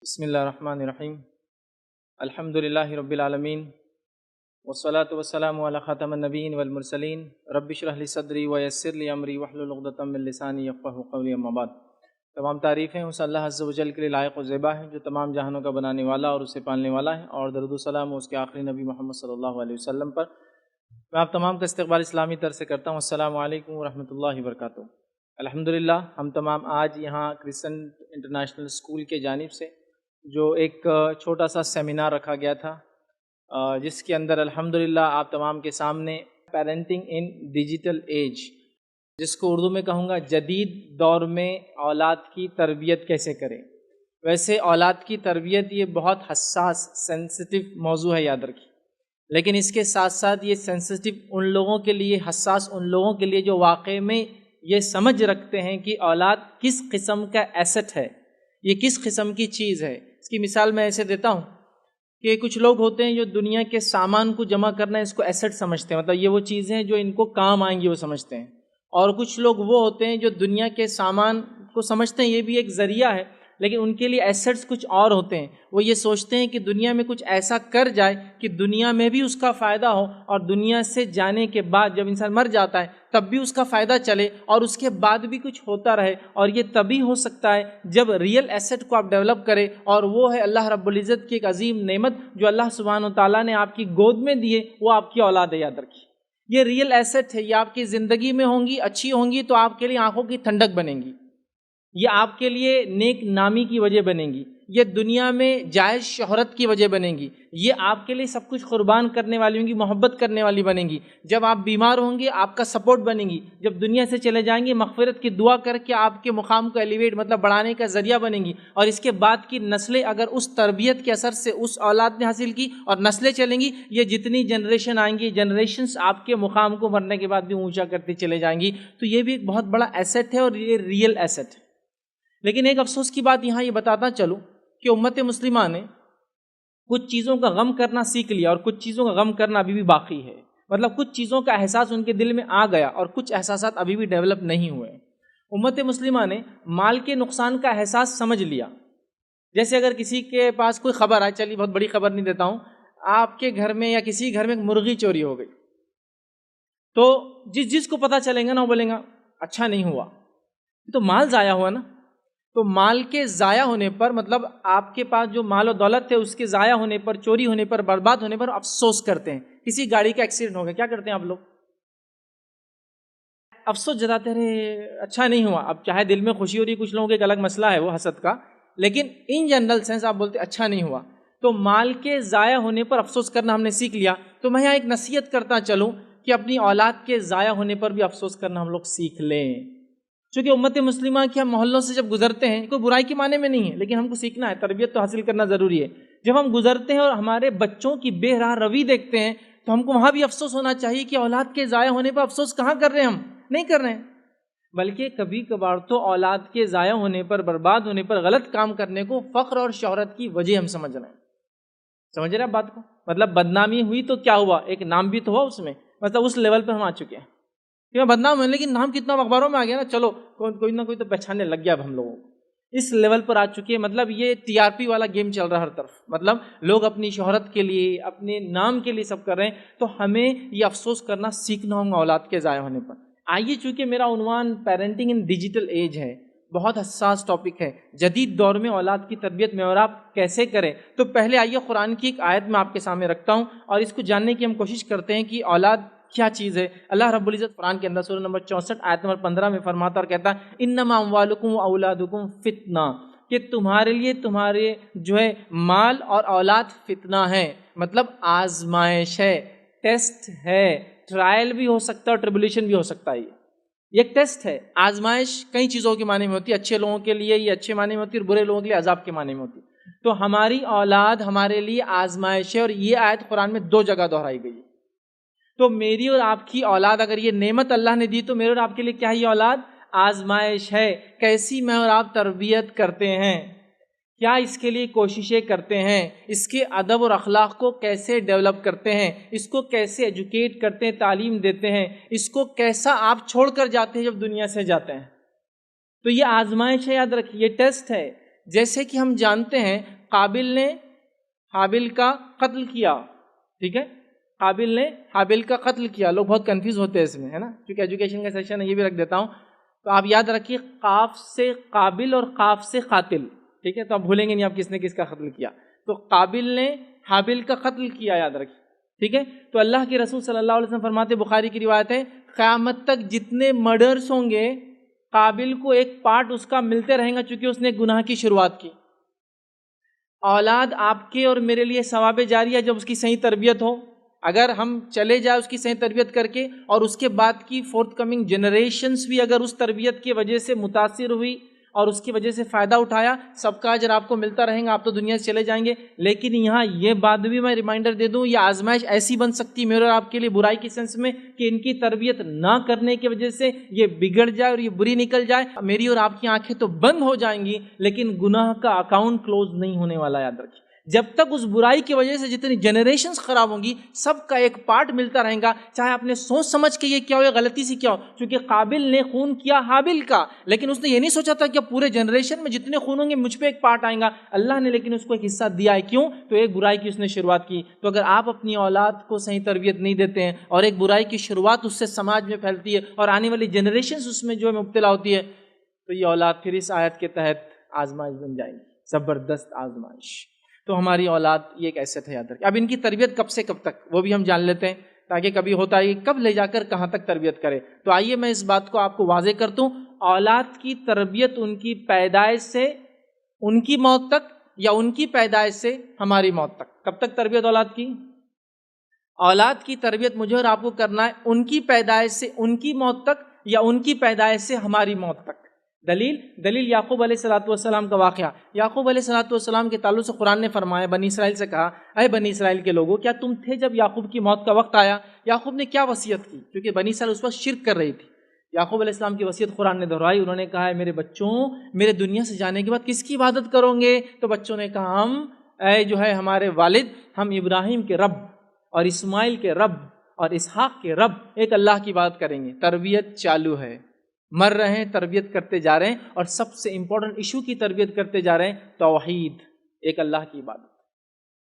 بسم اللہ الرحمن الرحیم الحمد للہ رب العالمین والصلاة والسلام علی خاتم النبیین والمرسلین رب اشرح لی صدری ویسر لی امری واحلل عقدۃ من لسانی یفقہوا قولی اما بعد۔ تمام تعریفیں اس اللہ عز و جل کے لیے لائق و زیبا ہے جو تمام جہانوں کا بنانے والا اور اسے پالنے والا ہے، اور درود و سلام اس کے آخری نبی محمد صلی اللہ علیہ وسلم پر۔ میں آپ تمام کا استقبال اسلامی طرز سے کرتا ہوں۔ السلام علیکم ورحمۃ اللہ وبرکاتہ۔ الحمدللہ ہم تمام آج یہاں کرسچن انٹرنیشنل اسکول کے جانب سے جو ایک چھوٹا سا سیمینار رکھا گیا تھا، جس کے اندر الحمدللہ آپ تمام کے سامنے پیرنٹنگ ان ڈیجیٹل ایج، جس کو اردو میں کہوں گا جدید دور میں اولاد کی تربیت کیسے کریں۔ ویسے اولاد کی تربیت یہ بہت حساس سینسٹیو موضوع ہے، یاد رکھیے، لیکن اس کے ساتھ ساتھ یہ سینسٹیو ان لوگوں کے لیے، حساس ان لوگوں کے لیے جو واقع میں یہ سمجھ رکھتے ہیں کہ اولاد کس قسم کا ایسٹ ہے، یہ کس قسم کی چیز ہے۔ اس کی مثال میں ایسے دیتا ہوں کہ کچھ لوگ ہوتے ہیں جو دنیا کے سامان کو جمع کرنا ہے اس کو ایسٹ سمجھتے ہیں، مطلب یہ وہ چیزیں جو ان کو کام آئیں گی وہ سمجھتے ہیں، اور کچھ لوگ وہ ہوتے ہیں جو دنیا کے سامان کو سمجھتے ہیں یہ بھی ایک ذریعہ ہے، لیکن ان کے لیے ایسٹس کچھ اور ہوتے ہیں۔ وہ یہ سوچتے ہیں کہ دنیا میں کچھ ایسا کر جائے کہ دنیا میں بھی اس کا فائدہ ہو، اور دنیا سے جانے کے بعد جب انسان مر جاتا ہے تب بھی اس کا فائدہ چلے، اور اس کے بعد بھی کچھ ہوتا رہے۔ اور یہ تبھی ہو سکتا ہے جب ریئل ایسٹ کو آپ ڈیولپ کریں، اور وہ ہے اللہ رب العزت کی ایک عظیم نعمت جو اللہ سبحانہ و تعالیٰ نے آپ کی گود میں دیے، وہ آپ کی اولاد ہے، یاد رکھیے۔ یہ ریئل ایسٹ ہے، یہ آپ کی زندگی میں ہوں گی، اچھی ہوں گی تو آپ کے لیے آنکھوں کی ٹھنڈک بنیں گی، یہ آپ کے لیے نیک نامی کی وجہ بنیں گی، یہ دنیا میں جائز شہرت کی وجہ بنیں گی، یہ آپ کے لیے سب کچھ قربان کرنے والی ہوں گی، محبت کرنے والی بنیں گی۔ جب آپ بیمار ہوں گے آپ کا سپورٹ بنیں گی، جب دنیا سے چلے جائیں گے مغفرت کی دعا کر کے آپ کے مقام کو ایلیویٹ مطلب بڑھانے کا ذریعہ بنیں گی۔ اور اس کے بعد کی نسلیں اگر اس تربیت کے اثر سے اس اولاد نے حاصل کی اور نسلیں چلیں گی، یہ جتنی جنریشن آئیں گی جنریشنز آپ کے مقام کو مرنے کے بعد بھی اونچا کرتی چلے جائیں گی۔ تو یہ بھی ایک بہت بڑا ایسٹ ہے، اور یہ ریئل ایسٹ ہے۔ لیکن ایک افسوس کی بات یہاں یہ بتاتا چلوں کہ امت مسلمہ نے کچھ چیزوں کا غم کرنا سیکھ لیا، اور کچھ چیزوں کا غم کرنا ابھی بھی باقی ہے، مطلب کچھ چیزوں کا احساس ان کے دل میں آ گیا اور کچھ احساسات ابھی بھی ڈیولپ نہیں ہوئے۔ امت مسلمہ نے مال کے نقصان کا احساس سمجھ لیا۔ جیسے اگر کسی کے پاس کوئی خبر آئے، چلیے بہت بڑی خبر نہیں دیتا ہوں، آپ کے گھر میں یا کسی گھر میں ایک مرغی چوری ہو گئی، تو جس کو پتہ چلے گا نا وہ بولیں گا اچھا نہیں ہوا، تو مال ضائع ہوا نا۔ تو مال کے ضائع ہونے پر، مطلب آپ کے پاس جو مال و دولت ہے اس کے ضائع ہونے پر، چوری ہونے پر، برباد ہونے پر افسوس کرتے ہیں۔ کسی گاڑی کا ایکسیڈنٹ ہو گیا، کیا کرتے ہیں آپ لوگ؟ افسوس جتاتے رہے، اچھا نہیں ہوا۔ اب چاہے دل میں خوشی ہو رہی، کچھ لوگوں کا ایک الگ مسئلہ ہے وہ حسد کا، لیکن ان جنرل سینس آپ بولتے اچھا نہیں ہوا۔ تو مال کے ضائع ہونے پر افسوس کرنا ہم نے سیکھ لیا۔ تو میں یہاں ایک نصیحت کرتا چلوں کہ اپنی اولاد کے ضائع ہونے پر بھی افسوس کرنا ہم لوگ سیکھ لیں، چونکہ امت مسلمہ کے ہم محلوں سے جب گزرتے ہیں، کوئی برائی کے معنی میں نہیں ہے، لیکن ہم کو سیکھنا ہے، تربیت تو حاصل کرنا ضروری ہے۔ جب ہم گزرتے ہیں اور ہمارے بچوں کی بے راہ روی دیکھتے ہیں تو ہم کو وہاں بھی افسوس ہونا چاہیے کہ اولاد کے ضائع ہونے پر افسوس کہاں کر رہے ہیں، ہم نہیں کر رہے ہیں، بلکہ کبھی کبھار تو اولاد کے ضائع ہونے پر، برباد ہونے پر، غلط کام کرنے کو فخر اور شہرت کی وجہ ہم سمجھ رہے ہیں۔ سمجھ رہے ہیں آپ بات کو؟ مطلب بدنامی ہوئی تو کیا ہوا، ایک نام بھی تو ہوا اس میں، مطلب اس لیول پہ ہم آ چکے ہیں کہ میں بدنام ہوں لیکن نام کتنا اخباروں میں آ گیا نا، چلو کوئی نہ کوئی تو پہچاننے لگ گیا۔ اب ہم لوگوں کو اس لیول پر آ چکے ہیں، مطلب یہ ٹی آر پی والا گیم چل رہا ہے ہر طرف، مطلب لوگ اپنی شہرت کے لیے، اپنے نام کے لیے سب کر رہے ہیں۔ تو ہمیں یہ افسوس کرنا سیکھنا ہوگا اولاد کے ضائع ہونے پر۔ آئیے، چونکہ میرا عنوان پیرنٹنگ ان ڈیجیٹل ایج ہے، بہت حساس ٹاپک ہے، جدید دور میں اولاد کی تربیت میں اور آپ کیسے کریں، تو پہلے آئیے قرآن کی ایک آیت میں آپ کے سامنے رکھتا ہوں، اور اس کو جاننے کی ہم کوشش کرتے ہیں کہ اولاد کیا چیز ہے۔ اللہ رب العزت قرآن کے اندر سورہ نمبر 64 آیت نمبر 15 میں فرماتا اور کہتا ہے انما اموالکم و اولادکم فتنہ، کہ تمہارے لیے تمہارے جو ہے مال اور اولاد فتنہ ہے، مطلب آزمائش ہے، ٹیسٹ ہے، ٹرائل بھی ہو سکتا ہے اور ٹریبولیشن بھی ہو سکتا ہے۔ یہ ایک ٹیسٹ ہے۔ آزمائش کئی چیزوں کے معنی میں ہوتی ہے، اچھے لوگوں کے لیے یہ اچھے معنی میں ہوتی ہے اور برے لوگوں کے لیے عذاب کے معنی میں ہوتی ہے۔ تو ہماری اولاد ہمارے لیے آزمائش ہے، اور یہ آیت قرآن میں 2 جگہ دہرائی گئی ہے۔ تو میری اور آپ کی اولاد، اگر یہ نعمت اللہ نے دی تو میرے اور آپ کے لیے کیا یہ اولاد آزمائش ہے۔ کیسی میں اور آپ تربیت کرتے ہیں، کیا اس کے لیے کوششیں کرتے ہیں، اس کے ادب اور اخلاق کو کیسے ڈیولپ کرتے ہیں، اس کو کیسے ایجوکیٹ کرتے ہیں، تعلیم دیتے ہیں، اس کو کیسا آپ چھوڑ کر جاتے ہیں جب دنیا سے جاتے ہیں۔ تو یہ آزمائش ہے، یاد رکھیے، یہ ٹیسٹ ہے۔ جیسے کہ ہم جانتے ہیں قابل نے حابل کا قتل کیا، ٹھیک ہے، قابل نے حابل کا قتل کیا. لوگ بہت کنفیوز ہوتے ہیں اس میں، ہے نا، کیونکہ ایجوکیشن کا سیشن ہے، یہ بھی رکھ دیتا ہوں. تو آپ یاد رکھیے قاف سے قابل اور قاف سے قاتل، ٹھیک ہے، تو آپ بھولیں گے نہیں آپ کس نے کس کا قتل کیا. تو قابل نے حابل کا قتل کیا، یاد رکھیے، ٹھیک ہے. تو اللہ کے رسول صلی اللہ علیہ وسلم فرماتے، بخاری کی روایت ہے، قیامت تک جتنے مرڈرز ہوں گے قابل کو ایک پارٹ اس کا ملتے رہیں گا، چونکہ اس نے گناہ کی شروعات کی. اولاد آپ کے اور میرے لیے ثواب جاری ہے جب اس کی صحیح تربیت ہو. اگر ہم چلے جائیں اس کی صحیح تربیت کر کے، اور اس کے بعد کی فورتھ کمنگ جنریشنز بھی اگر اس تربیت کی وجہ سے متاثر ہوئی اور اس کی وجہ سے فائدہ اٹھایا، سب کا اجر آپ کو ملتا رہے گا، آپ تو دنیا سے چلے جائیں گے. لیکن یہاں یہ بات بھی میں ریمائنڈر دے دوں، یہ آزمائش ایسی بن سکتی ہے میرے اور آپ کے لیے برائی کی سینس میں کہ ان کی تربیت نہ کرنے کی وجہ سے یہ بگڑ جائے اور یہ بری نکل جائے. میری اور آپ کی آنکھیں تو بند ہو جائیں گی لیکن گناہ کا اکاؤنٹ کلوز نہیں ہونے والا، یاد رکھیے. جب تک اس برائی کی وجہ سے جتنی جنریشنز خراب ہوں گی، سب کا ایک پارٹ ملتا رہے گا، چاہے آپ نے سوچ سمجھ کے یہ کیا ہو یا غلطی سے کیا ہو. چونکہ قابل نے خون کیا حابل کا، لیکن اس نے یہ نہیں سوچا تھا کہ پورے جنریشن میں جتنے خون ہوں گے مجھ پہ ایک پارٹ آئے گا. اللہ نے لیکن اس کو ایک حصہ دیا ہے. کیوں؟ تو ایک برائی کی اس نے شروعات کی. تو اگر آپ اپنی اولاد کو صحیح تربیت نہیں دیتے ہیں اور ایک برائی کی شروعات اس سے سماج میں پھیلتی ہے اور آنے والی جنریشنز اس میں جو ہے مبتلا ہوتی ہے، تو یہ اولاد پھر اس آیت کے تحت آزمائش بن جائیں گی، زبردست آزمائش. تو ہماری اولاد یہ ایک ایسٹ ہے، یاد رکھیں. اب ان کی تربیت کب سے کب تک وہ بھی ہم جان لیتے ہیں، تاکہ کبھی ہوتا ہے کب لے جا کر کہاں تک تربیت کرے. تو آئیے میں اس بات کو آپ کو واضح کرتا ہوں. اولاد کی تربیت ان کی پیدائش سے ان کی موت تک، یا ان کی پیدائش سے ہماری موت تک. کب تک تربیت اولاد کی؟ اولاد کی تربیت مجھے اور آپ کو کرنا ہے ان کی پیدائش سے ان کی موت تک، یا ان کی پیدائش سے ہماری موت تک. دلیل یعقوب علیہ الصلوۃ والسلام کا واقعہ. یعقوب علیہ الصلوۃ والسلام کے تعلق سے قرآن نے فرمایا، بنی اسرائیل سے کہا، اے بنی اسرائیل کے لوگوں، کیا تم تھے جب یعقوب کی موت کا وقت آیا؟ یعقوب نے کیا وصیت کی؟ کیونکہ بنی اسرائیل اس وقت شرک کر رہی تھی. یعقوب علیہ السلام کی وصیت قرآن نے دہرائی. انہوں نے کہا، میرے بچوں، میرے دنیا سے جانے کے بعد کس کی عبادت کرو گے؟ تو بچوں نے کہا، ہم اے جو ہے ہمارے والد، ہم ابراہیم کے رب اور اسماعیل کے رب اور اسحاق کے رب ایک اللہ کی بات کریں گے. تربیت چالو ہے، مر رہے ہیں، تربیت کرتے جا رہے ہیں، اور سب سے امپورٹنٹ ایشو کی تربیت کرتے جا رہے ہیں، توحید، ایک اللہ کی عبادت.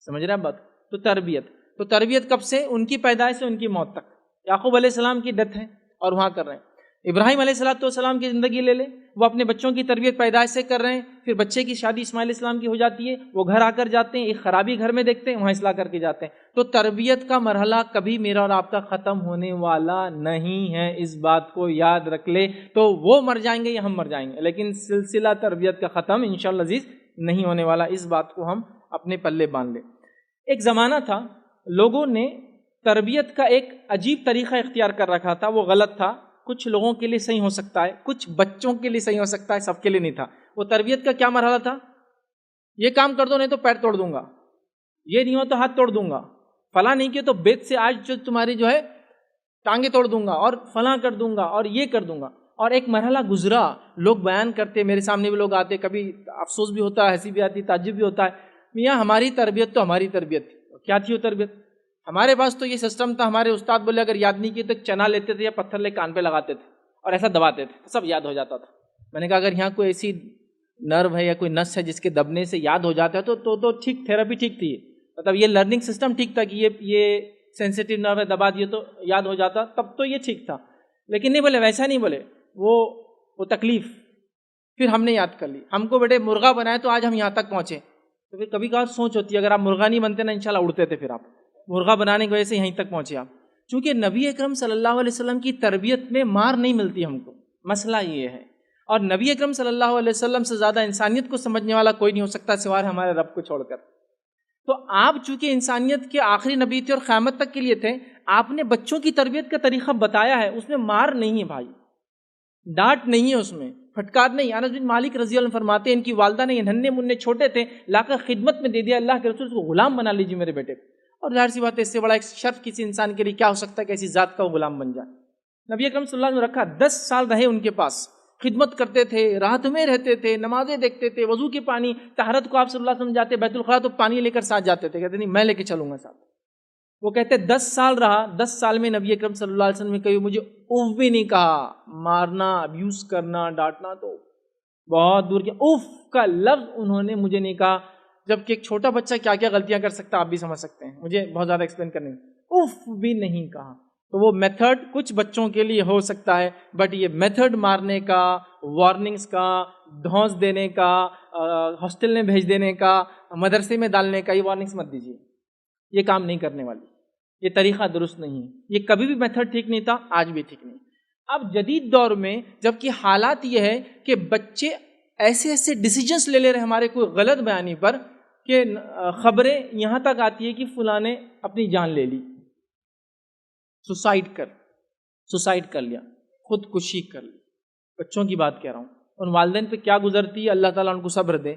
سمجھ رہے ہیں بات؟ تو تربیت کب سے؟ ان کی پیدائش سے ان کی موت تک. یعقوب علیہ السلام کی ڈیتھ ہے اور وہاں کر رہے ہیں. ابراہیم علیہ السلام کی زندگی لے لیں، وہ اپنے بچوں کی تربیت پیدائش سے کر رہے ہیں. پھر بچے کی شادی اسماعیل علیہ السلام کی ہو جاتی ہے، وہ گھر آ کر جاتے ہیں، ایک خرابی گھر میں دیکھتے ہیں، وہاں اصلاح کر کے جاتے ہیں. تو تربیت کا مرحلہ کبھی میرا اور آپ کا ختم ہونے والا نہیں ہے، اس بات کو یاد رکھ لے. تو وہ مر جائیں گے یا ہم مر جائیں گے، لیکن سلسلہ تربیت کا ختم انشاءاللہ عزیز نہیں ہونے والا. اس بات کو ہم اپنے پلے باندھ لیں. ایک زمانہ تھا، لوگوں نے تربیت کا ایک عجیب طریقہ اختیار کر رکھا تھا. وہ غلط تھا. کچھ لوگوں کے لیے صحیح ہو سکتا ہے، کچھ بچوں کے لیے صحیح ہو سکتا ہے، سب کے لیے نہیں تھا. وہ تربیت کا کیا مرحلہ تھا؟ یہ کام کر دو نہیں تو پیر توڑ دوں گا، یہ نہیں ہو تو ہاتھ توڑ دوں گا، فلاں نہیں کیا تو بیت سے آج جو تمہاری جو ہے ٹانگیں توڑ دوں گا، اور فلاں کر دوں گا، اور یہ کر دوں گا. اور ایک مرحلہ گزرا، لوگ بیان کرتے، میرے سامنے بھی لوگ آتے، کبھی افسوس بھی ہوتا ہے، ہنسی بھی آتی، تعجب بھی ہوتا ہے. میاں ہماری تربیت تو ہماری تربیت تھی. کیا تھی وہ تربیت؟ ہمارے پاس تو یہ سسٹم تھا، ہمارے استاد بولے اگر یاد نہیں کیے تو چنا لیتے تھے یا پتھر لے کان پہ لگاتے تھے اور ایسا دباتے تھے، سب یاد ہو جاتا تھا. میں نے کہا اگر یہاں کوئی ایسی نرو ہے یا کوئی نس ہے جس کے دبنے سے یاد ہو جاتا ہے تو ٹھیک، تھیراپی ٹھیک تھی. مطلب یہ لرننگ سسٹم ٹھیک تھا کہ یہ سینسیٹیو نرو ہے، دبا دیے تو یاد ہو جاتا، تب تو یہ ٹھیک تھا. لیکن نہیں بولے، ویسا نہیں بولے، وہ تکلیف پھر ہم نے یاد کر لی. ہم کو بیٹے مرغا بنائے تو آج ہم یہاں تک پہنچے. تو پھر کبھی کبھار سوچ ہوتی ہے اگر آپ مرغا نہیں بنتے نا انشاءاللہ اڑتے تھے. پھر آپ مرغا بنانے کی وجہ سے یہیں تک پہنچے آپ. چونکہ نبی اکرم صلی اللہ علیہ وسلم کی تربیت میں مار نہیں ملتی ہم کو، مسئلہ یہ ہے. اور نبی اکرم صلی اللہ علیہ وسلم سے زیادہ انسانیت کو سمجھنے والا کوئی نہیں ہو سکتا سوائے ہمارے رب کو چھوڑ کر. تو آپ چونکہ انسانیت کے آخری نبی تھے اور قیامت تک کے لیے تھے، آپ نے بچوں کی تربیت کا طریقہ بتایا ہے. اس میں مار نہیں ہے بھائی، ڈانٹ نہیں ہے، اس میں پھٹکار نہیں. انس بن مالک رضی اللہ عنہ فرماتے ہیں ان کی والدہ نے ننھے منھے چھوٹے تھے لا کر خدمت میں دے دیا، اللہ کے رسول کو غلام بنا لیجیے میرے بیٹے کو. اور ظاہر سی بات ہے اس سے بڑا ایک شرف کسی انسان کے لیے کیا ہو سکتا ہے کہ ایسی ذات کا وہ غلام بن جائے. نبی اکرم صلی اللہ علیہ وسلم رکھا، 10 سال رہے ان کے پاس، خدمت کرتے تھے، رات میں رہتے تھے، نمازیں دیکھتے تھے، وضو کے پانی، طہارت کو آپ صلی اللہ علیہ وسلم جاتے بیت الخلاء تو پانی لے کر ساتھ جاتے تھے، کہتے نہیں میں لے کے چلوں گا ساتھ. وہ کہتے 10 سال رہا، 10 سال میں نبی اکرم صلی اللہ علیہ وسلم نے کبھی مجھے اوف بھی نہیں کہا. مارنا، ابیوز کرنا، ڈانٹنا تو بہت دور کے، اوف کا لفظ انہوں نے مجھے نہیں کہا. جبکہ ایک چھوٹا بچہ کیا کیا غلطیاں کر سکتا ہے آپ بھی سمجھ سکتے ہیں، مجھے بہت زیادہ ایکسپلین کرنے اف بھی نہیں کہا. تو وہ میتھڈ کچھ بچوں کے لیے ہو سکتا ہے، بٹ یہ میتھڈ مارنے کا، وارننگز کا، دھونس دینے کا، ہاسٹل میں بھیج دینے کا، مدرسے میں ڈالنے کا، یہ وارننگز مت دیجیے. یہ کام نہیں کرنے والی، یہ طریقہ درست نہیں ہے. یہ کبھی بھی میتھڈ ٹھیک نہیں تھا، آج بھی ٹھیک نہیں. اب جدید دور میں جب کہ حالات یہ ہے کہ بچے ایسے ایسے ڈیسیجنس لے رہے ہیں ہمارے کوئی غلط بیانی پر کہ خبریں یہاں تک آتی ہے کہ فلاں نے اپنی جان لے لی، سوسائڈ کر لیا، خودکشی کر لی. بچوں کی بات کہہ رہا ہوں. ان والدین پہ کیا گزرتی ہے، اللہ تعالیٰ ان کو صبر دے.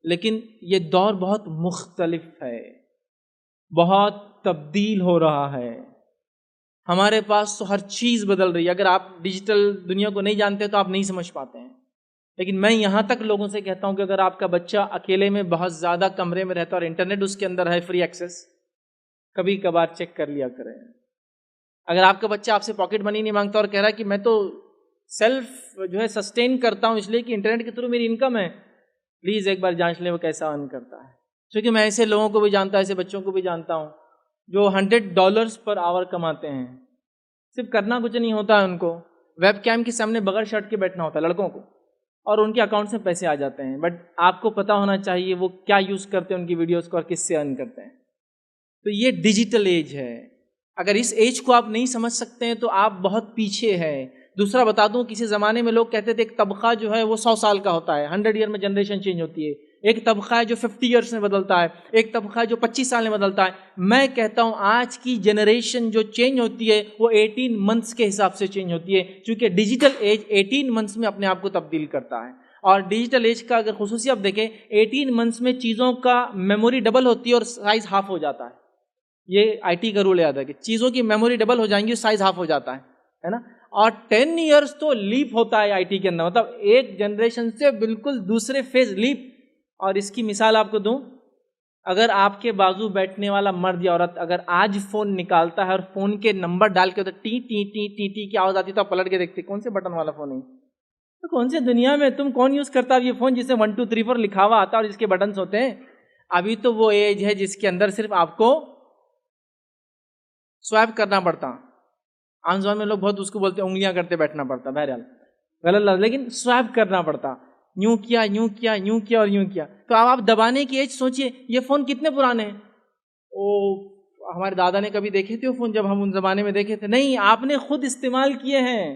لیکن یہ دور بہت مختلف ہے، بہت تبدیل ہو رہا ہے. ہمارے پاس تو ہر چیز بدل رہی ہے. اگر آپ ڈیجیٹل دنیا کو نہیں جانتے تو آپ نہیں سمجھ پاتے ہیں. لیکن میں یہاں تک لوگوں سے کہتا ہوں کہ اگر آپ کا بچہ اکیلے میں بہت زیادہ کمرے میں رہتا اور انٹرنیٹ اس کے اندر ہے، فری ایکسیس، کبھی کبھار چیک کر لیا کریں. اگر آپ کا بچہ آپ سے پاکٹ منی نہیں مانگتا اور کہہ رہا ہے کہ میں تو سیلف جو ہے سسٹین کرتا ہوں اس لیے کہ انٹرنیٹ کے تھرو میری انکم ہے، پلیز ایک بار جانچ لیں وہ کیسا ارن کرتا ہے. کیونکہ میں ایسے لوگوں کو بھی جانتا ہوں، ایسے بچوں کو بھی جانتا ہوں جو $100 پر آور کماتے ہیں. صرف کرنا کچھ نہیں ہوتا ہے، ان کو ویب کیم کے سامنے بغیر شرٹ کے بیٹھنا ہوتا ہے لڑکوں کو، اور ان کے اکاؤنٹ سے پیسے آ جاتے ہیں. بٹ آپ کو پتا ہونا چاہیے وہ کیا یوز کرتے ہیں ان کی ویڈیوز کو اور کس سے ارن کرتے ہیں. تو یہ ڈیجیٹل ایج ہے. اگر اس ایج کو آپ نہیں سمجھ سکتے ہیں تو آپ بہت پیچھے ہیں. دوسرا بتا دوں، کسی زمانے میں لوگ کہتے تھے ایک طبقہ جو ہے وہ 100 سال کا ہوتا ہے، 100 ایئر میں جنریشن چینج ہوتی ہے. ایک طبقہ ہے جو 50 ایئرس میں بدلتا ہے، ایک طبقہ ہے جو 25 سال میں بدلتا ہے. میں کہتا ہوں آج کی جنریشن جو چینج ہوتی ہے وہ 18 منتھس کے حساب سے چینج ہوتی ہے، چونکہ ڈیجیٹل ایج 18 منتھس میں اپنے آپ کو تبدیل کرتا ہے. اور ڈیجیٹل ایج کا اگر خصوصی آپ دیکھیں، 18 منتھس میں چیزوں کا میموری ڈبل ہوتی ہے اور سائز ہاف ہو جاتا ہے. یہ آئی ٹی کا رول یاد ہے کہ چیزوں کی میموری ڈبل ہو جائیں گی، سائز ہاف ہو جاتا ہے نا. اور 10 ایئرس تو لیپ ہوتا ہے آئی ٹی کے اندر، مطلب ایک جنریشن سے بالکل دوسرے فیز لیپ. اور اس کی مثال آپ کو دوں، اگر آپ کے بازو بیٹھنے والا مرد یا عورت اگر آج فون نکالتا ہے اور فون کے نمبر ڈال کے T T T T T کی آواز آتی تو آپ پلٹ کے دیکھتے کون سے بٹن والا فون ہے، تو کون سے دنیا میں تم کون یوز کرتا ہے یہ فون جسے 1 2 3 4 لکھا ہوا آتا ہے اور جس کے بٹنس ہوتے ہیں. ابھی تو وہ ایج ہے جس کے اندر صرف آپ کو سوائپ کرنا پڑتا. عام زبان میں لوگ بہت اس کو بولتے ہیں انگلیاں کرتے بیٹھنا پڑتا، بہرحال غلط لفظ، لیکن سوائپ کرنا پڑتا. یوں کیا یوں کیا یوں کیا اور یوں کیا. تو اب آپ دبانے کی ایج سوچئے یہ فون کتنے پرانے ہیں. ہمارے دادا نے کبھی دیکھے تھے وہ فون جب ہم ان زمانے میں دیکھے تھے؟ نہیں، آپ نے خود استعمال کیے ہیں.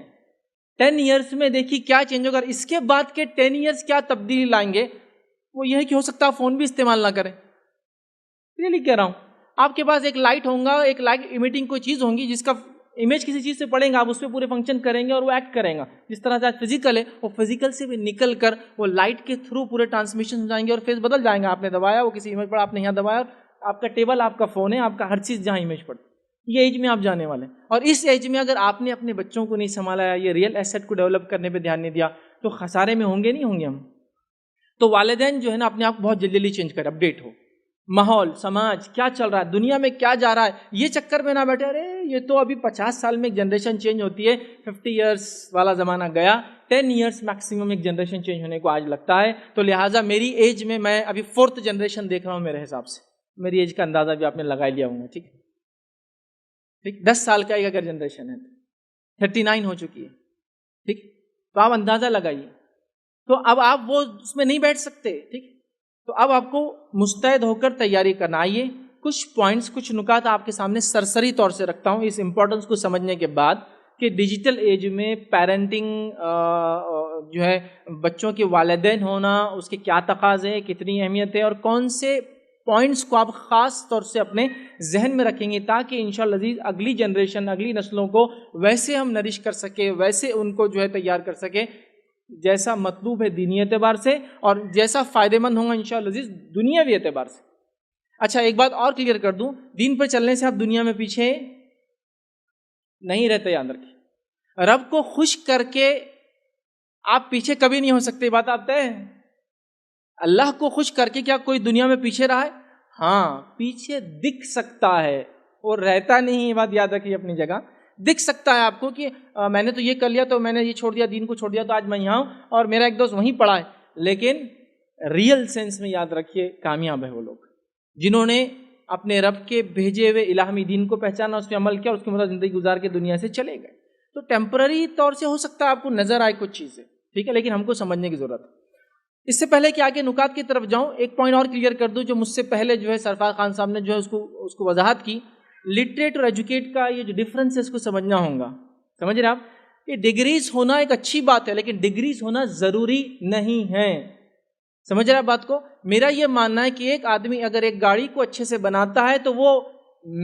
10 ایئرس میں دیکھیے کیا چینج ہوگا. اس کے بعد کے 10 ایئرس کیا تبدیلی لائیں گے، وہ یہ ہے کہ ہو سکتا ہے فون بھی استعمال نہ کریں. ریئلی کہہ رہا ہوں. آپ کے پاس ایک لائٹ ہوگا، ایک لائٹ ایمیٹنگ کوئی چیز ہوگی جس کا امیج کسی چیز سے پڑیں گا، آپ اس پہ پورے فنکشن کریں گے اور وہ ایکٹ کریں گا. جس طرح سے آج فزیکل ہے، وہ فزیکل سے بھی نکل کر وہ لائٹ کے تھرو پورے ٹرانسمیشن ہو جائیں گے اور فیس بدل جائیں گا. آپ نے دبایا وہ کسی امیج پر، آپ نے یہاں دبایا، آپ کا ٹیبل آپ کا فون ہے، آپ کا ہر چیز جہاں امیج پڑتی. یہ ایج میں آپ جانے والے ہیں. اور اس ایج میں اگر آپ نے اپنے بچوں کو نہیں سنبھالا، یہ ریئل ایسٹ کو ڈیولپ کرنے پہ دھیان نہیں دیا تو خسارے میں ہوں گے نہیں ہوں گے ہم. تو والدین جو ہے نا اپنے آپ کو بہت جلدی جلدی چینج کریں، اپڈیٹ ہو. ماحول، سماج کیا چل رہا ہے، دنیا میں کیا جا رہا ہے، یہ چکر میں نہ بیٹھے ارے یہ تو ابھی 50 سال میں ایک جنریشن چینج ہوتی ہے، 50 ایئرس والا زمانہ گیا، 10 ایئرس میکسیمم ایک جنریشن چینج ہونے کو آج لگتا ہے. تو لہٰذا میری ایج میں ابھی 4th جنریشن دیکھ رہا ہوں میرے حساب سے. میری ایج کا اندازہ بھی آپ نے لگا لیا ہوں گا. ٹھیک 10 سال کا ایک اگر جنریشن ہے، 39 ہو چکی ہے. ٹھیک، تو آپ اندازہ لگائیے. تو اب آپ وہ اس میں نہیں بیٹھ سکتے. ٹھیک، تو اب آپ کو مستعد ہو کر تیاری کرنا. آئیے کچھ پوائنٹس، کچھ نکات آپ کے سامنے سرسری طور سے رکھتا ہوں اس امپورٹنس کو سمجھنے کے بعد کہ ڈیجیٹل ایج میں پیرنٹنگ جو ہے بچوں کے والدین ہونا، اس کے کیا تقاضے، کتنی اہمیت ہے اور کون سے پوائنٹس کو آپ خاص طور سے اپنے ذہن میں رکھیں گے تاکہ انشاءاللہ عزیز اگلی جنریشن، اگلی نسلوں کو ویسے ہم نرش کر سکیں، ویسے ان کو جو ہے تیار کر سکیں جیسا مطلوب ہے دینی اعتبار سے اور جیسا فائدہ مند ہوگا انشاءاللہ عزیز دنیاوی اعتبار سے. اچھا ایک بات اور کلیئر کر دوں، دین پر چلنے سے آپ دنیا میں پیچھے نہیں رہتے، یاد رکھیں. رب کو خوش کر کے آپ پیچھے کبھی نہیں ہو سکتے. بات آپ طے ہے. اللہ کو خوش کر کے کیا کوئی دنیا میں پیچھے رہا ہے؟ ہاں، پیچھے دکھ سکتا ہے اور رہتا نہیں. یہ بات یاد رکھیے اپنی جگہ. دکھ سکتا ہے آپ کو کہ میں نے تو یہ کر لیا، تو میں نے یہ چھوڑ دیا، دین کو چھوڑ دیا، تو آج میں یہاں ہوں اور میرا ایک دوست وہیں پڑا ہے. لیکن ریئل سینس میں یاد رکھیے کامیاب ہے وہ لوگ جنہوں نے اپنے رب کے بھیجے ہوئے الہامی دین کو پہچانا، اس پہ عمل کیا، اس کے مطابق زندگی گزار کے دنیا سے چلے گئے. تو ٹیمپرری طور سے ہو سکتا ہے آپ کو نظر آئے کچھ چیزیں، ٹھیک ہے، لیکن ہم کو سمجھنے کی ضرورت ہے. اس سے پہلے کہ آگے نکات کی طرف جاؤں، ایک پوائنٹ اور کلیئر کر دوں جو مجھ سے پہلے جو ہے سرفراز خان صاحب نے جو ہے اس کو وضاحت کی. لٹریٹ اور ایجوکیٹ کا یہ جو ڈفرنس ہے اس کو سمجھنا ہوگا. سمجھ رہے آپ؟ یہ ڈگریز ہونا ایک اچھی بات ہے، لیکن ڈگریز ہونا ضروری نہیں ہے. سمجھ رہے آپ بات کو؟ میرا یہ ماننا ہے کہ ایک آدمی اگر ایک گاڑی کو اچھے سے بناتا ہے تو وہ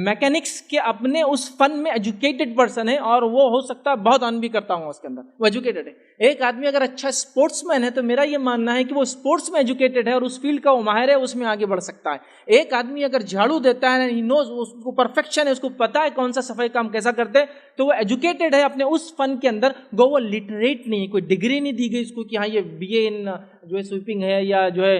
میکینکس کے اپنے اس فن میں ایجوکیٹڈ پرسن ہے، اور وہ ہو سکتا ہے بہت ارن بھی کرتا ہوں اس کے اندر، وہ ایجوکیٹڈ ہے. ایک آدمی اگر اچھا اسپورٹس مین ہے تو میرا یہ ماننا ہے کہ وہ اسپورٹس میں ایجوکیٹڈ ہے اور اس فیلڈ کا وہ ماہر ہے، اس میں آگے بڑھ سکتا ہے. ایک آدمی اگر جھاڑو دیتا ہے، ہی نوز، اس کو پرفیکشن ہے، اس کو پتا ہے کون سا صفائی کام کیسا کرتے ہیں، تو وہ ایجوکیٹڈ ہے اپنے اس فن کے اندر. گو وہ لٹریٹ نہیں، کوئی ڈگری نہیں دی گئی اس کو کہ ہاں یہ BA ان جو ہے سویپنگ ہے یا جو ہے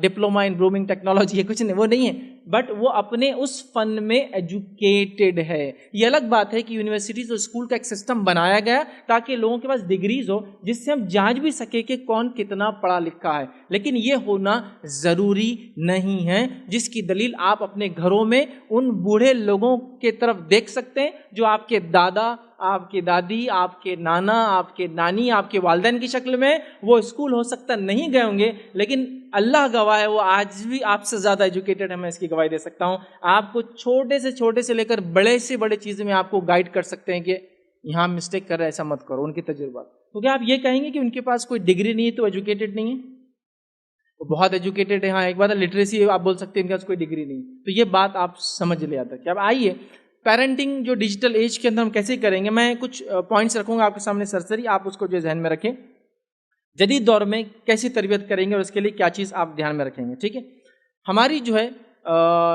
ڈپلوما ان برومنگ ٹیکنالوجی ہے، کچھ نہیں، وہ نہیں ہے، بٹ وہ اپنے اس فن میں ایجوکیٹڈ ہے. یہ الگ بات ہے کہ یونیورسٹیز اور اسکول کا ایک سسٹم بنایا گیا تاکہ لوگوں کے پاس ڈگریز ہو جس سے ہم جانچ بھی سکے کہ کون کتنا پڑھا لکھا ہے، لیکن یہ ہونا ضروری نہیں ہے، جس کی دلیل آپ اپنے گھروں میں ان بوڑھے لوگوں کے طرف دیکھ سکتے ہیں جو آپ کے دادا، آپ کے دادی، آپ کے نانا، آپ کے نانی، آپ کے والدین کی شکل میں. وہ اسکول ہو سکتا نہیں گئے ہوں گے، لیکن اللہ گواہ ہے وہ آج بھی آپ سے زیادہ ایجوکیٹڈ ہے، میں اس کی گواہی دے سکتا ہوں. آپ کو چھوٹے سے لے کر بڑے سے بڑے چیزیں میں آپ کو گائیڈ کر سکتے ہیں کہ یہاں مسٹیک کر رہے ایسا مت کرو، ان کی تجربات. تو کیا آپ یہ کہیں گے کہ ان کے پاس کوئی ڈگری نہیں ہے تو ایجوکیٹڈ نہیں ہے؟ وہ بہت ایجوکیٹڈ ہے. ہاں ایک بات ہے لٹریسی آپ بول سکتے ہیں ان کے پاس کوئی ڈگری نہیں. تو یہ بات آپ سمجھ لیا تھا کہ اب آئیے پیرنٹنگ جو ڈیجیٹل ایج کے اندر ہم کیسے کریں گے. میں کچھ پوائنٹس رکھوں گا آپ کے سامنے سرسری، آپ اس کو جو ذہن میں رکھیں. جدید دور میں کیسی تربیت کریں گے اور اس کے لیے کیا چیز آپ دھیان میں رکھیں گے، ٹھیک ہے. ہماری جو ہے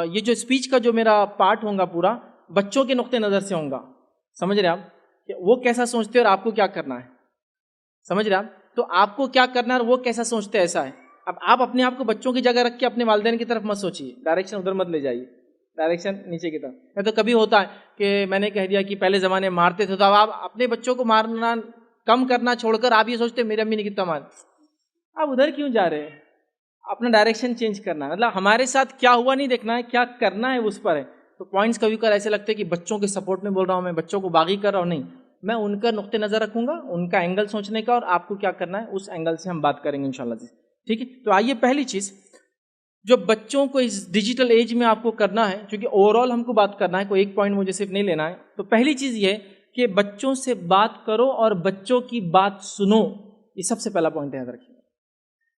یہ جو اسپیچ کا جو میرا پارٹ ہوگا پورا بچوں کے نقطۂ نظر سے ہوگا. سمجھ رہے آپ کہ وہ کیسا سوچتے ہیں اور آپ کو کیا کرنا ہے؟ سمجھ رہے آپ؟ تو آپ کو کیا کرنا ہے اور وہ کیسا سوچتے ہیں، ایسا ہے. اب آپ اپنے آپ کو بچوں کی جگہ رکھ کے اپنے والدین کی طرف مت سوچیے، ڈائریکشن ادھر مت لے جائیے، ڈائریکشن نیچے کی طرف. یا تو کبھی ہوتا ہے کہ میں نے کہہ دیا کہ پہلے زمانے میں مارتے تھے، تو اب آپ اپنے بچوں کو مارنا کم کرنا چھوڑ کر آپ یہ سوچتے میری امی نے کتنا مار، آپ ادھر کیوں جا رہے ہیں؟ اپنا ڈائریکشن چینج کرنا ہے. مطلب ہمارے ساتھ کیا ہوا نہیں دیکھنا ہے، کیا کرنا ہے اس پر ہے. تو پوائنٹس کبھی کبھار ایسے لگتے ہیں کہ بچوں کے سپورٹ میں بول رہا ہوں، میں بچوں کو باغی کر رہا ہوں. نہیں، میں ان کا نقطۂ نظر رکھوں گا، ان کا اینگل سوچنے کا، اور آپ کو کیا کرنا ہے اس اینگل سے ہم بات کریں گے انشاءاللہ جی. ٹھیک ہے. تو آئیے پہلی چیز جو بچوں کو اس ڈیجیٹل ایج میں آپ کو کرنا ہے، چونکہ اوور آل ہم کو بات کرنا ہے، کوئی ایک پوائنٹ مجھے صرف نہیں لینا ہے. تو پہلی چیز یہ ہے کہ بچوں سے بات کرو اور بچوں کی بات سنو. یہ سب سے پہلا پوائنٹ یاد رکھیے.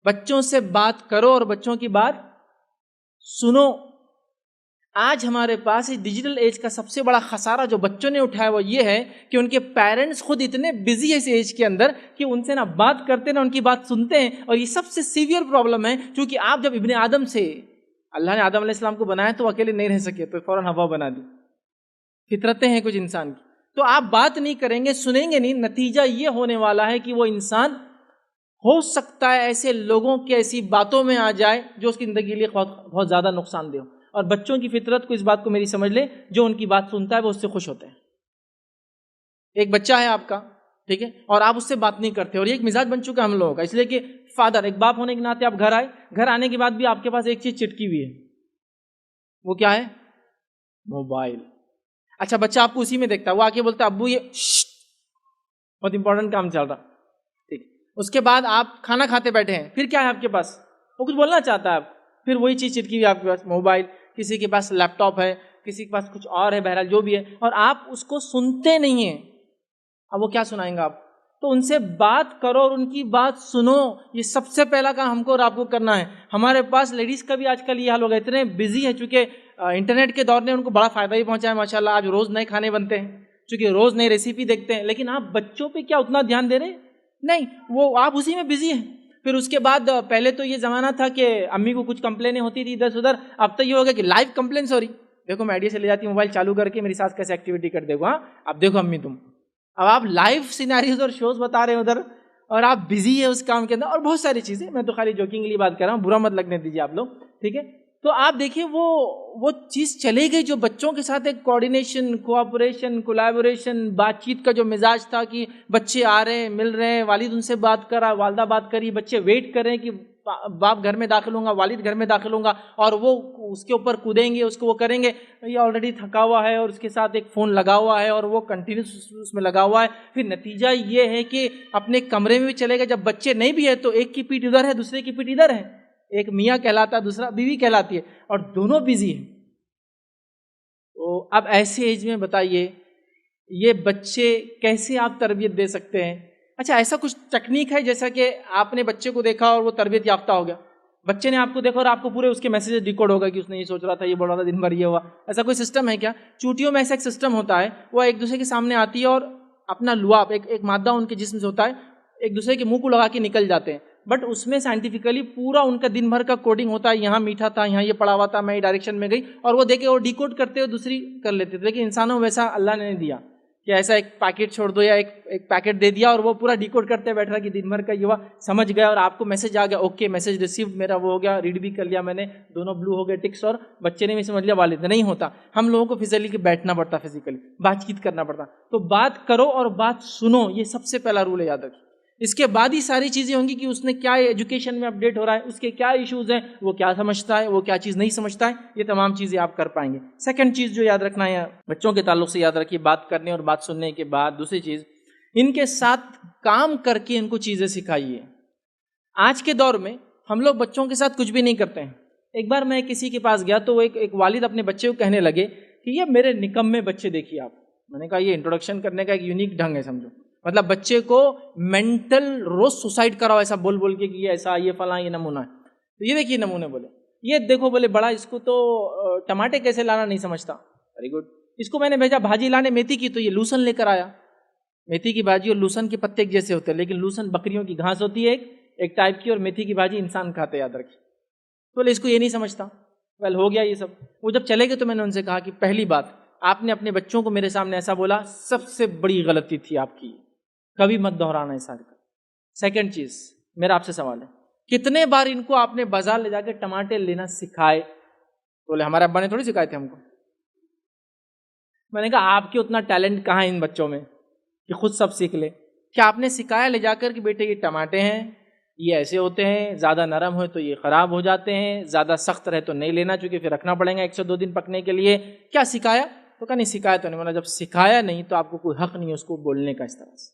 بچوں سے بات کرو اور بچوں کی بات سنو. آج ہمارے پاس اس ڈیجیٹل ایج کا سب سے بڑا خسارہ جو بچوں نے اٹھایا وہ یہ ہے کہ ان کے پیرنٹس خود اتنے بزی ہے اس ایج کے اندر کہ ان سے نہ بات کرتے نہ ان کی بات سنتے ہیں. اور یہ سب سے سیویئر پرابلم ہے، کیونکہ آپ جب ابن آدم سے، اللہ نے آدم علیہ السلام کو بنایا تو اکیلے نہیں رہ سکے، تو فوراً ہوا بنا دی. فطرتیں ہیں کچھ انسان کی، تو آپ بات نہیں کریں گے، سنیں گے نہیں. نتیجہ یہ ہونے والا ہے کہ وہ انسان ہو سکتا ہے ایسے لوگوں کے ایسی باتوں میں آ جائے جو اس کی زندگی کے لیے بہت زیادہ نقصان دہ ہو. اور بچوں کی فطرت کو اس بات کو میری سمجھ لے، جو ان کی بات سنتا ہے وہ اس سے خوش ہوتے ہیں. ایک بچہ ہے آپ کا، ٹھیک ہے، اور آپ اس سے بات نہیں کرتے، اور یہ ایک مزاج بن چکا ہے ہم لوگوں کا. اس لیے کہ فادر، ایک باپ ہونے کے ناطے آپ گھر آئے، گھر آنے کے بعد بھی آپ کے پاس ایک چیز چٹکی ہوئی ہے، وہ کیا ہے؟ موبائل. اچھا بچہ آپ کو اسی میں دیکھتا ہے، وہ آ کے بولتا ہے ابو یہ بہت امپورٹنٹ کام چل رہا. ٹھیک. اس کے بعد آپ کھانا کھاتے بیٹھے ہیں، پھر کیا ہے آپ کے پاس؟ وہ کچھ بولنا چاہتا ہے، پھر وہی چیز چٹکی ہوئی آپ کے پاس، موبائل. کسی کے پاس لیپ ٹاپ ہے، کسی کے پاس کچھ اور ہے، بہرحال جو بھی ہے، اور آپ اس کو سنتے نہیں ہیں. اب وہ کیا سنائیں گے آپ؟ تو ان سے بات کرو اور ان کی بات سنو. یہ سب سے پہلا کام ہم کو اور آپ کو کرنا ہے. ہمارے پاس لیڈیز کا بھی آج کل یہ حال ہو گیا، اتنے بزی ہے، چونکہ انٹرنیٹ کے دور نے ان کو بڑا فائدہ ہی پہنچا ہے ماشاءاللہ. آج روز نئے کھانے بنتے ہیں، چونکہ روز نئی ریسیپی دیکھتے ہیں، لیکن آپ بچوں پہ کیا اتنا دھیان دے رہے ہیں؟ نہیں، وہ آپ اسی میں بزی ہیں. پھر اس کے بعد پہلے تو یہ زمانہ تھا کہ امی کو کچھ کمپلینیں ہوتی تھی ادھر سے ادھر، اب تو یہ ہو گیا کہ لائیو کمپلینس ہو رہی. دیکھو میں آئیڈیا سے لے جاتی ہوں موبائل چالو کر کے، میری ساس کیسے ایکٹیویٹی کر دے گا، ہاں اب دیکھو امی تم. اب آپ لائیو سیناریوز اور شوز بتا رہے ہیں ادھر، اور آپ بزی ہے اس کام کے اندر، اور بہت ساری چیزیں. میں تو خالی جوکنگ کے لیے بات کر رہا ہوں، برا مت لگنے دیجیے آپ لوگ، ٹھیک ہے. تو آپ دیکھیے وہ چیز چلے گئی جو بچوں کے ساتھ ایک کوآرڈینیشن، کوآپریشن، کولیبوریشن، بات چیت کا جو مزاج تھا کہ بچے آ رہے ہیں، مل رہے ہیں، والد ان سے بات کر رہا، والدہ بات کری، بچے ویٹ کر رہے ہیں کہ باپ گھر میں داخل ہوں گا، والد گھر میں داخل ہوں گا اور وہ اس کے اوپر کودیں گے، اس کو وہ کریں گے، یہ آلریڈی تھکا ہوا ہے اور اس کے ساتھ ایک فون لگا ہوا ہے اور وہ کنٹینیوس اس میں لگا ہوا ہے. پھر نتیجہ یہ ہے کہ اپنے کمرے میں بھی چلے گا، جب بچے نہیں بھی ہے تو ایک کی پیٹھ ادھر ہے، دوسرے کی پیٹھ ادھر ہے، ایک میاں کہلاتا ہے، دوسرا بیوی کہلاتی ہے اور دونوں بزی ہیں. تو اب ایسے ایج میں بتائیے یہ بچے کیسے آپ تربیت دے سکتے ہیں؟ اچھا ایسا کچھ ٹیکنیک ہے جیسا کہ آپ نے بچے کو دیکھا اور وہ تربیت یافتہ ہو گیا، بچے نے آپ کو دیکھا اور آپ کو پورے اس کے میسیجز ڈیکوڈ ہوگا کہ اس نے یہ سوچ رہا تھا، یہ بول رہا تھا، دن بھر یہ ہوا، ایسا کوئی سسٹم ہے کیا؟ چوٹیوں میں ایسا ایک سسٹم ہوتا ہے، وہ ایک دوسرے کے سامنے آتی ہے اور اپنا لعاب ایک مادہ ان کے جسم سے ہوتا ہے، ایک دوسرے کے منہ کو لگا کے نکل جاتے ہیں، بٹ اس میں سائنٹیفکلی پورا ان کا دن بھر کا کوڈنگ ہوتا ہے، یہاں میٹھا تھا، یہاں یہ پڑا ہوا تھا، میں یہ ڈائریکشن میں گئی، اور وہ دیکھے وہ ڈیکوڈ کرتے ہوئے دوسری کر لیتے تھے. لیکن انسانوں ویسا اللہ نے نہیں دیا کہ ایسا ایک پیکٹ چھوڑ دو یا ایک پیکٹ دے دیا اور وہ پورا ڈیکوڈ کرتے بیٹھ رہا کہ دن بھر کا یہ ہوا، سمجھ گیا اور آپ کو میسج آ گیا، اوکے میسج ریسیوڈ، میرا وہ ہو گیا، ریڈ بھی کر لیا میں نے، دونوں بلو ہو گئے ٹکس، اور بچے نے بھی سمجھ لیا، والد نہیں ہوتا. ہم لوگوں کو فزیکلی بیٹھنا پڑتا، فزیکلی بات چیت کرنا پڑتا. تو بات کرو اور بات سنو، یہ سب سے پہلا رول ہے، یاد رکھیں. اس کے بعد ہی ساری چیزیں ہوں گی کہ اس نے کیا ایجوکیشن میں اپڈیٹ ہو رہا ہے، اس کے کیا ایشوز ہیں، وہ کیا سمجھتا ہے، وہ کیا چیز نہیں سمجھتا ہے، یہ تمام چیزیں آپ کر پائیں گے. سیکنڈ چیز جو یاد رکھنا ہے بچوں کے تعلق سے، یاد رکھیے بات کرنے اور بات سننے کے بعد دوسری چیز، ان کے ساتھ کام کر کے ان کو چیزیں سکھائیے. آج کے دور میں ہم لوگ بچوں کے ساتھ کچھ بھی نہیں کرتے ہیں. ایک بار میں کسی کے پاس گیا تو وہ ایک والد اپنے بچے کو کہنے لگے کہ یہ میرے نکمے بچے دیکھیے آپ. میں نے کہا یہ انٹروڈکشن کرنے کا ایک یونیک ڈھنگ ہے، سمجھو، مطلب بچے کو مینٹل روز سوسائڈ کراؤ ایسا بول بول کے کہ یہ ایسا، یہ فلاں، یہ نمونہ ہے. تو یہ دیکھیے نمونے، بولے یہ دیکھو، بولے بڑا اس کو تو ٹماٹے کیسے لانا نہیں سمجھتا، ویری گڈ. اس کو میں نے بھیجا بھاجی لانے میتھی کی، تو یہ لوسن لے کر آیا. میتھی کی بھاجی اور لوسن کے پتے ایک جیسے ہوتے ہیں، لیکن لوسن بکریوں کی گھاس ہوتی ہے ایک ٹائپ کی، اور میتھی کی بھاجی انسان کھاتے، یاد رکھیے. تو بولے اس کو یہ نہیں سمجھتا. ویل ہو گیا یہ سب. وہ جب چلے گئے تو میں نے ان سے کہا کہ پہلی بات، آپ نے اپنے بچوں کو میرے سامنے ایسا بولا، سب سے بڑی غلطی تھی آپ کی، کبھی مت دہرانا ایسا. سیکنڈ چیز میرا آپ سے سوال ہے، کتنے بار ان کو آپ نے بازار لے جا کے ٹماٹے لینا سکھائے؟ بولے ہمارے ابا نے تھوڑی سکھائے تھے ہم کو. میں نے کہا آپ کے اتنا ٹیلنٹ کہاں ہے ان بچوں میں کہ خود سب سیکھ لے؟ کیا آپ نے سکھایا لے جا کر کہ بیٹے یہ ٹماٹے ہیں، یہ ایسے ہوتے ہیں، زیادہ نرم ہوئے تو یہ خراب ہو جاتے ہیں، زیادہ سخت رہے تو نہیں لینا چونکہ پھر رکھنا پڑے گا 102 دن پکنے کے لیے؟ کیا سکھایا؟ تو کہا نہیں سکھایا تو نہیں. بولا جب سکھایا نہیں تو آپ کو کوئی حق نہیں ہے اس کو بولنے کا اس طرح سے.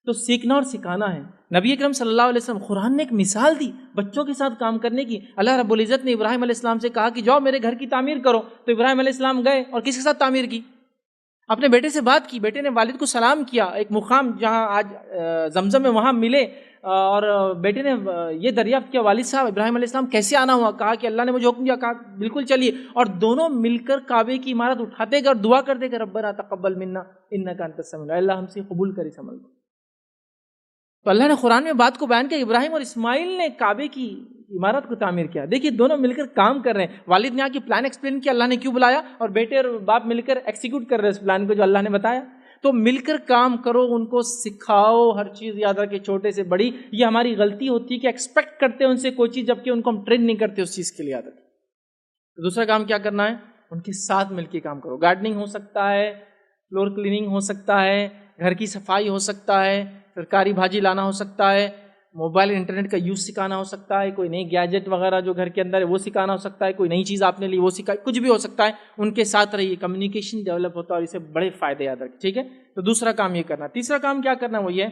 تو سیکھنا اور سکھانا ہے. نبی اکرم صلی اللہ علیہ وسلم، قرآن نے ایک مثال دی بچوں کے ساتھ کام کرنے کی. اللہ رب العزت نے ابراہیم علیہ السلام سے کہا کہ جاؤ میرے گھر کی تعمیر کرو، تو ابراہیم علیہ السلام گئے اور کس کے ساتھ تعمیر کی؟ اپنے بیٹے سے بات کی. بیٹے نے والد کو سلام کیا، ایک مقام جہاں آج زمزم میں وہاں ملے، اور بیٹے نے یہ دریافت کیا والد صاحب ابراہیم علیہ السلام کیسے آنا ہوا؟ کہا کہ اللہ نے مجھے حکم دیا. کہا بالکل چلیے. اور دونوں مل کر کعبے کی عمارت اٹھاتے گئے اور دعا کرتے کہ ربنا تقبل منا انک انت السمیع العلیم، اللہ ہم سے قبول کر اس عمل کو. تو اللہ نے قرآن میں بات کو بیان کیا، ابراہیم اور اسماعیل نے کعبے کی عمارت کو تعمیر کیا. دیکھیے دونوں مل کر کام کر رہے ہیں. والد نے آ کے پلان ایکسپلین کیا اللہ نے کیوں بلایا، اور بیٹے اور باپ مل کر ایکسیکیوٹ کر رہے ہیں اس پلان کو جو اللہ نے بتایا. تو مل کر کام کرو، ان کو سکھاؤ ہر چیز. یاد رکھے چھوٹے سے بڑی، یہ ہماری غلطی ہوتی ہے کہ ایکسپیکٹ کرتے ہیں ان سے کوئی چیز جبکہ ان کو ہم ٹرین نہیں کرتے اس چیز کے لیے. یاد رکھے. تو دوسرا کام کیا کرنا ہے، ان کے ساتھ مل کے کام کرو. گارڈننگ ہو سکتا ہے، فلور کلیننگ ہو سکتا ہے، گھر کی صفائی ہو سکتا ہے، سرکاری بھاجی لانا ہو سکتا ہے، موبائل انٹرنیٹ کا یوز سکھانا ہو سکتا ہے، کوئی نئی گیجٹ وغیرہ جو گھر کے اندر ہے وہ سکھانا ہو سکتا ہے، کوئی نئی چیز آپ نے لی وہ سکھائی، کچھ بھی ہو سکتا ہے. ان کے ساتھ رہیے، کمیونیکیشن ڈیولپ ہوتا ہے اور اسے بڑے فائدے یاد رکھیں. ٹھیک ہے. تو دوسرا کام یہ کرنا. تیسرا کام کیا کرنا وہ یہ،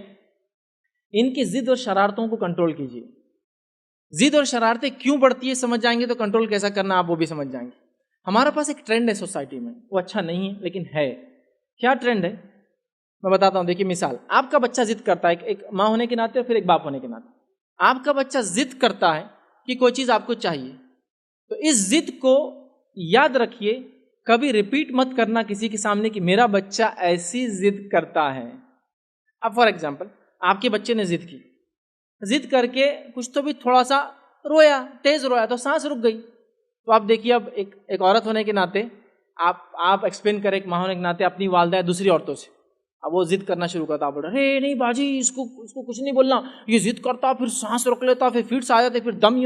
ان کی ضد اور شرارتوں کو کنٹرول کیجیے. ضد اور شرارتیں کیوں بڑھتی ہے سمجھ جائیں گے تو کنٹرول کیسا کرنا آپ وہ بھی سمجھ جائیں گے. ہمارے پاس ایک ٹرینڈ ہے سوسائٹی میں، وہ اچھا نہیں ہے لیکن ہے. کیا ٹرینڈ ہے میں بتاتا ہوں. دیکھیے مثال، آپ کا بچہ ضد کرتا ہے، ایک ماں ہونے کے ناطے اور پھر ایک باپ ہونے کے ناطے. آپ کا بچہ ضد کرتا ہے کہ کوئی چیز آپ کو چاہیے، تو اس ضد کو یاد رکھیے، کبھی ریپیٹ مت کرنا کسی کے سامنے کہ میرا بچہ ایسی ضد کرتا ہے. اب فار ایگزامپل آپ کے بچے نے ضد کی، ضد کر کے کچھ تو بھی تھوڑا سا رویا، تیز رویا تو سانس رک گئی. تو آپ دیکھیے اب ایک عورت ہونے کے ناطے آپ ایکسپلین کریں، ایک ماں ہونے کے ناطے اپنی والدہ دوسری عورتوں سے. اب وہ ضد کرنا شروع کرتا، بول رہا ارے نہیں باجی اس کو کچھ نہیں بولنا، یہ ضد کرتا پھر سانس روک لیتا پھر فٹس آ جاتے پھر دم.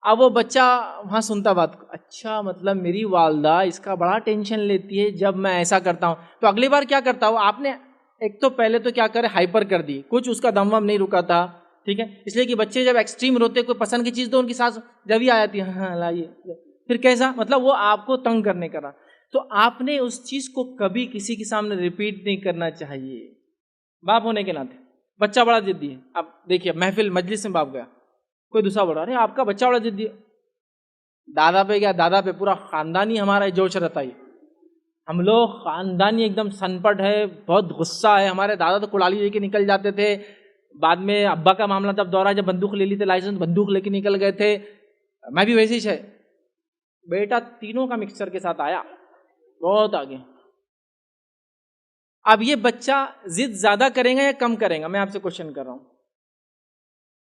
اب وہ بچہ وہاں سنتا بات کو، اچھا مطلب میری والدہ اس کا بڑا ٹینشن لیتی ہے جب میں ایسا کرتا ہوں. تو اگلی بار کیا کرتا ہو، آپ نے ایک تو پہلے تو کیا کرے ہائپر کر دی، کچھ اس کا دم وم نہیں رکا تھا، ٹھیک ہے. اس لیے کہ بچے جب ایکسٹریم روتے کوئی پسند کی چیز تو ان کی سانس جب ہی آ جاتی ہے ہاں لائیے, پھر کیسا مطلب وہ آپ کو تنگ کرنے کا. تو آپ نے اس چیز کو کبھی کسی کے سامنے ریپیٹ نہیں کرنا چاہیے. باپ ہونے کے ناطے بچہ بڑا ضدی ہے, اب دیکھیے محفل مجلس میں باپ گیا, کوئی دوسرا بول رہا ارے آپ کا بچہ بڑا ضدی ہے, دادا پہ گیا, دادا پہ پورا خاندانی ہمارا جوش رہتا ہے, ہم لوگ خاندانی ایک دم سنپٹ ہے, بہت غصہ ہے. ہمارے دادا تو کلالی لے کے نکل جاتے تھے, بعد میں ابا کا معاملہ تب دورہ جب بندوق لے لی تھے, لائسنس بندوق لے کے نکل گئے تھے. میں بھی ویسے ہی ہے. بیٹا تینوں کا مکسچر کے ساتھ آیا, بہت آگے. اب یہ بچہ ضد زیادہ کرے گا یا کم کرے گا؟ میں آپ سے کوشچن کر رہا ہوں.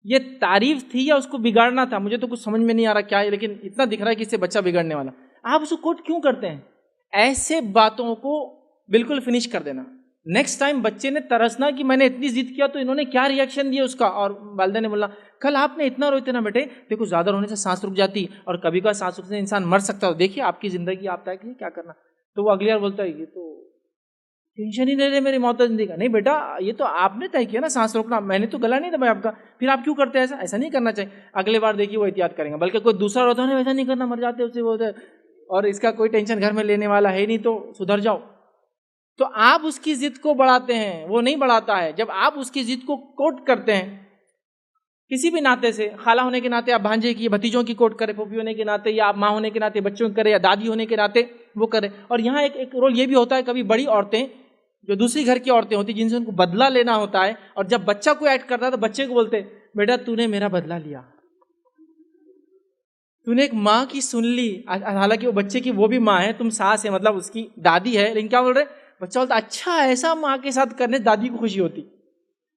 یہ تعریف تھی یا اس کو بگاڑنا تھا؟ مجھے تو کچھ سمجھ میں نہیں آ رہا کیا ہے, لیکن اتنا دکھ رہا ہے کہ اس سے بچہ بگڑنے والا. آپ اس کو کوٹ کیوں کرتے ہیں؟ ایسے باتوں کو بالکل فنش کر دینا. نیکسٹ ٹائم بچے نے ترسنا کہ میں نے اتنی ضد کیا تو انہوں نے کیا ریئیکشن دیا اس کا, اور والدہ نے بولا کل آپ نے اتنا روتے نا بیٹے, دیکھو زیادہ رونے سے سانس رک جاتی اور کبھی کبھار سانس رکنے سے انسان مر سکتا ہے, دیکھیے آپ کی زندگی آپ طے کیے کیا کرنا. تو وہ اگلی بار بولتا ہے یہ تو ٹینشن ہی نہیں لے میری موت زندگی کا. نہیں بیٹا یہ تو آپ نے طے کیا نا سانس روکنا, میں نے تو گلا نہیں دبایا آپ کا, پھر آپ کیوں کرتے ہیں ایسا؟ ایسا نہیں کرنا چاہیے. اگلی بار دیکھیے وہ احتیاط کریں گے. بلکہ کوئی دوسرا روتا ہے ویسا نہیں کرنا, مر جاتے اسے وہ اور اس کا کوئی ٹینشن گھر میں لینے والا ہے نہیں, تو سدھر جاؤ. تو آپ اس کی ضد کو بڑھاتے ہیں, وہ نہیں بڑھاتا ہے. جب آپ اس کی ضد کو کوٹ کرتے ہیں کسی بھی ناطے سے, خالہ ہونے کے ناطے آپ بھانجے کی بھتیجوں کی کوٹ کرے, پھوپھی ہونے کے ناطے, یا آپ ماں ہونے کے ناطے بچوں کی کرے, یا دادی ہونے کے ناطے وہ کرے. اور یہاں ایک رول یہ بھی ہوتا ہے, کبھی بڑی عورتیں جو دوسری گھر کی عورتیں ہوتی جن سے ان کو بدلہ لینا ہوتا ہے, اور جب بچہ کو ایڈ کرتا ہے تو بچے کو بولتے بیٹا تو نے میرا بدلہ لیا, تو نے ایک ماں کی سن لی. حالانکہ وہ بچے کی وہ بھی ماں ہے, تم ساس ہے, مطلب اس کی دادی ہے, لیکن کیا بول رہے بچہ بولتا اچھا ایسا ماں کے ساتھ کرنے دادی کو خوشی ہوتی,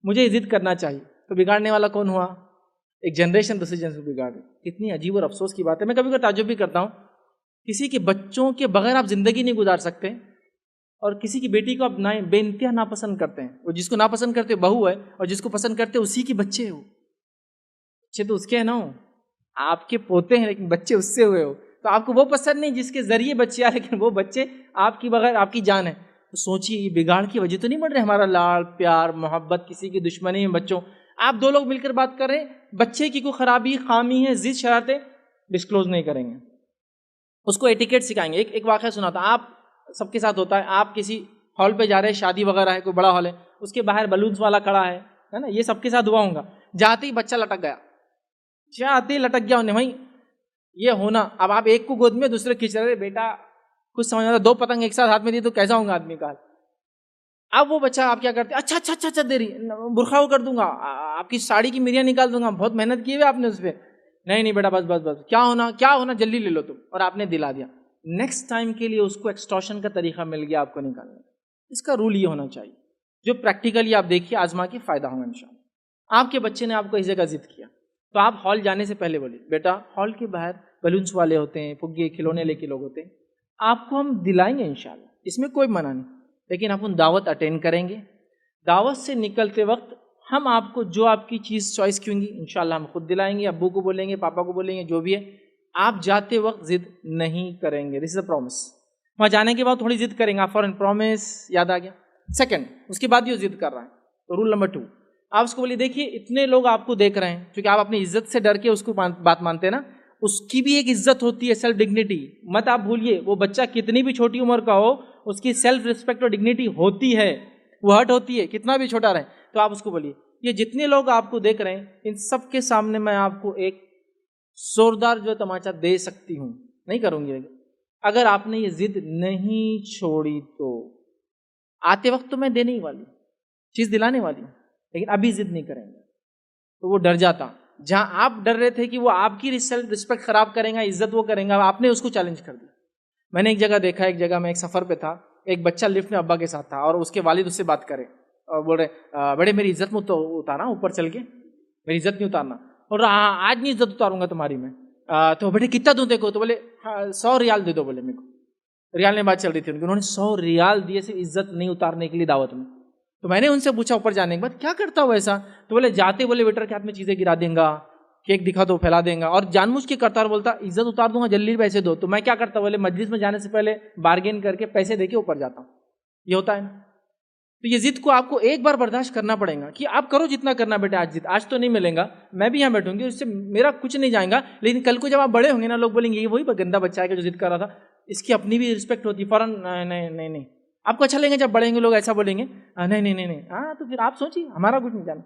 مجھے ضد کرنا چاہیے. تو بگاڑنے والا کون ہوا؟ ایک جنریشن دوسری جنریشن کو بگاڑ. کتنی عجیب اور افسوس کی بات ہے. میں کبھی کبھی تعجب بھی کرتا ہوں, کسی کے بچوں کے بغیر آپ زندگی نہیں گزار سکتے, اور کسی کی بیٹی کو آپ بے انتہا ناپسند کرتے ہیں. وہ جس کو ناپسند کرتے بہو ہے, اور جس کو پسند کرتے اسی کے بچے ہو. بچے تو اس کے ہیں نا, آپ کے پوتے ہیں لیکن بچے اس سے ہوئے ہو. تو آپ کو وہ پسند نہیں جس کے ذریعے بچے آئے, لیکن وہ بچے آپ کی بغیر آپ کی جان ہے. تو سوچیے یہ بگاڑ کی وجہ تو نہیں بڑھ رہے, ہمارا لاڑ پیار محبت, کسی کی دشمنی میں بچوں. آپ دو لوگ مل کر بات کر رہے ہیں, بچے کی کوئی خرابی خامی ہے, ضد شرارتیں ڈسکلوز نہیں کریں گے, اس کو ایٹیکیٹ سکھائیں گے. ایک واقعہ سنا تھا, آپ سب کے ساتھ ہوتا ہے, آپ کسی ہال پہ جا رہے ہیں, شادی وغیرہ ہے, کوئی بڑا ہال ہے, اس کے باہر بلونس والا کھڑا ہے نا, یہ سب کے ساتھ ہوا ہوگا. جاتے ہی بچہ لٹک گیا, جاتے ہی لٹک گیا انہیں بھائی یہ ہونا. اب آپ ایک کو گود میں دوسرے کھینچ رہے, بیٹا کچھ سمجھ آتا, دو پتنگ ایک ساتھ ہاتھ میں دی تو کیسا ہوگا آدمی کا. اب وہ بچہ آپ کیا کرتے, اچھا اچھا اچھا اچھا دے رہی, برقع وہ کر دوں گا, آپ کی ساڑی کی میریاں نکال دوں گا, بہت محنت کی ہے آپ نے اس پہ. نہیں نہیں بیٹا بس بس بس, کیا ہونا جلدی لے لو تم, اور آپ نے دلا دیا. نیکسٹ ٹائم کے لیے اس کو ایکسٹورشن کا طریقہ مل گیا آپ کو نکالنے کا. اس کا رول یہ ہونا چاہیے جو پریکٹیکلی آپ دیکھیے آزما کے فائدہ ہوگا انشاءاللہ. آپ کے بچے نے آپ کو اس جگہ ضد کیا, تو آپ ہال جانے سے پہلے بولیے بیٹا ہال کے باہر بلونس والے ہوتے ہیں, پھگے کھلونے لے کے لوگ ہوتے ہیں, آپ کو ہم دلائیں گے انشاءاللہ, اس میں کوئی منع نہیں, لیکن آپ ان دعوت اٹینڈ کریں گے. دعوت سے نکلتے وقت ہم آپ کو جو آپ کی چیز چوائس کی ہوں گی انشاءاللہ ہم خود دلائیں گے, ابو کو بولیں گے, پاپا کو بولیں گے, جو بھی ہے. آپ جاتے وقت ضد نہیں کریں گے, دس از اے پرومس. وہاں جانے کے بعد تھوڑی ضد کریں گے, آپ فوراً پرومس یاد آ گیا. سیکنڈ, اس کے بعد یہ ضد کر رہا ہے, تو رول نمبر 2 آپ اس کو بولیے دیکھیے اتنے لوگ آپ کو دیکھ رہے ہیں, کیونکہ آپ اپنی عزت سے ڈر کے اس کو بات مانتے ہیں نا, اس کی بھی ایک عزت ہوتی ہے, سیلف ڈگنیٹی مت آپ بھولیے. وہ بچہ کتنی بھی چھوٹی عمر کا ہو, اس کی سیلف رسپیکٹ اور ڈگنیٹی ہوتی ہے, وہ ہرٹ ہوتی ہے کتنا بھی چھوٹا رہے. تو آپ اس کو بولیے یہ جتنے لوگ آپ کو دیکھ رہے ہیں ان سب کے سامنے میں آپ کو ایک زوردار جو تماچا دے سکتی ہوں, نہیں کروں گی, اگر آپ نے یہ ضد نہیں چھوڑی تو آتے وقت تو میں دینے ہی والی چیز دلانے والی ہوں, لیکن ابھی ضد نہیں کریں گے. تو وہ ڈر جاتا, جہاں آپ ڈر رہے تھے کہ وہ آپ کی سیلف رسپیکٹ خراب کریں گا, عزت وہ کریں گا, آپ نے اس کو چیلنج کر دیا. میں نے ایک جگہ دیکھا, ایک جگہ میں ایک سفر پہ تھا, ایک بچہ لفٹ میں ابا کے ساتھ تھا, اور اس کے والد اس سے بات کرے اور بول رہے بڑے میری عزت میں اتارا اوپر چل کے, میری عزت نہیں اتارنا, اور آج نہیں عزت اتاروں گا تمہاری میں. تو بیٹے کتنا دوں دیکھو, تو بولے 100 ریال دے دو, بولے میرے کو ریال میں بات چل رہی تھی, انہوں نے 100 ریال دیے صرف عزت نہیں اتارنے کے لیے دعوت میں. تو میں نے ان سے پوچھا اوپر جانے کے بعد کیا کرتا ہو ایسا, تو بولے جاتے بولے ویٹر کے ہاتھ میں چیزیں گرا دیں گا, کیک دکھا دو پھیلا دیں گا, اور جان بوجھ کے کرتا, اور بولتا عزت اتار دوں گا جلدی پیسے دو. تو میں کیا کرتا, بولے مجلس میں جانے سے پہلے بارگین کر کے پیسے دے کے اوپر جاتا ہوں. یہ ہوتا ہے نا, تو یہ ضد کو آپ کو ایک بار برداشت کرنا پڑے گا کہ آپ کرو جتنا کرنا بیٹا، آج ضد آج تو نہیں ملیں گا، میں بھی یہاں بیٹھوں گی، اس سے میرا کچھ نہیں جائے گا، لیکن کل کو جب آپ بڑے ہوں گے نا، لوگ بولیں گے یہ وہی گندا بچہ ہے کہ جو ضد کر رہا تھا، اس کی اپنی بھی رسپیکٹ ہوتی ہے، فوراً نہیں آپ کو اچھا لگیں گے جب بڑھیں گے لوگ ایسا بولیں گے نہیں ہاں، تو پھر آپ سوچیے ہمارا کچھ نہیں جانا،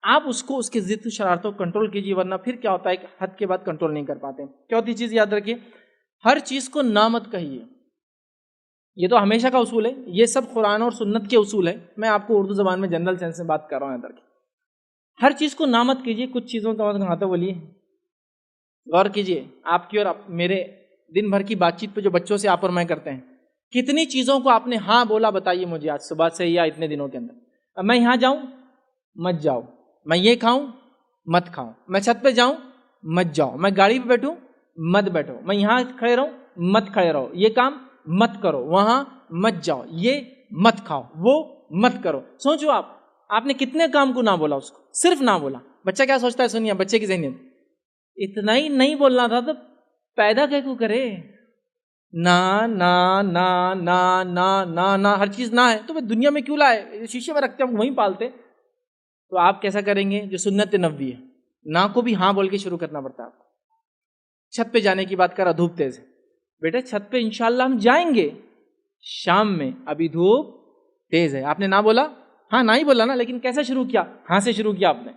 آپ اس کو اس کی ضد شرارتوں کو کنٹرول کیجیے، ورنہ پھر کیا ہوتا ہے کہ حد کے بعد کنٹرول نہیں کر پاتے۔ چوتھی چیز یاد رکھیے، ہر چیز کو نہ مت کہیے، یہ تو ہمیشہ کا اصول ہے، یہ سب قرآن اور سنت کے اصول ہے، میں آپ کو اردو زبان میں جنرل سینس میں بات کر رہا ہوں ادھر کی۔ ہر چیز کو نہ مت کیجیے، کچھ چیزوں کا مت کہاں تو بولیے، غور کیجیے آپ کی اور میرے دن بھر کی بات چیت پہ جو بچوں سے آپ اور میں کرتے ہیں، کتنی چیزوں کو آپ نے ہاں بولا، بتائیے مجھے آج صبح سے یا اتنے دنوں کے اندر۔ اب میں یہاں جاؤں مت جاؤ، میں یہ کھاؤں مت کھاؤ، میں چھت پہ جاؤں مت جاؤ، میں گاڑی پہ بیٹھوں مت بیٹھو، میں یہاں کھڑے رہوں مت کھڑے رہو، یہ کام مت کرو، وہاں مت جاؤ، یہ مت کھاؤ، وہ مت کرو۔ سوچو آپ نے کتنے کام کو نہ بولا، اس کو صرف نہ بولا۔ بچہ کیا سوچتا ہے، سنیے بچے کی ذہنیت، اتنا ہی نہیں بولنا تھا تو پیدا کیوں کرے، نہ نہ نہ نہ نہ نہ نہ، ہر چیز نہ ہے تو دنیا میں کیوں لائے، شیشے میں رکھتے ہم وہیں پالتے۔ تو آپ کیسا کریں گے، جو سنت نبوی ہے، نہ کو بھی ہاں بول کے شروع کرنا پڑتا ہے آپ کو۔ چھت پہ جانے کی بات کر رہا، دھوپ تیز ہے بیٹا، چھت پہ انشاءاللہ ہم جائیں گے شام میں، ابھی دھوپ تیز ہے، آپ نے نہ بولا، ہاں نہ ہی بولا نا، لیکن کیسا شروع کیا، ہاں سے شروع کیا آپ نے،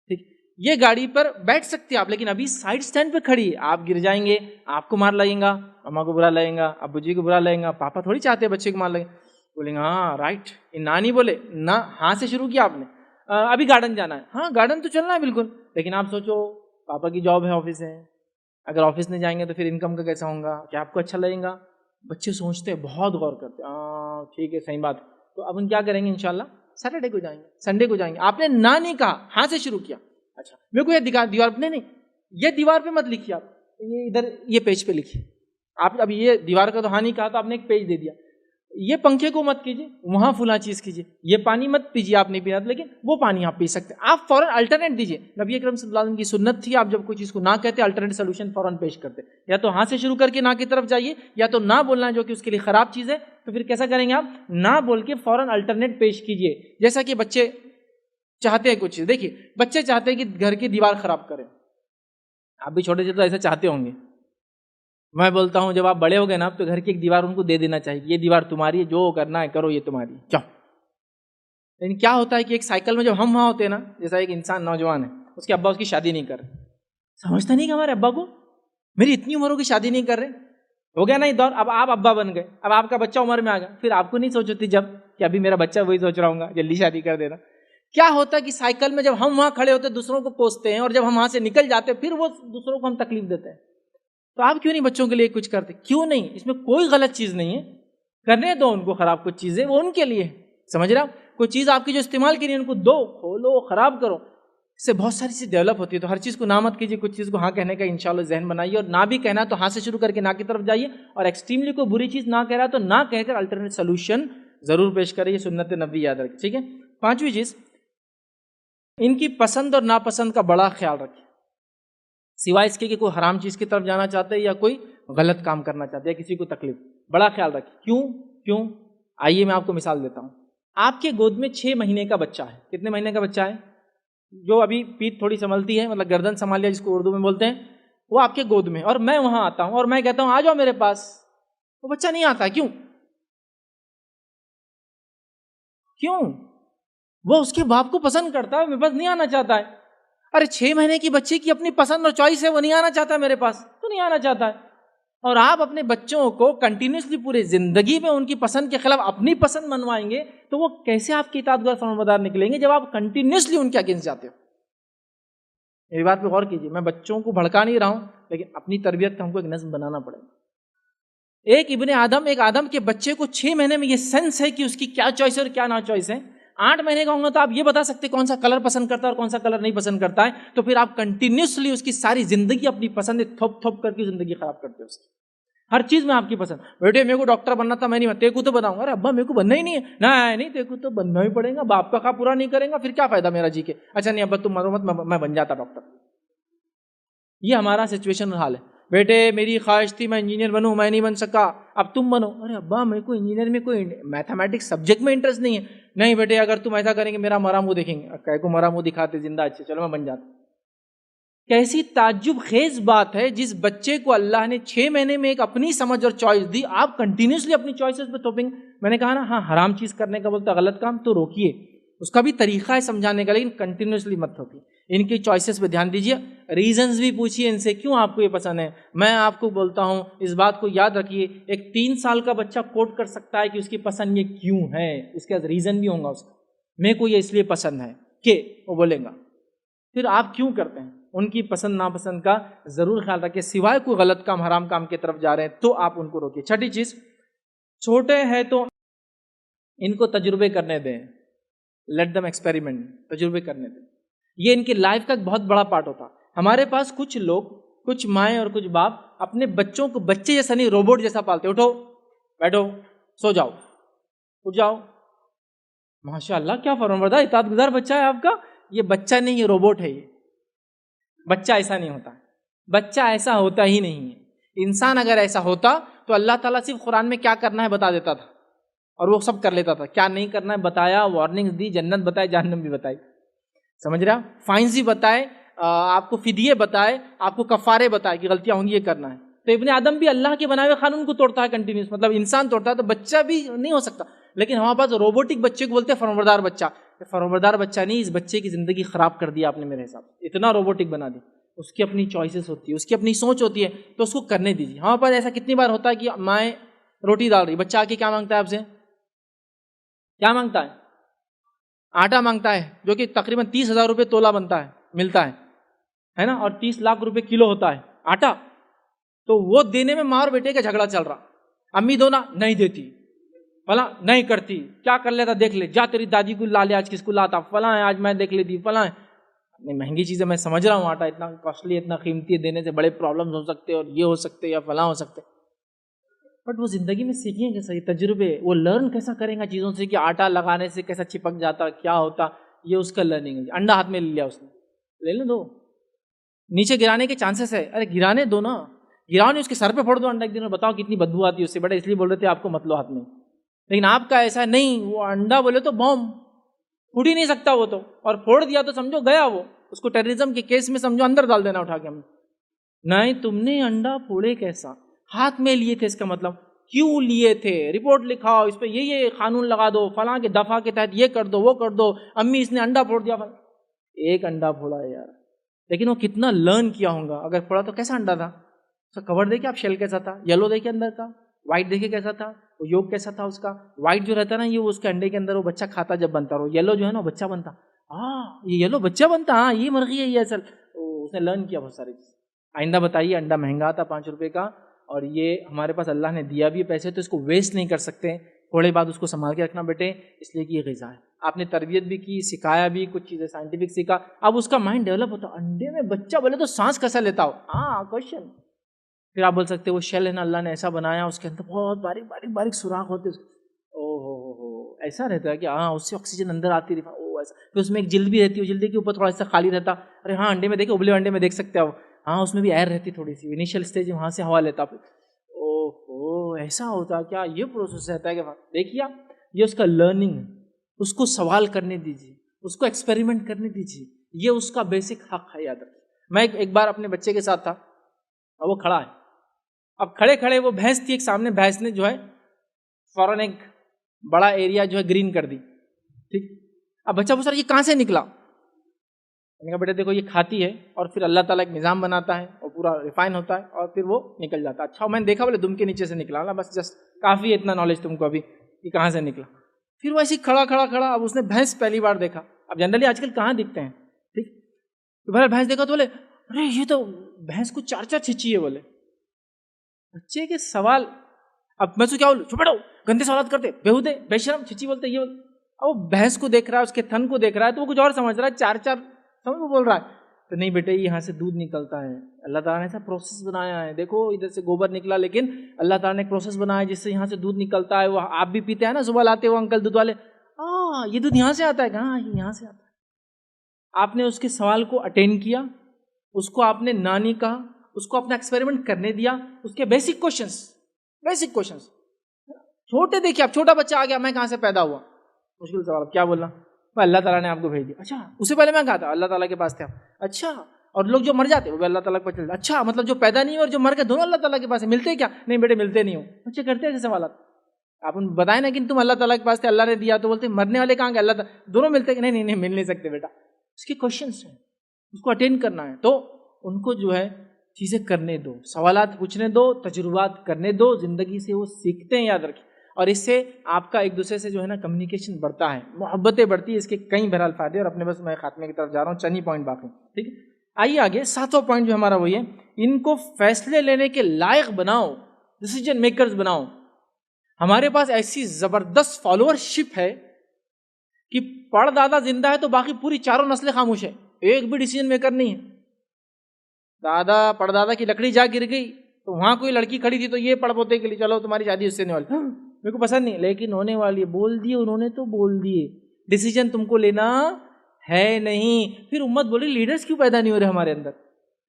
ٹھیک۔ یہ گاڑی پر بیٹھ سکتے آپ، لیکن ابھی سائڈ سٹینڈ پہ کھڑی ہے، آپ گر جائیں گے، آپ کو مار لگیں گا، اماں کو برا لگیں گا، ابو جی کو برا لگیں گا، پاپا تھوڑی چاہتے ہیں بچے کو مار لگیں، بولیں گے ہاں رائٹ، نہ نہیں بولے، نہ ہاں سے شروع کیا آپ نے۔ ابھی گارڈن جانا ہے، ہاں گارڈن تو چلنا ہے بالکل، لیکن آپ سوچو پاپا کی جاب ہے، آفس ہے، اگر آفس نہیں جائیں گے تو پھر انکم کا کیسا ہوگا، کیا آپ کو اچھا لگے گا؟ بچے سوچتے ہیں، بہت غور کرتے ہیں، ہاں ٹھیک ہے صحیح بات، تو اب ہم کیا کریں گے، انشاءاللہ سیٹرڈے کو جائیں گے، سنڈے کو جائیں گے۔ آپ نے نہ نہیں کہا، ہاں سے شروع کیا، اچھا میرے کو یہ دکھا دیوار پہ، نہیں یہ دیوار پہ مت لکھیے، آپ یہ ادھر یہ پیج پہ لکھیے، آپ اب یہ دیوار کا تو ہاں نہیں کہا تو آپ نے ایک پیج دے دیا، یہ پنکھے کو مت کیجیے، وہاں فلاں چیز کیجیے، یہ پانی مت پیجیے، آپ نہیں پینا، لیکن وہ پانی آپ پی سکتے ہیں، آپ فوراً الٹرنیٹ دیجیے۔ نبی اکرم صلی اللہ علیہ وسلم کی سنت تھی، آپ جب کوئی چیز کو نہ کہتے الٹرنیٹ سولوشن فوراً پیش کرتے، یا تو ہاں سے شروع کر کے نہ کی طرف جائیے، یا تو نہ بولنا ہے جو کہ اس کے لیے خراب چیز ہے، تو پھر کیسا کریں گے آپ، نہ بول کے فوراً الٹرنیٹ پیش کیجیے۔ جیسا کہ بچے چاہتے ہیں کچھ چیز، دیکھیے بچے چاہتے ہیں کہ گھر کی دیوار خراب کریں، آپ بھی چھوٹے سے تو ایسا چاہتے ہوں گے، میں بولتا ہوں جب آپ بڑے ہو گئے نا، تو گھر کی ایک دیوار ان کو دے دینا چاہیے، یہ دیوار تمہاری ہے، جو کرنا ہے کرو، یہ تمہاری ہے، جاؤ۔ لیکن کیا ہوتا ہے کہ ایک سائیکل میں جب ہم وہاں ہوتے ہیں نا، جیسا ایک انسان نوجوان ہے، اس کے ابا اس کی شادی نہیں کر رہے، سمجھتا نہیں کہ ہمارے ابا کو میری اتنی عمر ہو کی شادی نہیں کر رہے، ہو گیا نا یہ دور، اب آپ ابا بن گئے، اب آپ کا بچہ عمر میں آ گیا، پھر آپ کو نہیں سوچتی جب کہ ابھی میرا بچہ وہی سوچ رہا ہوں گا جلدی شادی کر دینا۔ کیا ہوتا ہے کہ سائیکل میں جب ہم وہاں کھڑے ہوتے دوسروں کو کوستے ہیں، اور جب ہم وہاں سے نکل جاتے پھر وہ دوسروں کو ہم تکلیف دیتے ہیں۔ تو آپ کیوں نہیں بچوں کے لیے کچھ کرتے، کیوں نہیں، اس میں کوئی غلط چیز نہیں ہے، کرنے دو ان کو خراب کچھ چیزیں، وہ ان کے لیے، سمجھ رہا، کوئی چیز آپ کی جو استعمال کے لیے ان کو دو، کھولو، خراب کرو، اس سے بہت ساری چیز ڈیولپ ہوتی ہے۔ تو ہر چیز کو نہ مت کیجیے، کچھ چیز کو ہاں کہنے کا انشاءاللہ ذہن بنائیے، اور نہ بھی کہنا تو ہاں سے شروع کر کے نہ کی طرف جائیے، اور ایکسٹریملی کوئی بری چیز نہ کہہ رہا تو نہ کہہ کر الٹرنیٹ سولوشن ضرور پیش کریں، یہ سنت نبوی یاد رکھیں، ٹھیک ہے۔ پانچویں چیز، ان کی پسند اور ناپسند کا بڑا خیال رکھیں، سوائے اس کے کہ کوئی حرام چیز کی طرف جانا چاہتے ہیں یا کوئی غلط کام کرنا چاہتے ہیں یا کسی کو تکلیف، بڑا خیال رکھیں۔ کیوں؟ آئیے میں آپ کو مثال دیتا ہوں۔ آپ کے گود میں 6 مہینے کا بچہ ہے، کتنے مہینے کا بچہ ہے، جو ابھی پیٹھ تھوڑی سنبھلتی ہے، مطلب گردن سنبھال لیا جس کو اردو میں بولتے ہیں، وہ آپ کے گود میں، اور میں وہاں آتا ہوں اور میں کہتا ہوں آ جاؤ میرے پاس، وہ بچہ نہیں آتا، کیوں؟ وہ اس کے باپ کو پسند کرتا ہے، میرے پاس نہیں آنا چاہتا ہے۔ ارے 6 مہینے کی بچی کی اپنی پسند اور چوائس ہے، وہ نہیں آنا چاہتا ہے میرے پاس، تو نہیں آنا چاہتا ہے۔ اور آپ اپنے بچوں کو کنٹینیوسلی پورے زندگی میں ان کی پسند کے خلاف اپنی پسند منوائیں گے تو وہ کیسے آپ کی اطاعت فرمانبردار نکلیں گے جب آپ کنٹینیوسلی ان کے اگینسٹ جاتے ہو۔ میری بات پہ غور کیجیے، میں بچوں کو بھڑکا نہیں رہا ہوں، لیکن اپنی تربیت کا ہم کو ایک نظم بنانا پڑے گا۔ ایک آدم کے بچے کو 6 مہینے میں یہ سینس ہے کہ اس کی کیا چوائس ہے اور کیا نا چوائس ہے۔ 8 مہینے کا ہوں گا تو آپ یہ بتا سکتے کون سا کلر پسند کرتا ہے اور کون سا کلر نہیں پسند کرتا ہے، تو پھر آپ کنٹینیوسلی اس کی ساری زندگی اپنی پسند تھوپ تھوپ کر کے زندگی خراب کرتے ہو اس کی۔ ہر چیز میں آپ کی پسند، بیٹے میرے کو ڈاکٹر بننا تھا، میں نہیں، تیرے کو تو بتاؤں گا، ارے ابا میرے کو بننا ہی نہیں ہے، نہیں تیرے کو تو بننا ہی پڑے گا، باپ کا پورا نہیں کریں گا پھر کیا فائدہ میرا جی کے، اچھا نہیں ابا تم مرو مت، میں بن جاتا ڈاکٹر۔ یہ ہمارا سچویشن حال ہے۔ بیٹے میری خواہش تھی میں انجینئر بنوں، میں نہیں بن سکا، اب تم بنو. ارے ابا میرے کو انجینئر میں کوئی میتھمیٹکس سبجیکٹ میں انٹرسٹ نہیں ہے. نہیں بیٹے اگر تم ایسا کریں گے میرا مرا منہ دیکھیں گے. کہ کو مرا منہ دکھاتے زندہ اچھے، چلو میں بن جاتا. کیسی تعجب خیز بات ہے، جس بچے کو اللہ نے 6 مہینے میں ایک اپنی سمجھ اور چوائس دی، آپ کنٹینیوسلی اپنی چوائسز پہ توپیں گے. میں نے کہا نا ہاں حرام چیز کرنے کا بولتا غلط کام تو روکیے، اس کا بھی طریقہ ہے سمجھانے کا، لیکن کنٹینیوسلی مت ٹھوکیے. ان کی چوائسز پہ دھیان دیجیے، ریزنز بھی پوچھیے ان سے کیوں آپ کو یہ پسند ہے. میں آپ کو بولتا ہوں اس بات کو یاد رکھیے، ایک 3 سال کا بچہ کوٹ کر سکتا ہے کہ اس کی پسند یہ کیوں ہے، اس کا ریزن بھی ہوگا اس کا، میرے کو یہ اس لیے پسند ہے کہ وہ بولے گا. پھر آپ کیوں کرتے ہیں ان کی پسند ناپسند کا ضرور خیال رکھیں، سوائے کوئی غلط کام حرام کام کی طرف جا رہے ہیں تو آپ ان کو روکیے. چھٹی چیز، چھوٹے ہیں تو ان کو تجربے کرنے دیں، لیٹ دم ایکسپیریمنٹ، تجربے کرنے دیں. یہ ان کی لائف کا ایک بہت بڑا پارٹ ہوتا. ہمارے پاس کچھ لوگ، کچھ مائیں اور کچھ باپ اپنے بچوں کو بچے جیسا نہیں روبوٹ جیسا پالتے. اٹھو بیٹھو سو جاؤ اٹھ جاؤ. ماشاء اللہ کیا فرمانبردار اطاعت گزار بچہ ہے آپ کا. یہ بچہ نہیں، یہ روبوٹ ہے. یہ بچہ ایسا نہیں ہوتا، بچہ ایسا ہوتا ہی نہیں ہے. انسان اگر ایسا ہوتا تو اللہ تعالیٰ صرف قرآن میں کیا کرنا ہے بتا دیتا تھا اور وہ سب کر لیتا تھا. کیا نہیں کرنا ہے بتایا، وارننگز دی، جنت بتائے جہنم بھی بتائی، سمجھ رہا، فائنز بھی بتائے، آپ کو فدیے بتائے، آپ کو کفارے بتائے کہ غلطیاں ہوں گی یہ کرنا ہے. تو ابن آدم بھی اللہ کے بنائے ہوئے قانون کو توڑتا ہے کنٹینیوس، مطلب انسان توڑتا ہے تو بچہ بھی نہیں ہو سکتا. لیکن ہمارے پاس روبوٹک بچے کو بولتے ہیں فرمانبردار بچہ. فرمانبردار بچہ نہیں، اس بچے کی زندگی خراب کر دی آپ نے میرے حساب سے، اتنا روبوٹک بنا دی. اس کی اپنی چوائسیز ہوتی ہے، اس کی اپنی سوچ ہوتی ہے، تو اس کو کرنے دیجیے. ہمارے پاس ایسا کتنی بار ہوتا ہے کہ مائیں روٹی ڈال رہی، بچہ آ کے کیا مانگتا ہے آپ سے؟ کیا مانگتا ہے؟ آٹا مانگتا ہے، جو کہ تقریباً 30,000 روپے تولہ بنتا ہے، ملتا ہے نا، اور 30 لاکھ روپے کلو ہوتا ہے آٹا. تو وہ دینے میں ماں اور بیٹے کا جھگڑا چل رہا. امی دو نا، نہیں دیتی، فلاں نہیں کرتی، کیا کر لیتا دیکھ لے، جا تیری دادی کو لا لے، آج کس کو لاتا، فلاں ہے آج میں دیکھ لیتی، فلاں ہے. مہنگی چیزیں میں سمجھ رہا ہوں، آٹا اتنا کاسٹلی، اتنا قیمتی، دینے سے بڑے پرابلمز ہو سکتے اور یہ ہو سکتے یا فلاں ہو سکتے. بٹ وہ زندگی میں سیکھیں گے صحیح تجربے، وہ لرن کیسا کریں گا چیزوں سے کہ آٹا لگانے سے کیسا چپک جاتا، کیا ہوتا، یہ اس کا لرننگ ہے. انڈا ہاتھ میں لے لیا اس نے، لے لیں دو، نیچے گرانے کے چانسز ہے، ارے گرانے دو نا، گراؤ نہیں، اس کے سر پہ پھوڑ دو انڈا ایک دن، اور بتاؤ کتنی بدبو آتی ہے اس سے. بڑا اس لیے بول رہے تھے آپ کو مت لو ہاتھ میں، لیکن آپ کا ایسا نہیں، وہ انڈا بولے تو بوم پھوٹ ہی نہیں سکتا وہ تو، اور پھوڑ دیا تو سمجھو گیا وہ، اس کو ٹیررزم کے کیس میں سمجھو اندر ڈال دینا اٹھا کے. ہم نہیں، تم نے انڈا پھوڑے کیسا، ہاتھ میں لیے تھے، اس کا مطلب کیوں لیے تھے، رپورٹ لکھاؤ، اس پہ یہ قانون لگا دو، فلاں کے دفعہ کے تحت یہ کر دو، وہ کر دو، امی اس نے انڈا پھوڑ دیا. ایک انڈا پھوڑا ہے یار، لیکن وہ کتنا لرن کیا ہوگا. اگر پھوڑا تو کیسا انڈا تھا، اس کا کور دیکھے آپ، شیل کیسا تھا، یلو دیکھے اندر کا، وائٹ دیکھے کیسا تھا، وہ یوگ کیسا تھا اس کا. وائٹ جو رہتا نا یہ اس کے انڈے کے اندر وہ بچہ کھاتا جب بنتا، اور یلو جو ہے نا وہ بچہ بنتا. ہاں یہ یلو بچہ بنتا، ہاں یہ مرغی ہے یہ اصل. اس نے لرن کیا بہت ساری چیز. آئندہ بتائیے، انڈا مہنگا تھا 5 روپے کا، اور یہ ہمارے پاس اللہ نے دیا بھی پیسے تو اس کو ویسٹ نہیں کر سکتے. تھوڑے بعد اس کو سنبھال کے رکھنا بیٹے، اس لیے کہ یہ غذا ہے. آپ نے تربیت بھی کی، سکھایا بھی، کچھ چیزیں سائنٹیفک سیکھا، اب اس کا مائنڈ ڈیولپ ہوتا. انڈے میں بچہ بولے تو سانس کیسا لیتا ہو، ہاں کوشچن. پھر آپ بول سکتے وہ شیل ہے نا اللہ نے ایسا بنایا، اس کے اندر بہت باریک باریک باریک سوراخ ہوتے. او ہو ایسا رہتا ہے کہ ہاں اس سے آکسیجن اندر آتی رہتا. او ایسا. پھر اس میں ایک جلد بھی رہتی ہے، جلد کے اوپر تھوڑا سا خالی رہتا. ارے ہاں انڈے میں دیکھے، ابلے انڈے میں دیکھ سکتے ہو، ہاں اس میں بھی ایئر رہتی تھوڑی سی، انیشیل اسٹیج وہاں سے ہوا لیتا. او ایسا ہوتا کیا، یہ پروسیس رہتا ہے کہ دیکھیے یہ اس کا لرننگ ہے. اس کو سوال کرنے دیجیے، اس کو ایکسپیریمنٹ کرنے دیجیے، یہ اس کا بیسک حق ہے. یاد رکھیے. میں ایک بار اپنے بچے کے ساتھ تھا اور وہ کھڑا ہے. اب کھڑے کھڑے وہ بھینس تھی ایک سامنے، بھینس نے جو ہے فوراً ایک بڑا ایریا جو ہے گرین کر دی. ٹھیک. اب بچہ پوچھ رہا یہ کہاں سے نکلا. میں نے کہا بیٹا دیکھو یہ کھاتی ہے اور پھر اللہ تعالیٰ ایک نظام بناتا ہے اور پورا ریفائن ہوتا ہے اور پھر وہ نکل جاتا ہے. اچھا میں نے دیکھا بولے دم کے نیچے سے نکلا نا، بس جسٹ کافی ہے اتنا نالج تم کو ابھی کہ کہاں سے نکلا. پھر وہ ایسے کھڑا. اب اس نے بھینس پہلی بار دیکھا. اب جنرلی آج کل کہاں دکھتے ہیں. ٹھیک. تو بھائی بھینس دیکھا تو بولے ارے یہ تو بھینس کو 4 چھچی ہے. بولے بچے کے سوال. اب میں تو کیا بولوں، چپ بیٹھو، گندے سوالات کرتے، بیہودے بے شرم، چھچی بولتے یہ. اب وہ بھینس کو دیکھ رہا ہے، اس کے تھن کو دیکھ رہا ہے تو وہ کچھ اور سمجھ رہا ہے. 4 سمجھ وہ بول رہا ہے. تو نہیں بیٹے یہاں سے دودھ نکلتا ہے، اللہ تعالیٰ نے ایسا پروسیس بنایا ہے. دیکھو ادھر سے گوبر نکلا، لیکن اللہ تعالیٰ نے ایک پروسیس بنایا ہے جس سے یہاں سے دودھ نکلتا ہے. وہ آپ بھی پیتے ہیں نا، صبح لاتے ہو انکل دودھ والے، ہاں یہ دودھ یہاں سے آتا ہے. کہاں یہاں سے آتا ہے. آپ نے اس کے سوال کو اٹینڈ کیا، اس کو آپ نے نانی کہا، اس کو اپنا ایکسپیریمنٹ کرنے دیا, اس کے بیسک کوشچنس چھوٹے, دیکھیے اب چھوٹا بچہ آ گیا, میں کہاں سے پیدا ہوا, مشکل سوال, کیا بولنا, اللہ تعالیٰ نے آپ کو بھیج دیا, اچھا اس سے پہلے میں کہا تھا اللہ تعالیٰ کے پاس تھے, اچھا, اور لوگ جو مر جاتے وہ بھی اللہ تعالیٰ کے پاس چلتے, اچھا مطلب جو پیدا نہیں ہوئے اور جو مر گئے دونوں اللہ تعالیٰ کے پاس ملتے کیا, نہیں بیٹے ملتے نہیں ہو. بچے کرتے ہیں ایسے سوالات, آپ ان بتائیں نا کہ تم اللہ تعالیٰ کے پاس تھے, اللہ نے دیا, تو بولتے مرنے والے کہاں گے, اللہ تعالیٰ, دونوں ملتے, نہیں مل نہیں سکتے بیٹا. اس کے کوشچنس ہیں, اس کو اٹینڈ کرنا ہے, تو ان کو جو ہے چیزیں کرنے دو, سوالات پوچھنے دو, تجربات کرنے دو, زندگی سے وہ سیکھتے ہیں, یاد رکھیں. اور اس سے آپ کا ایک دوسرے سے جو ہے نا کمیونیکیشن بڑھتا ہے, محبتیں بڑھتی ہے, اس کے کئی بہرحال فائدے. اور اپنے بس میں خاتمے کی طرف جا رہا ہوں, چند ہی پوائنٹ باقی, ٹھیک ہے. آئیے آگے, 7واں پوائنٹ جو ہمارا وہی ہے, ان کو فیصلے لینے کے لائق بناؤ, ڈیسیجن میکرز بناؤ. ہمارے پاس ایسی زبردست فالوورشپ ہے کہ پڑ دادا زندہ ہے تو باقی پوری چاروں نسلیں خاموش ہیں, ایک بھی ڈیسیجن میکر نہیں ہے. دادا پڑ دادا کی لکڑی جا گر گئی تو وہاں کوئی لڑکی کھڑی تھی تو یہ پڑ پوتے کے لیے چلو تمہاری شادی اس سے نہیں والی, میرے کو پسند نہیں, لیکن ہونے والی ہے, بول دیے انہوں نے تو بول دیے, ڈیسیجن تم کو لینا ہے نہیں. پھر امت بولی لیڈرز کیوں پیدا نہیں ہو رہے ہمارے اندر,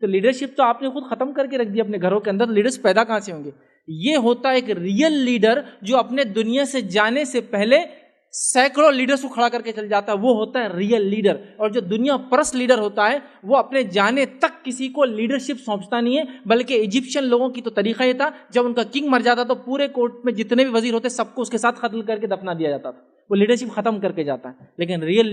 تو لیڈرشپ تو آپ نے خود ختم کر کے رکھ دی اپنے گھروں کے اندر, لیڈرز پیدا کہاں سے ہوں گے. یہ ہوتا ہے ایک ریئل لیڈر جو اپنے دنیا سے جانے سے پہلے سینکڑوں لیڈرز کو کھڑا کر کے چل جاتا ہے, وہ ہوتا ہے ریئل لیڈر. اور جو دنیا پرست لیڈر ہوتا ہے وہ اپنے جانے تک کسی کو لیڈرشپ سونپتا نہیں ہے, بلکہ ایجپشین لوگوں کی تو طریقہ یہ تھا, جب ان کا کنگ مر جاتا تو پورے کورٹ میں جتنے بھی وزیر ہوتے سب کو اس کے ساتھ قتل کر کے دفنا دیا جاتا تھا, وہ لیڈرشپ ختم کر کے جاتا ہے. لیکن ریئل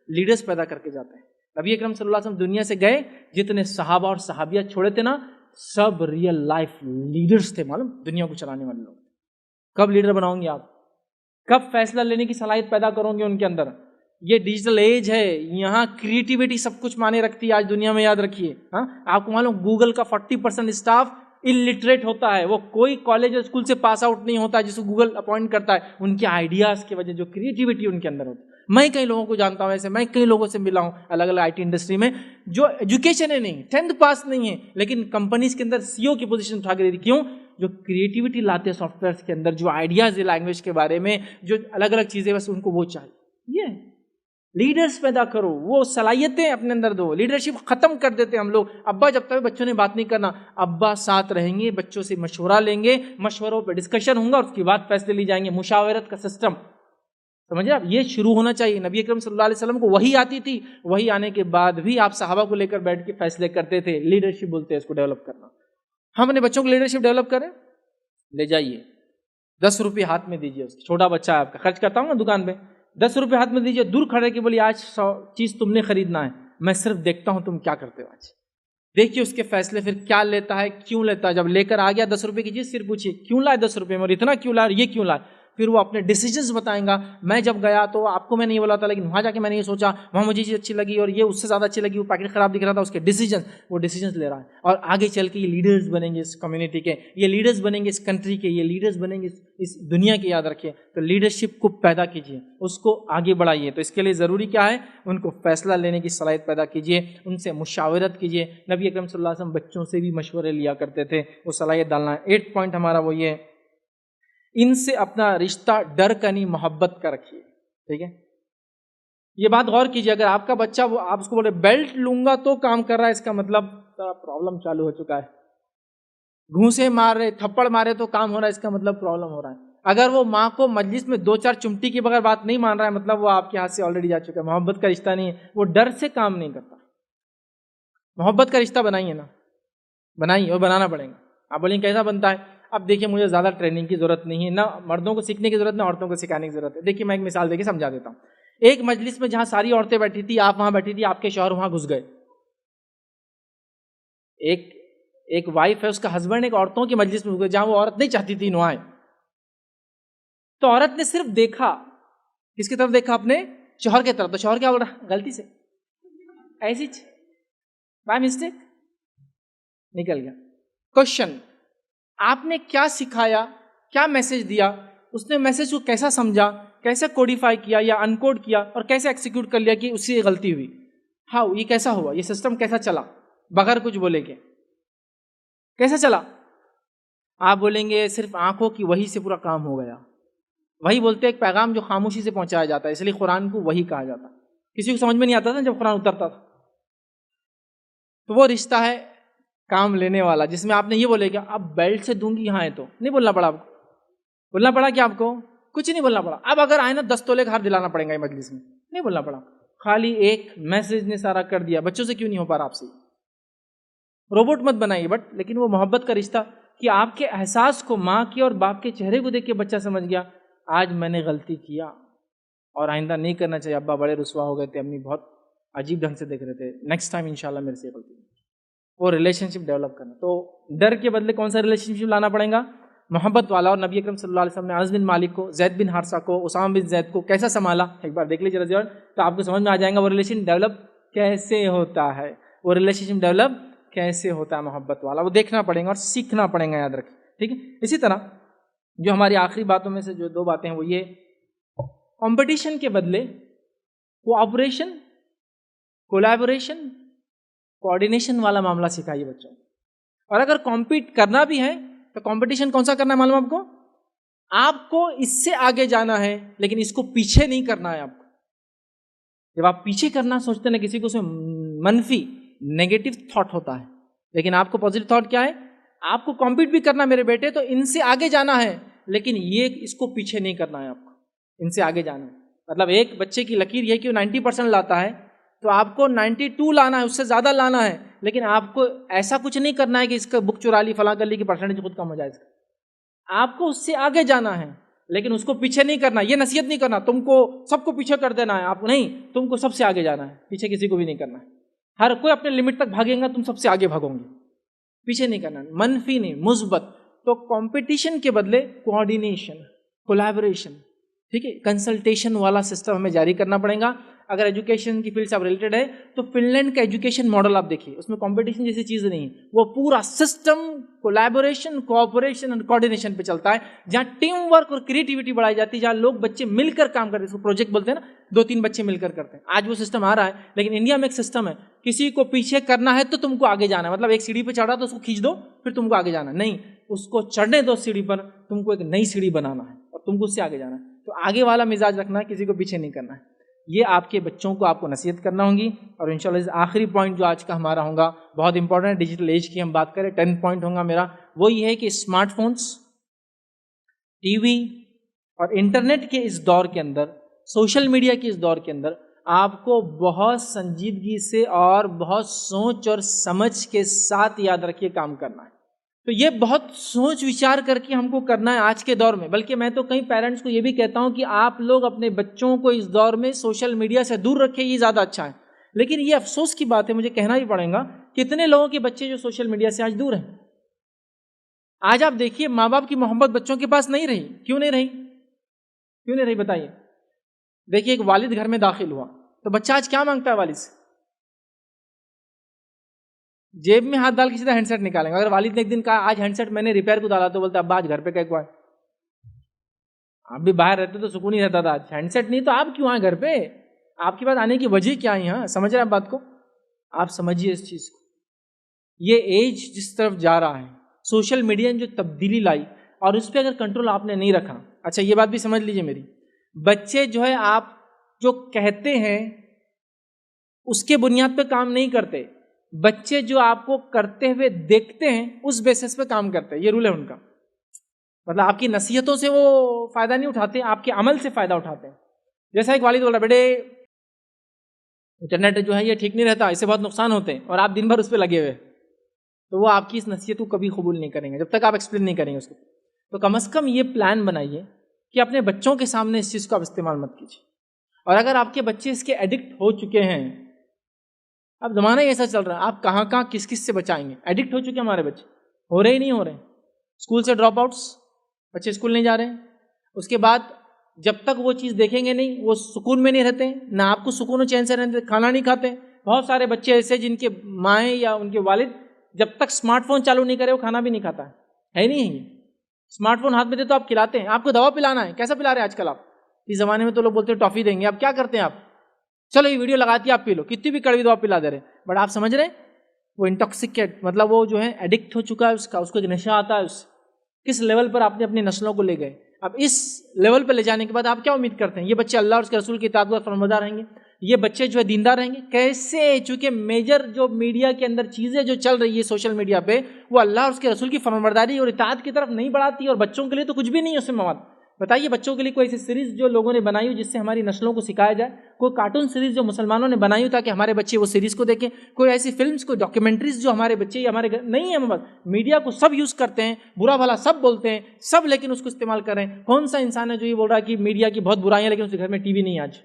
لیڈرز پیدا کر کے جاتے ہیں. نبی اکرم صلی اللہ علیہ وسلم دنیا سے گئے, جتنے صحابہ اور صحابیہ چھوڑے تھے نا, سب ریئل لائف لیڈرز تھے, معلوم, دنیا کو چلانے والے لوگ. کب لیڈر بناؤں گے آپ, کب فیصلہ لینے کی صلاحیت پیدا کروں گے ان کے اندر. یہ ڈیجیٹل ایج ہے, یہاں کریٹیوٹی سب کچھ مانے رکھتی ہے آج دنیا میں, یاد رکھیے. ہاں, آپ کو معلوم گوگل کا 40% اسٹاف الٹریٹ ہوتا ہے, وہ کوئی کالج اور اسکول سے پاس آؤٹ نہیں ہوتا جس کو گوگل اپوائنٹ کرتا ہے, ان کے آئیڈیاز کی وجہ, جو کریٹیوٹی ان کے اندر ہوتی ہے. میں کئی لوگوں کو جانتا ہوں ایسے, میں کئی لوگوں سے ملا ہوں الگ الگ آئی ٹی انڈسٹری میں, جو ایجوکیشن ہے نہیں, 10th پاس نہیں ہے, لیکن کمپنیز کے اندر سی او کی پوزیشن اٹھا کے دے دی. کیوں؟ جو کریٹیوٹی لاتے ہیں سافٹ ویئرس کے اندر, جو آئیڈیاز ہے لینگویج کے بارے میں, جو الگ الگ چیزیں, بس ان کو وہ چاہیے. یہ لیڈرز پیدا کرو, وہ صلاحیتیں اپنے اندر دو. لیڈرشپ ختم کر دیتے ہم لوگ. ابا جب تک بچوں نے بات نہیں کرنا, ابا ساتھ رہیں گے, بچوں سے مشورہ لیں گے, مشوروں پہ ڈسکشن ہوں گا, اور اس کے بعد فیصلے لی جائیں گے. مشاورت کا سسٹم سمجھے آپ, یہ شروع ہونا چاہیے. نبی اکرم صلی اللہ علیہ وسلم کو وحی آتی تھی, وحی آنے کے بعد بھی آپ صحابہ کو لے کر بیٹھ کے فیصلے کرتے تھے. لیڈرشپ بولتے ہیں اس کو ڈیولپ کرنا. ہم اپنے بچوں کو لیڈرشپ ڈیولپ کریں, لے جائیے 10 روپے ہاتھ میں دیجیے, اس چھوٹا بچہ ہے آپ کا, خرچ کرتا ہوں نا دکان پہ, 10 روپے ہاتھ میں دیجیے, دور کھڑے کے بولیے آج 100 چیز تم نے خریدنا ہے, میں صرف دیکھتا ہوں تم کیا کرتے ہو آج. دیکھیے اس کے فیصلے, پھر کیا لیتا ہے, کیوں لیتا ہے. جب لے کر آ گیا 10 روپے کی چیز, پھر پوچھیے کیوں لائے 10 روپے میں, اور اتنا کیوں لائے, یہ کیوں لائے. پھر وہ اپنے ڈیسیجنز بتائیں گا. میں جب گیا تو آپ کو میں نے یہ بولا تھا, لیکن وہاں جا کے میں نے یہ سوچا, وہاں مجھے چیز اچھی لگی, اور یہ اس سے زیادہ اچھی لگی, وہ پیکٹ خراب دکھ رہا تھا. اس کے وہ ڈیسیجنز لے رہا ہے, اور آگے چل کے یہ لیڈرز بنیں گے اس کمیونٹی کے, یہ لیڈرز بنیں گے اس کنٹری کے, یہ لیڈرز بنیں گے اس دنیا کے. یاد رکھیے, تو لیڈرشپ کو پیدا کیجیے, اس کو آگے بڑھائیے. تو اس کے لیے ضروری کیا ہے, ان کو فیصلہ لینے کی صلاحیت پیدا کیجیے, ان سے مشاورت کیجیے. نبی اکرم صلی اللہ علیہ وسلم بچوں سے بھی مشورے لیا کرتے تھے, وہ صلاحیت ڈالنا ہے. 8 پوائنٹ ہمارا وہ یہ, ان سے اپنا رشتہ ڈر کا نہیں محبت کا رکھیے. ٹھیک ہے, یہ بات غور کیجیے. اگر آپ کا بچہ, وہ آپ اس کو بولے بیلٹ لوں گا تو کام کر رہا ہے, اس کا مطلب پرابلم چالو ہو چکا ہے. گھونسے مار رہے, تھپڑ مارے تو کام ہو رہا ہے, اس کا مطلب پرابلم ہو رہا ہے. اگر وہ ماں کو مجلس میں 2-4 چمٹی کے بغیر بات نہیں مان رہا ہے, مطلب وہ آپ کے ہاتھ سے آلریڈی جا چکا ہے. محبت کا رشتہ نہیں ہے, وہ ڈر سے کام نہیں کرتا. محبت کا رشتہ بنائیے نا, بنائیے, اور بنانا پڑے گا. آپ بولیں کیسا بنتا ہے. اب دیکھیے, مجھے زیادہ ٹریننگ کی ضرورت نہیں ہے, نہ مردوں کو سیکھنے کی ضرورت, نہ عورتوں کو سکھانے کی ضرورت ہے. دیکھیے میں ایک مثال دے کے سمجھا دیتا ہوں. ایک مجلس میں جہاں ساری عورتیں بیٹھی تھی, آپ وہاں بیٹھی تھی, آپ کے شوہر وہاں گھس گئے. ایک وائف ہے, اس کا ہسبینڈ ایک عورتوں کی مجلس میں گھس گئے جہاں وہ عورت نہیں چاہتی تھی نوائے. تو عورت نے صرف دیکھا, کس کی طرف دیکھا, اپنے شوہر کی طرف. تو شوہر کیا بول رہا, غلطی سے, ایسی بائی مسٹیک نکل گیا. کوشچن, آپ نے کیا سکھایا, کیا میسج دیا, اس نے میسج کو کیسا سمجھا, کیسے کوڈیفائی کیا یا انکوڈ کیا, اور کیسے ایکسیکیوٹ کر لیا کہ اس سے غلطی ہوئی. ہاں, یہ کیسا ہوا, یہ سسٹم کیسا چلا بغیر کچھ بولے کے, کیسا چلا. آپ بولیں گے صرف آنکھوں کی وحی سے پورا کام ہو گیا. وہی بولتے ہیں ایک پیغام جو خاموشی سے پہنچایا جاتا ہے, اس لیے قرآن کو وحی کہا جاتا. کسی کو سمجھ میں نہیں آتا تھا جب قرآن اترتا تھا. تو وہ رشتہ ہے کام لینے والا، جس میں آپ نے یہ بولے کہ اب بیلٹ سے دوں گی یہاں ہے تو نہیں بولنا پڑا آپ کو. بولنا پڑا کہ آپ کو کچھ نہیں بولنا پڑا. اب اگر آئے نا 10 تولے کا ہار دلانا پڑے گا یہ مجلس میں، نہیں بولنا پڑا. خالی ایک میسج نے سارا کر دیا. بچوں سے کیوں نہیں ہو پا رہا آپ سے؟ روبوٹ مت بنائیے، بٹ لیکن وہ محبت کا رشتہ کہ آپ کے احساس کو، ماں کے اور باپ کے چہرے کو دیکھ کے بچہ سمجھ گیا آج میں نے غلطی کیا اور آئندہ نہیں کرنا چاہیے. ابا بڑے رسوا ہو گئے تھے، امی بہت عجیب ڈھنگ سے دیکھ رہے تھے، نیکسٹ ٹائم انشاءاللہ میرے سے غلطی. وہ ریلیشن شپ ڈیولپ کرنا. تو ڈر کے بدلے کون سا ریلیشن شپ لانا پڑے گا؟ محبت والا. اور نبی اکرم صلی اللہ علیہ وسلم نے انس بن مالک کو، زید بن حارثہ کو، اسامہ بن زید کو کیسا سنبھالا، ایک بار دیکھ لیجیے رضی اللہ، تو آپ کو سمجھ میں آ جائے گا وہ ریلیشن ڈیولپ کیسے ہوتا ہے، وہ ریلیشن شپ ڈیولپ کیسے ہوتا ہے محبت والا. وہ دیکھنا پڑے گا اور سیکھنا پڑے گا، یاد رکھیں. ٹھیک ہے. اسی طرح جو ہماری آخری باتوں میں سے جو 2 باتیں ہیں وہ یہ، کمپٹیشن کے بدلے کوآپریشن، کولیبوریشن، کوآرڈینیشن والا معاملہ سکھائیے بچوں کو. اور اگر کمپیٹ کرنا بھی ہے تو کمپٹیشن کون سا کرنا ہے معلوم آپ کو اس سے آگے جانا ہے لیکن اس کو پیچھے نہیں کرنا ہے. آپ کو جب آپ پیچھے کرنا سوچتے ہیں کسی کو، اس میں منفی نیگیٹو تھاٹ ہوتا ہے، لیکن آپ کو پازیٹیو تھاٹ کیا ہے؟ آپ کو کمپیٹ بھی کرنا میرے بیٹے، تو ان سے آگے جانا ہے لیکن یہ اس کو پیچھے نہیں کرنا ہے. آپ کو ان سے آگے جانا ہے. مطلب ایک بچے کی لکیر یہ کہ وہ 90% لاتا ہے تو آپ کو 92 لانا ہے، اس سے زیادہ لانا ہے، لیکن آپ کو ایسا کچھ نہیں کرنا ہے کہ اس کا بک چرا لی فلاں کر لی کہ پرسنٹیج خود کم ہو جائے. آپ کو اس سے آگے جانا ہے لیکن اس کو پیچھے نہیں کرنا. یہ نصیحت نہیں کرنا تم کو سب کو پیچھے کر دینا ہے، آپ کو نہیں، تم کو سب سے آگے جانا ہے، پیچھے کسی کو بھی نہیں کرنا ہے. ہر کوئی اپنے لمٹ تک بھاگے گا، تم سب سے آگے بھاگو گے، پیچھے نہیں کرنا. منفی نہیں، مثبت. تو کمپٹیشن کے بدلے کوآرڈینیشن، کولیبوریشن، ٹھیک ہے، کنسلٹیشن والا سسٹم ہمیں جاری کرنا پڑے گا. اگر ایجوکیشن کی فیلڈ سے آپ ریلیٹڈ ہے تو فن لینڈ کا ایجوکیشن ماڈل آپ دیکھیے، اس میں کمپٹیشن جیسی چیز نہیں ہے، وہ پورا سسٹم کولیبوریشن، کوآپریشن اور کوآرڈینیشن پہ چلتا ہے، جہاں ٹیم ورک اور کریٹیوٹی بڑھائی جاتی ہے، جہاں لوگ بچے مل کر کام کرتے ہیں. اس کو پروجیکٹ بولتے ہیں نا، 2-3 بچے مل کر کرتے ہیں. آج وہ سسٹم آ رہا ہے لیکن انڈیا میں ایک سسٹم ہے، کسی کو پیچھے کرنا ہے تو تم کو آگے جانا ہے. مطلب ایک سیڑھی پہ چڑھا تو اس کو کھینچ دو پھر تم کو آگے جانا ہے، نہیں، اس کو چڑھنے دو سیڑھی پر، تم کو ایک نئی سیڑھی بنانا ہے اور تم کو اس سے آگے جانا ہے. تو آگے والا مزاج رکھنا ہے، کسی کو پیچھے نہیں کرنا ہے. یہ آپ کے بچوں کو آپ کو نصیحت کرنا ہوگی. اور انشاءاللہ آخری پوائنٹ جو آج کا ہمارا ہوگا بہت امپورٹنٹ ہے، ڈیجیٹل ایج کی ہم بات کریں، 10 پوائنٹ ہوگا میرا. وہ یہ ہے کہ اسمارٹ فونس، ٹی وی اور انٹرنیٹ کے اس دور کے اندر، سوشل میڈیا کے اس دور کے اندر آپ کو بہت سنجیدگی سے اور بہت سوچ اور سمجھ کے ساتھ یاد رکھیے کام کرنا ہے. تو یہ بہت سوچ وچار کر کے ہم کو کرنا ہے آج کے دور میں. بلکہ میں تو کئی پیرنٹس کو یہ بھی کہتا ہوں کہ آپ لوگ اپنے بچوں کو اس دور میں سوشل میڈیا سے دور رکھیں، یہ زیادہ اچھا ہے. لیکن یہ افسوس کی بات ہے، مجھے کہنا ہی پڑے گا، کتنے لوگوں کے بچے جو سوشل میڈیا سے آج دور ہیں. آج آپ دیکھیے ماں باپ کی محبت بچوں کے پاس نہیں رہی. کیوں نہیں رہی؟ کیوں نہیں رہی بتائیے. دیکھیے ایک والد گھر میں داخل ہوا تو بچہ آج کیا مانگتا ہے والد سے؟ جیب میں ہاتھ ڈال کے سیدھا ہینڈ سیٹ نکالیں گے. اگر والد نے ایک دن کہا آج ہینڈ سیٹ میں نے ریپیئر کو ڈالا تو بولتا ابا آج گھر پہ کو آئے. آپ بھی باہر رہتے تو سکون ہی رہتا تھا. آج ہینڈ سیٹ نہیں تو آپ کیوں آئے گھر پہ؟ آپ کے پاس آنے کی وجہ کیا ہے؟ ہاں سمجھ رہے ہیں آپ بات کو؟ آپ سمجھیے اس چیز کو. یہ ایج جس طرف جا رہا ہے، سوشل میڈیا نے جو تبدیلی لائی اور اس پہ اگر کنٹرول آپ نے نہیں رکھا. اچھا یہ بات بھی سمجھ لیجیے میری، بچے جو ہے آپ جو کہتے ہیں اس کے بنیاد پہ کام نہیں کرتے. بچے جو آپ کو کرتے ہوئے دیکھتے ہیں اس بیسس پہ کام کرتے ہیں. یہ رول ہے ان کا. مطلب آپ کی نصیحتوں سے وہ فائدہ نہیں اٹھاتے، آپ کے عمل سے فائدہ اٹھاتے ہیں. جیسا ایک والد بولا بیٹے انٹرنیٹ جو ہے یہ ٹھیک نہیں رہتا، اس سے بہت نقصان ہوتے ہیں، اور آپ دن بھر اس پہ لگے ہوئے، تو وہ آپ کی اس نصیحت کو کبھی قبول نہیں کریں گے جب تک آپ ایکسپلین نہیں کریں گے اس کو. تو کم از کم یہ پلان بنائیے کہ اپنے بچوں کے سامنے اس چیز کو آپ استعمال مت کیجیے. اور اگر آپ کے بچے اس کے ایڈکٹ ہو چکے ہیں، اب زمانہ ہی ایسا چل رہا ہے، آپ کہاں کہاں کس کس سے بچائیں گے؟ ایڈکٹ ہو چکے ہمارے بچے، ہو رہے ہی نہیں ہو رہے. اسکول سے ڈراپ آؤٹس، بچے اسکول نہیں جا رہے ہیں. اس کے بعد جب تک وہ چیز دیکھیں گے نہیں وہ سکون میں نہیں رہتے، نہ آپ کو سکون و چین سے رہتے، کھانا نہیں کھاتے. بہت سارے بچے ایسے جن کے مائیں یا ان کے والد جب تک اسمارٹ فون چالو نہیں کرے وہ کھانا بھی نہیں کھاتا ہے نہیں ہے. اسمارٹ فون ہاتھ میں دے تو آپ کھلاتے ہیں. آپ کو دوا پلانا ہے، کیسا پلا رہے ہیں آج کل آپ؟ اس زمانے میں تو لوگ بولتے ہیں ٹافی دیں گے. آپ کیا کرتے ہیں؟ آپ چلو یہ ویڈیو لگاتی ہے آپ پی لو، کتنی بھی کڑوی دوا پلا دے رہے ہیں. بٹ آپ سمجھ رہے ہیں وہ انٹاکسیکیٹ، مطلب وہ جو ہے ایڈکٹ ہو چکا ہے، اس کو ایک نشہ آتا ہے. اس کس لیول پر آپ نے اپنی نسلوں کو لے گئے. اب اس لیول پہ لے جانے کے بعد آپ کیا امید کرتے ہیں یہ بچے اللہ اور اس کے رسول کی اطاعت و فرمانبردار رہیں گے؟ یہ بچے جو ہے دیندار رہیں گے کیسے؟ چونکہ میجر جو میڈیا کے اندر چیزیں جو چل رہی ہے سوشل میڈیا پہ وہ اللہ اور اس کے رسول کی فرمانبرداری اور اطاعت کی طرف نہیں بڑھاتی، اور بچوں کے لیے تو کچھ بھی نہیں ہے اس میں مواد۔ بتائیے بچوں کے لیے کوئی ایسی سیریز جو لوگوں نے بنائی ہو جس سے ہماری نسلوں کو سکھایا جائے، کوئی کارٹون سیریز جو مسلمانوں نے بنائی ہو تاکہ ہمارے بچے وہ سیریز کو دیکھیں، کوئی ایسی فلمز، کوئی ڈاکیومنٹریز جو ہمارے بچے یا ہمارے نہیں ہے محمد۔ میڈیا کو سب یوز کرتے ہیں، برا بھلا سب بولتے ہیں سب، لیکن اس کو استعمال کر رہے ہیں۔ کون سا انسان ہے جو یہ بول رہا ہے کہ میڈیا کی بہت برائیاں لیکن اس کے گھر میں ٹی وی نہیں؟ آج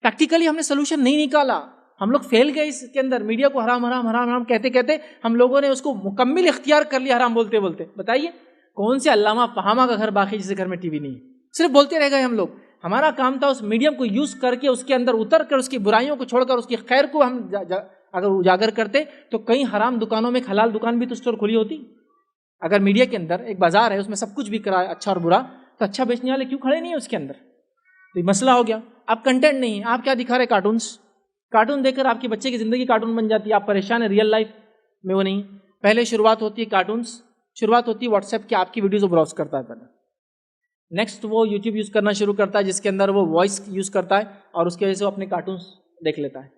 پریکٹیکلی ہم نے سولوشن نہیں نکالا، ہم لوگ فیل گئے اس کے اندر۔ میڈیا کو حرام حرام حرام حرام کہتے کہتے ہم لوگوں نے اس کو مکمل اختیار کر لیا حرام بولتے بولتے۔ بتائیے کون سے علامہ فہامہ کا گھر باقی جس کے گھر میں ٹی وی نہیں؟ صرف بولتے رہ گئے ہم لوگ۔ ہمارا کام تھا اس میڈیم کو یوز کر کے اس کے اندر اتر کر اس کی برائیوں کو چھوڑ کر اس کی خیر کو ہم اگر اجاگر کرتے تو کئی حرام دکانوں میں حلال دکان بھی تو اسٹور کھلی ہوتی۔ اگر میڈیا کے اندر ایک بازار ہے اس میں سب کچھ بک رہا ہے اچھا اور برا، تو اچھا بیچنے والے کیوں کھڑے نہیں ہیں اس کے اندر؟ تو یہ مسئلہ ہو گیا۔ اب کنٹینٹ نہیں ہے، آپ کیا دکھا رہے؟ کارٹون دیکھ کر آپ کے بچے کی زندگی کارٹون بن جاتی ہے، آپ پریشان ہیں۔ ریئل لائف میں وہ نہیں۔ پہلے شروعات ہوتی ہے کارٹونس، شروعات ہوتی ہے واٹس ایپ کی، آپ کی ویڈیوز براؤز کرتا ہے پہلے، نیکسٹ وہ یوٹیوب یوز کرنا شروع کرتا ہے جس کے اندر وہ وائس یوز کرتا ہے اور اس کی وجہ سے وہ اپنے کارٹونس دیکھ لیتا ہے۔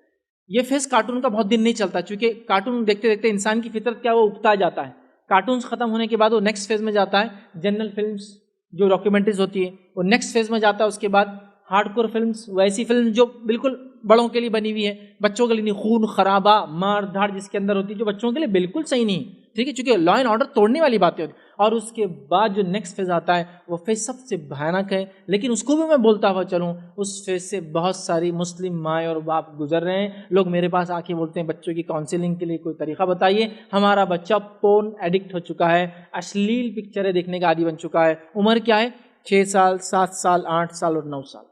یہ فیس کارٹون کا بہت دن نہیں چلتا، چونکہ کارٹون دیکھتے دیکھتے انسان کی فطرت کیا وہ اگتا جاتا ہے۔ کارٹونس ختم ہونے کے بعد وہ نیکسٹ فیز میں جاتا ہے، جنرل فلمس جو ڈاکیومنٹریز ہوتی ہے وہ نیکسٹ فیز میں جاتا ہے۔ اس کے بعد ہارڈ کور فلمس، ویسی فلم جو بالکل بڑوں کے لیے بنی ہوئی ہے، بچوں کے لیے نہیں، خون خرابہ مار دھاڑ جس کے اندر ہوتی ہے جو بچوں کے لیے بالکل صحیح نہیں، ٹھیک ہے، چونکہ لا اینڈ آرڈر توڑنے والی باتیں ہوتی ہیں۔ اور اس کے بعد جو نیکسٹ فیز آتا ہے وہ فیز سب سے بھیانک ہے، لیکن اس کو بھی میں بولتا ہوا چلوں، اس فیز سے بہت ساری مسلم مائیں اور باپ گزر رہے ہیں۔ لوگ میرے پاس آ کے بولتے ہیں بچوں کی کاؤنسلنگ کے لیے کوئی طریقہ بتائیے، ہمارا بچہ پورن ایڈکٹ ہو چکا ہے، اشلیل پکچریں دیکھنے کا عادی بن چکا ہے۔ عمر کیا ہے؟ 6 سال، 7 سال، 8 سال اور 9 سال۔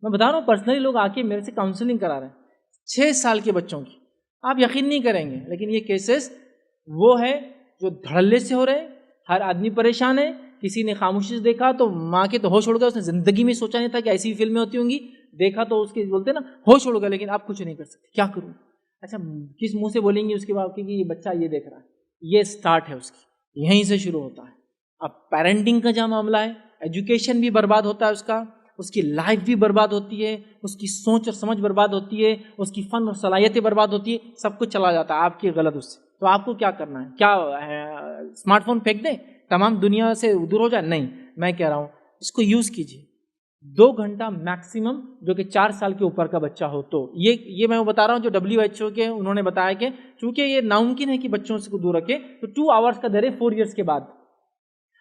میں بتا رہا ہوں پرسنلی لوگ آ کے میرے سے کاؤنسلنگ کرا رہے ہیں 6 سال کے بچوں کی، آپ یقین نہیں کریں گے، لیکن یہ کیسز وہ ہے جو دھڑلے سے ہو رہے ہیں۔ ہر آدمی پریشان ہے۔ کسی نے خاموشی سے دیکھا تو ماں کے تو ہوش اڑ گیا، اس نے زندگی میں سوچا نہیں تھا کہ ایسی فلمیں ہوتی ہوں گی، دیکھا تو اس کے بولتے نا ہوش اڑ گیا، لیکن آپ کچھ نہیں کر سکتے، کیا کروں؟ اچھا کس منہ سے بولیں گے اس کے بعد کہ یہ بچہ یہ دیکھ رہا ہے؟ یہ سٹارٹ ہے اس کی، یہیں سے شروع ہوتا ہے۔ اب پیرنٹنگ کا جہاں معاملہ ہے، ایجوکیشن بھی برباد ہوتا ہے، اس کی لائف بھی برباد ہوتی ہے، اس کی سوچ اور سمجھ برباد ہوتی ہے، اس کی فن اور صلاحیتیں برباد ہوتی ہے، سب کچھ چلا جاتا ہے آپ کی غلط اس سے۔ تو آپ کو کیا کرنا ہے؟ کیا اسمارٹ فون پھینک دیں، تمام دنیا سے دور ہو جائے؟ نہیں، میں کہہ رہا ہوں اس کو یوز کیجیے 2 گھنٹہ میکسیمم، جو کہ 4 سال کے اوپر کا بچہ ہو تو یہ میں بتا رہا ہوں جو WHO کے انہوں نے بتایا کہ چونکہ یہ ناممکن ہے کہ بچوں سے دور رکھے تو 2 آورس کا دے رہے 4 ایئرس کے بعد۔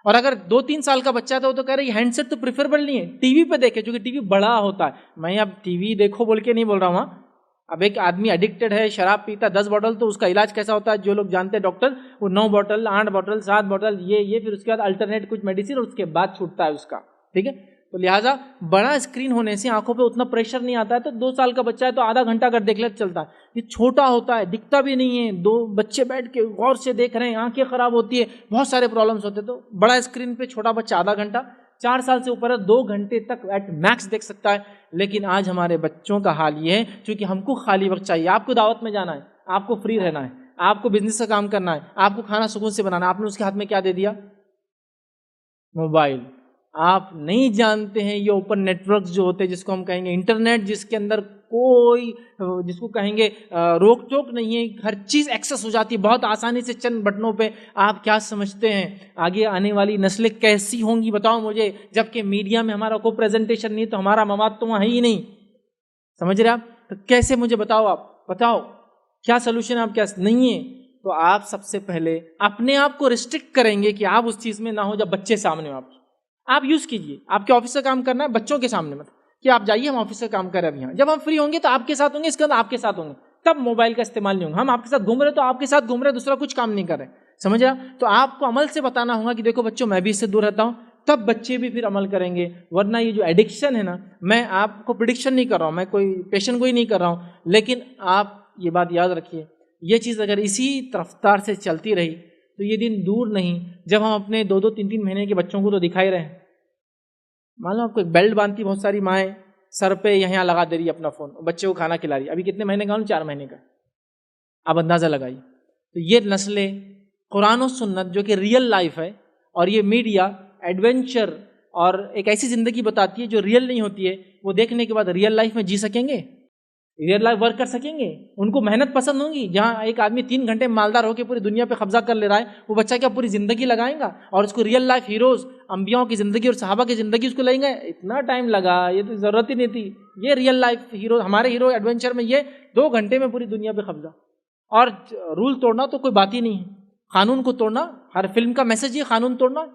اور اگر 2-3 سال کا بچہ تھا وہ تو کہہ رہے یہ ہینڈ سیٹ تو پریفریبل نہیں ہے، ٹی وی پہ دیکھے، چونکہ ٹی وی بڑا ہوتا ہے۔ میں اب ٹی وی دیکھو بول کے نہیں بول رہا ہوں۔ اب ایک آدمی ایڈکٹڈ ہے، شراب پیتا 10 بوٹل، تو اس کا علاج کیسا ہوتا ہے جو لوگ جانتے ہیں ڈاکٹر، وہ 9 بوٹل 8 بوٹل 7 بوٹل یہ پھر اس کے بعد الٹرنیٹ کچھ میڈیسن اور اس کے بعد چھوٹتا ہے اس کا، ٹھیک ہے۔ تو لہٰذا بڑا اسکرین ہونے سے آنکھوں پہ اتنا پریشر نہیں آتا ہے، تو 2 سال کا بچہ ہے تو آدھا گھنٹہ اگر دیکھ لے چلتا ہے۔ یہ چھوٹا ہوتا ہے، دکھتا بھی نہیں ہے، 2 بچے بیٹھ کے غور سے دیکھ رہے ہیں، آنکھیں خراب ہوتی ہے، بہت سارے پرابلمس ہوتے ہیں۔ تو بڑا اسکرین پہ چھوٹا بچہ آدھا گھنٹہ، 4 سال سے اوپر 2 گھنٹے تک ایٹ میکس دیکھ سکتا ہے۔ لیکن آج ہمارے بچوں کا حال یہ ہے، چونکہ ہم کو خالی وقت چاہیے، آپ کو دعوت میں جانا ہے، آپ کو فری رہنا ہے، آپ کو بزنس کا کام کرنا ہے، آپ کو کھانا سکون سے بنانا ہے، آپ نے اس کے ہاتھ میں کیا دے دیا؟ موبائل۔ آپ نہیں جانتے ہیں یہ اوپن نیٹورکس جو ہوتے ہیں جس کو ہم کہیں گے انٹرنیٹ، جس کے اندر کوئی جس کو کہیں گے روک ٹوک نہیں ہے، ہر چیز ایکسیس ہو جاتی ہے بہت آسانی سے چند بٹنوں پہ۔ آپ کیا سمجھتے ہیں آگے آنے والی نسلیں کیسی ہوں گی بتاؤ مجھے، جبکہ میڈیا میں ہمارا کوئی پریزنٹیشن نہیں تو ہمارا مواد تو وہاں ہے ہی نہیں، سمجھ رہے آپ؟ تو کیسے مجھے بتاؤ کیا سلوشن آپ کیا نہیں ہے؟ تو آپ سب سے پہلے اپنے آپ کو ریسٹرکٹ کریں گے کہ آپ اس چیز میں نہ ہو جب بچے سامنے ہو۔ آپ یوز کیجئے، آپ کے آفس کا کام کرنا ہے بچوں کے سامنے مت کہ آپ جائیے ہم آفس کا کام کریں ابھی، جب ہم فری ہوں گے تو آپ کے ساتھ ہوں گے، اس کے بعد آپ کے ساتھ ہوں گے، تب موبائل کا استعمال نہیں ہوگا۔ ہم آپ کے ساتھ گھوم رہے تو آپ کے ساتھ گھوم رہے، دوسرا کچھ کام نہیں کر رہے، سمجھ رہے؟ تو آپ کو عمل سے بتانا ہوگا کہ دیکھو بچوں میں بھی اس سے دور رہتا ہوں، تب بچے بھی پھر عمل کریں گے۔ ورنہ یہ جو ایڈکشن ہے نا، میں آپ کو پریڈکشن نہیں کر رہا ہوں، میں کوئی پیشن گوئی نہیں کر رہا ہوں، لیکن آپ یہ بات یاد رکھیے، یہ چیز اگر اسی رفتار سے چلتی رہی تو یہ دن دور نہیں جب ہم اپنے 2-2 3-3 مہینے کے بچوں کو تو دکھائی رہے ہیں۔ مان لو آپ کو ایک بیلٹ باندھتی بہت ساری مائیں، سر پہ یہاں لگا دے رہی ہے اپنا فون، بچے کو کھانا کھلا رہی ہے، ابھی کتنے مہینے کا؟ 4 مہینے کا، آپ اندازہ لگائیے۔ تو یہ نسلیں قرآن و سنت جو کہ ریئل لائف ہے، اور یہ میڈیا ایڈونچر اور ایک ایسی زندگی بتاتی ہے جو ریئل نہیں ہوتی ہے، وہ دیکھنے کے بعد ریئل لائف میں جی سکیں گے؟ ریئل لائف ورک کر سکیں گے؟ ان کو محنت پسند ہوگی؟ جہاں ایک آدمی 3 گھنٹے مالدار ہو کے پوری دنیا پہ قبضہ کر لے رہا ہے، وہ بچہ کیا پوری زندگی لگائیں گا؟ اور اس کو ریئل لائف ہیروز، انبیاءوں کی زندگی اور صحابہ کی زندگی اس کو لیں گے؟ اتنا ٹائم لگا، یہ تو ضرورت ہی نہیں تھی۔ یہ ریئل لائف ہیرو، ہمارے ہیرو ایڈونچر میں یہ 2 گھنٹے میں پوری دنیا پہ قبضہ، اور رول توڑنا تو کوئی بات ہی نہیں ہے، قانون کو توڑنا۔ ہر فلم کا میسج یہ قانون توڑنا۔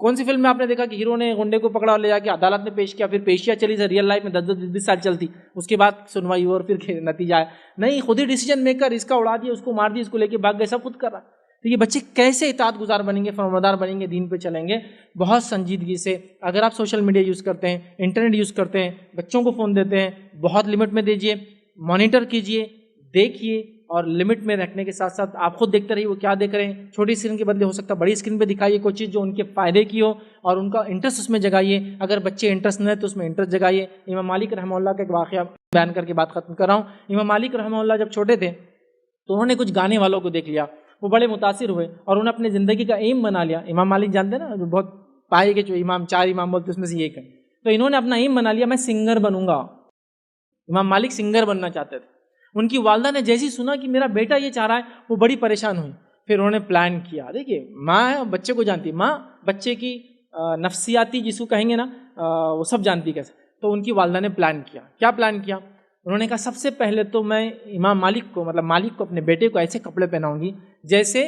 کون سی فلم میں آپ نے دیکھا کہ ہیرو نے گنڈے کو پکڑا اور لے جا کے عدالت میں پیش کیا، پھر پیشیاں چلی سے ریئل لائف میں 10-20 سال چلتی، اس کے بعد سنوائی اور پھر نتیجہ ہے؟ نہیں، خود ہی ڈیسیجن میکر، اس کا اڑا دیا، اس کو مار دیا، اس کو لے کے بھاگ گئے، سب خود کر رہا۔ تو یہ بچے کیسے اطاعت گزار بنیں گے، فرمانبردار بنیں گے، دین پہ چلیں گے؟ بہت سنجیدگی سے۔ اگر آپ سوشل میڈیا یوز کرتے ہیں، انٹرنیٹ یوز کرتے ہیں، بچوں کو فون دیتے ہیں، بہت لمٹ میں دیجیے، مانیٹر کیجیے، دیکھیے، اور لمٹ میں رکھنے کے ساتھ ساتھ آپ خود دیکھتے رہیے وہ کیا دیکھ رہے ہیں۔ چھوٹی اسکرین کے بدلے ہو سکتا ہے بڑی اسکرین پہ دکھائیے کوئی چیز جو ان کے فائدے کی ہو، اور ان کا انٹرسٹ اس میں جگائیے۔ اگر بچے انٹرسٹ نہ ہے تو اس میں انٹرسٹ جگائیے۔ امام مالک رحمہ اللہ کا ایک واقعہ بیان کر کے بات ختم کر رہا ہوں۔ امام مالک رحمہ اللہ جب چھوٹے تھے تو انہوں نے کچھ گانے والوں کو دیکھ لیا، وہ بڑے متاثر ہوئے اور انہوں نے اپنی زندگی کا ایم بنا لیا۔ امام مالک جانتے ہیں نا، جو بہت پائے کے جو امام 4 امام بولتے اس میں سے ایک ہے۔ تو انہوں نے اپنا ایم بنا لیا، میں سنگر بنوں گا۔ امام مالک سنگر بننا چاہتے تھے۔ ان کی والدہ نے جیسی سنا کہ میرا بیٹا یہ چاہ رہا ہے، وہ بڑی پریشان ہوئی۔ پھر انہوں نے پلان کیا۔ دیکھیے ماں ہے، بچے کو جانتی، ماں بچے کی نفسیاتی جس کو کہیں گے نا وہ سب جانتی کیسے۔ تو ان کی والدہ نے پلان کیا۔ کیا پلان کیا؟ انہوں نے کہا سب سے پہلے تو میں امام مالک کو، مطلب مالک کو، اپنے بیٹے کو ایسے کپڑے پہناؤں گی جیسے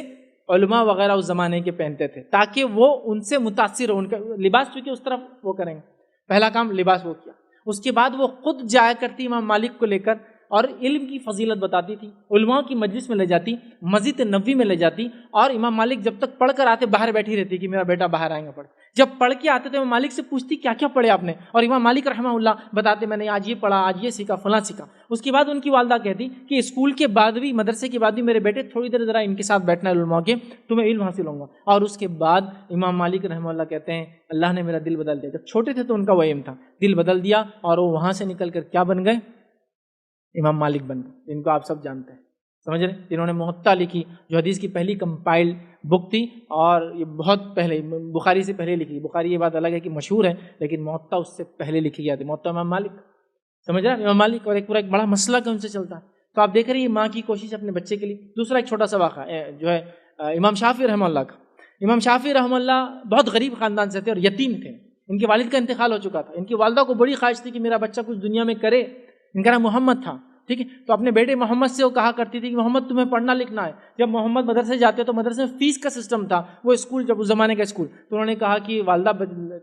علماء وغیرہ اس زمانے کے پہنتے تھے، تاکہ وہ ان سے متاثر ہو، ان کا لباس چونکہ اس طرف وہ کریں گے۔ پہلا کام لباس وہ کیا۔ اس کے بعد وہ خود جایا کرتی امام مالک کو لے کر اور علم کی فضیلت بتاتی تھی، علماء کی مجلس میں لے جاتی، مسجد نبوی میں لے جاتی، اور امام مالک جب تک پڑھ کر آتے باہر بیٹھی رہتی کہ میرا بیٹا باہر آئیں گا پڑھ۔ جب پڑھ کے آتے تو امام مالک سے پوچھتی کیا کیا پڑھے آپ نے، اور امام مالک رحمہ اللہ بتاتے میں نے آج یہ پڑھا، آج یہ سیکھا، فلاں سیکھا۔ اس کے بعد ان کی والدہ کہتی کہ اسکول کے بعد بھی، مدرسے کے بعد بھی میرے بیٹے تھوڑی دیر ذرا ان کے ساتھ بیٹھنا ہے علماء کے، تمہیں علم حاصل ہوگا۔ اور اس کے بعد امام مالک رحمہ اللہ کہتے ہیں اللہ نے میرا دل بدل دیا۔ جب چھوٹے تھے تو ان کا وہ ایم تھا، دل بدل دیا، اور وہ وہاں سے نکل کر کیا بن گئے؟ امام مالک بن گئے، جن کو آپ سب جانتے ہیں، سمجھ رہے ہیں، جنہوں نے موطا لکھی، جو حدیث کی پہلی کمپائلڈ بک تھی، اور یہ بہت پہلے بخاری سے پہلے لکھی۔ بخاری یہ بات الگ ہے کہ مشہور ہے، لیکن موطا اس سے پہلے لکھی گئی تھی، موطا امام مالک، سمجھ رہے ہیں، امام مالک، اور ایک پورا ایک بڑا مسئلہ کہ ان سے چلتا ہے۔ تو آپ دیکھ رہے ہیں ماں کی کوشش اپنے بچے کے لیے۔ دوسرا ایک چھوٹا سا واقعہ جو ہے امام شافعی رحمہ اللہ کا۔ امام شافعی رحمہ اللہ بہت غریب خاندان سے تھے اور یتیم تھے، ان کے والد کا انتقال ہو چکا تھا۔ ان کی والدہ کو بڑی خواہش تھی کہ میرا بچہ کچھ دنیا میں کرے، ان کا نام محمد تھا، ٹھیک ہے۔ تو اپنے بیٹے محمد سے وہ کہا کرتی تھی کہ محمد تمہیں پڑھنا لکھنا ہے۔ جب محمد مدرسے جاتے تو مدرسے میں فیس کا سسٹم تھا، وہ اسکول جب اس زمانے کا اسکول، تو انہوں نے کہا کہ والدہ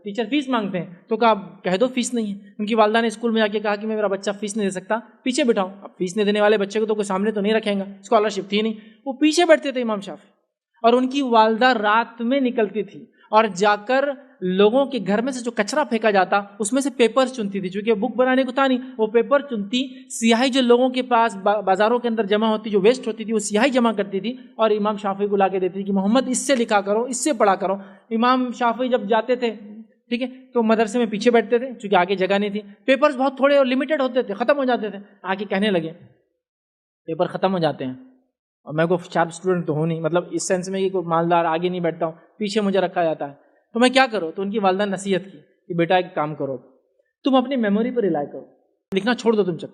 ٹیچر فیس مانگتے ہیں، تو کہا کہہ دو فیس نہیں ہے۔ ان کی والدہ نے اسکول میں جا کے کہا کہ میں میرا بچہ فیس نہیں دے سکتا، پیچھے بٹھاؤ۔ اب فیس نہیں دینے والے بچے کو تو کوئی سامنے تو نہیں رکھیں گا، اسکالرشپ تھی نہیں، وہ پیچھے بیٹھتے تھے امام شافعی۔ اور ان کی والدہ رات میں نکلتی تھی اور جا کر لوگوں کے گھر میں سے جو کچرا پھینکا جاتا اس میں سے پیپر چنتی تھی، چونکہ بک بنانے کو تھا نہیں، وہ پیپر چنتی، سیاہی جو لوگوں کے پاس بازاروں کے اندر جمع ہوتی، جو ویسٹ ہوتی تھی، وہ سیاہی جمع کرتی تھی اور امام شافعی کو لا کے دیتی تھی کہ محمد اس سے لکھا کرو، اس سے پڑھا کرو۔ امام شافعی جب جاتے تھے، ٹھیک ہے، تو مدرسے میں پیچھے بیٹھتے تھے چونکہ آگے جگہ نہیں تھی، پیپرز بہت تھوڑے اور لمیٹڈ ہوتے تھے، ختم ہو جاتے تھے۔ آگے کہنے لگے پیپر ختم ہو جاتے ہیں اور میں کوئی شارپ اسٹوڈنٹ تو ہوں نہیں، مطلب اس سینس میں کہ کوئی مالدار آگے نہیں بیٹھتا ہوں، پیچھے مجھے رکھا جاتا ہے، تو میں کیا کروں؟ تو ان کی والدہ نے نصیحت کی کہ بیٹا ایک کام کرو، تم اپنی میموری پر ریلائی کرو، لکھنا چھوڑ دو تم چک۔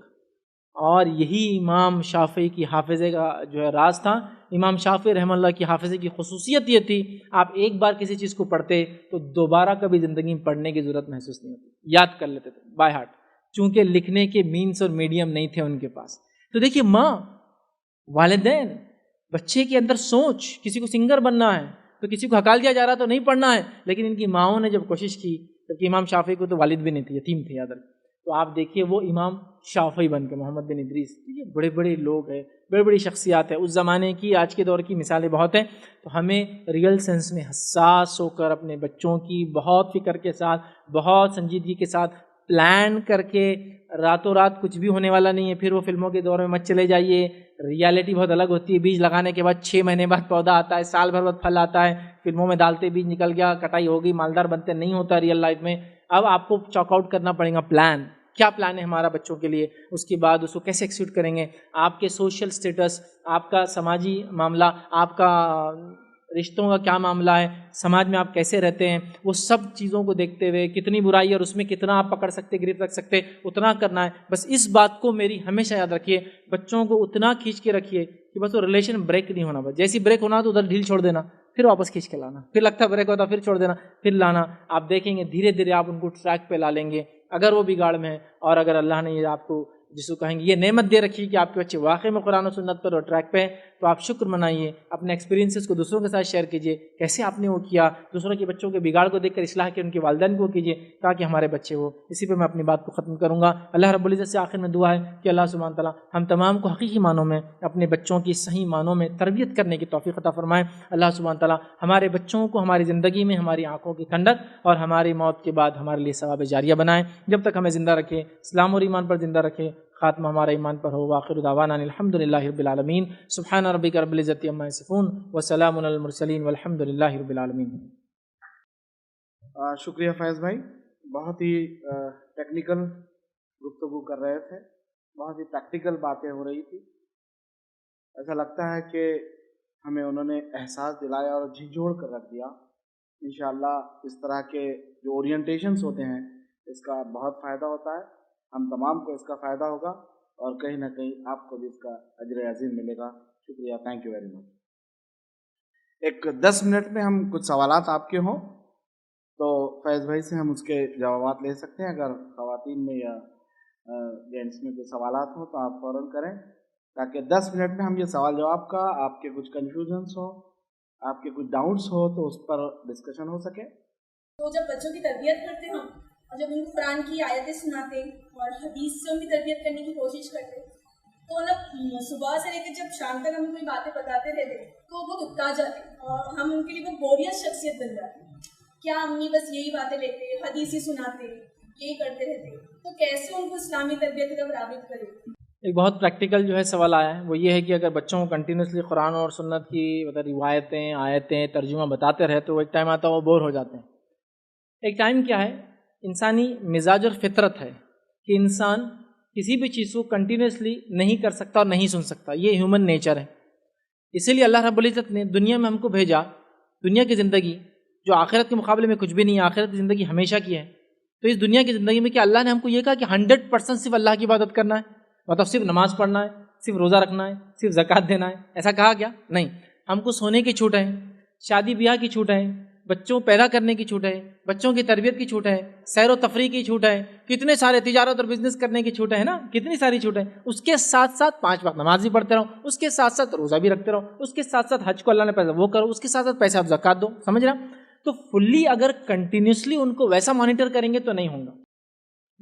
اور یہی امام شافعی کی حافظے کا جو ہے راز تھا۔ امام شافعی رحمہ اللہ کی حافظے کی خصوصیت یہ تھی، آپ ایک بار کسی چیز کو پڑھتے تو دوبارہ کبھی زندگی میں پڑھنے کی ضرورت محسوس نہیں ہوتی، یاد کر لیتے تھے بائی ہارٹ، چونکہ لکھنے کے مینس اور میڈیم نہیں تھے ان کے پاس۔ تو دیکھیے ماں، والدین، بچے کے اندر سوچ، کسی کو سنگر بننا ہے تو کسی کو ہکال دیا جا رہا تو نہیں پڑھنا ہے، لیکن ان کی ماؤں نے جب کوشش کی، جبکہ امام شافعی کو تو والد بھی نہیں تھے، یتیم تھے یاد رکھ، تو آپ دیکھیے وہ امام شافعی بن کے، محمد بن ادریس، یہ بڑے بڑے لوگ ہیں، بڑے بڑی شخصیات ہیں اس زمانے کی، آج کے دور کی مثالیں بہت ہیں۔ تو ہمیں ریئل سینس میں حساس ہو کر اپنے بچوں کی بہت فکر کے ساتھ، بہت سنجیدگی کے ساتھ پلان کر کے، راتوں رات کچھ بھی ہونے والا نہیں ہے، پھر وہ فلموں کے دور میں مت چلے جائیے، ریالٹی بہت الگ ہوتی ہے، بیج لگانے کے بعد 6 مہینے بعد پودا آتا ہے، سال بھر بعد پھل آتا ہے، فلموں میں ڈالتے بیج نکل گیا، کٹائی ہو گئی، مالدار بنتے، نہیں ہوتا ریئل لائف میں۔ اب آپ کو چاک آؤٹ کرنا پڑے گا، پلان کیا پلان ہے ہمارا بچوں کے لیے، اس کے بعد اس کو کیسے ایکسیکیوٹ کریں گے، آپ کے سوشل سٹیٹس، آپ کا سماجی معاملہ، آپ کا رشتوں کا کیا معاملہ ہے، سماج میں آپ کیسے رہتے ہیں، وہ سب چیزوں کو دیکھتے ہوئے کتنی برائی ہے اور اس میں کتنا آپ پکڑ سکتے، گرفت رکھ سکتے، اتنا کرنا ہے. بس اس بات کو میری ہمیشہ یاد رکھیے، بچوں کو اتنا کھینچ کے رکھیے کہ بس وہ ریلیشن بریک نہیں ہونا. بس جیسی بریک ہونا تو ادھر ڈھیل چھوڑ دینا، پھر واپس کھینچ کے لانا، پھر لگتا بریک ہوتا پھر چھوڑ دینا، پھر لانا. آپ دیکھیں گے دھیرے دھیرے آپ ان کو ٹریک پہ لا لیں گے اگر وہ بگاڑ میں ہے. اور اگر اللہ نے یہ آپ کو جس کو کہیں گے یہ نعمت دے رکھی کہ آپ کے بچے واقعی میں قرآن و سنت پر اور ٹریک پہ ہیں، تو آپ شکر منائیے، اپنے ایکسپیرینسز کو دوسروں کے ساتھ شیئر کیجیے، کیسے آپ نے وہ کیا، دوسروں کے بچوں کے بگاڑ کو دیکھ کر اصلاح کے ان کے والدین کو کیجیے تاکہ ہمارے بچے ہو. اسی پہ میں اپنی بات کو ختم کروں گا. اللہ رب العزت سے آخر میں دعا ہے کہ اللہ سبحانہ تعالیٰ ہم تمام کو حقیقی معنوں میں اپنے بچوں کی صحیح معنوں میں تربیت کرنے کی توفیق عطا فرمائے. اللہ سبحانہ تعالیٰ ہمارے بچوں کو ہماری زندگی میں ہماری آنکھوں کی ٹھنڈک اور ہماری موت کے بعد ہمارے لیے ثواب جاریہ بنائیں. جب تک ہمیں زندہ رکھے، اسلام اور ایمان پر زندہ رکھے، خاتمہ ہمارا ایمان پر ہو. وآخر دعوانا الحمد للہ رب العالمین. سبحان ربک رب العزت عما یصفون وسلام علی المرسلین والحمد للہ رب العالمین. شکریہ فیض بھائی، بہت ہی ٹیکنیکل گفتگو کر رہے تھے، بہت ہی پریکٹیکل باتیں ہو رہی تھی. ایسا لگتا ہے کہ ہمیں انہوں نے احساس دلایا اور جھنجھوڑ کر رکھ دیا. انشاءاللہ اس طرح کے جو اورینٹیشنز ہوتے ہیں اس کا بہت فائدہ ہوتا ہے، ہم تمام کو اس کا فائدہ ہوگا اور کہیں نہ کہیں آپ کو بھی اس کا اجر عظیم ملے گا. شکریہ، تھینک یو ویری مچ. ایک 10 منٹ میں ہم کچھ سوالات آپ کے ہوں تو فیض بھائی سے ہم اس کے جوابات لے سکتے ہیں. اگر خواتین میں یا جینٹس میں کوئی سوالات ہوں تو آپ فوراً کریں تاکہ 10 منٹ میں ہم یہ سوال جواب کا آپ کے کچھ کنفیوژنس ہوں، آپ کے کچھ ڈاؤٹس ہو تو اس پر ڈسکشن ہو سکے. تو جب بچوں کی تربیت کرتے ہیں اور جب ان کو قرآن کی آیتیں سناتے اور حدیث سے ان کی تربیت کرنے کی کوشش کرتے تو مطلب صبح سے لے کے جب شام تک ہم کوئی باتیں بتاتے رہتے تو وہ اکتا جاتے اور ہم ان کے لیے وہ بوریس شخصیت بن جاتے. کیا امی بس یہی باتیں لیتے، حدیث ہی سناتے، یہی کرتے رہتے، تو کیسے ان کو اسلامی تربیت کا راغب کرے؟ ایک بہت پریکٹیکل جو ہے سوال آیا ہے، وہ یہ ہے کہ اگر بچوں کو کنٹینیوسلی قرآن اور سنت کی مطلب روایتیں، آیتیں، ترجمہ بتاتے رہے تو ایک ٹائم آتا ہے وہ بور ہو جاتے ہیں. ایک ٹائم کیا ہے، انسانی مزاج اور فطرت ہے کہ انسان کسی بھی چیز کو کنٹینیوسلی نہیں کر سکتا اور نہیں سن سکتا، یہ ہیومن نیچر ہے. اسی لیے اللہ رب العزت نے دنیا میں ہم کو بھیجا، دنیا کی زندگی جو آخرت کے مقابلے میں کچھ بھی نہیں ہے، آخرت کی زندگی ہمیشہ کی ہے. تو اس دنیا کی زندگی میں کیا اللہ نے ہم کو یہ کہا کہ 100% صرف اللہ کی عبادت کرنا ہے، مطلب صرف نماز پڑھنا ہے، صرف روزہ رکھنا ہے، صرف زکوٰۃ دینا ہے، ایسا کہا کیا؟ نہیں. ہم کو سونے کی چھوٹ ہے، شادی بیاہ کی چھوٹ ہے، بچوں پیدا کرنے کی چھوٹ ہے، بچوں کی تربیت کی چھوٹ ہے، سیر و تفریح کی چھوٹ ہے، کتنے سارے تجارت اور بزنس کرنے کی چھوٹ ہے نا، کتنی ساری چھوٹ ہے. اس کے ساتھ ساتھ 5 وقت نماز بھی پڑھتے رہو، اس کے ساتھ ساتھ روزہ بھی رکھتے رہو، اس کے ساتھ ساتھ حج کو اللہ نے پیسہ وہ کرو، اس کے ساتھ ساتھ پیسہ آپ زکوٰۃ دو. سمجھ رہا؟ تو فلی اگر کنٹینیوسلی ان کو ویسا مانیٹر کریں گے تو نہیں ہوگا.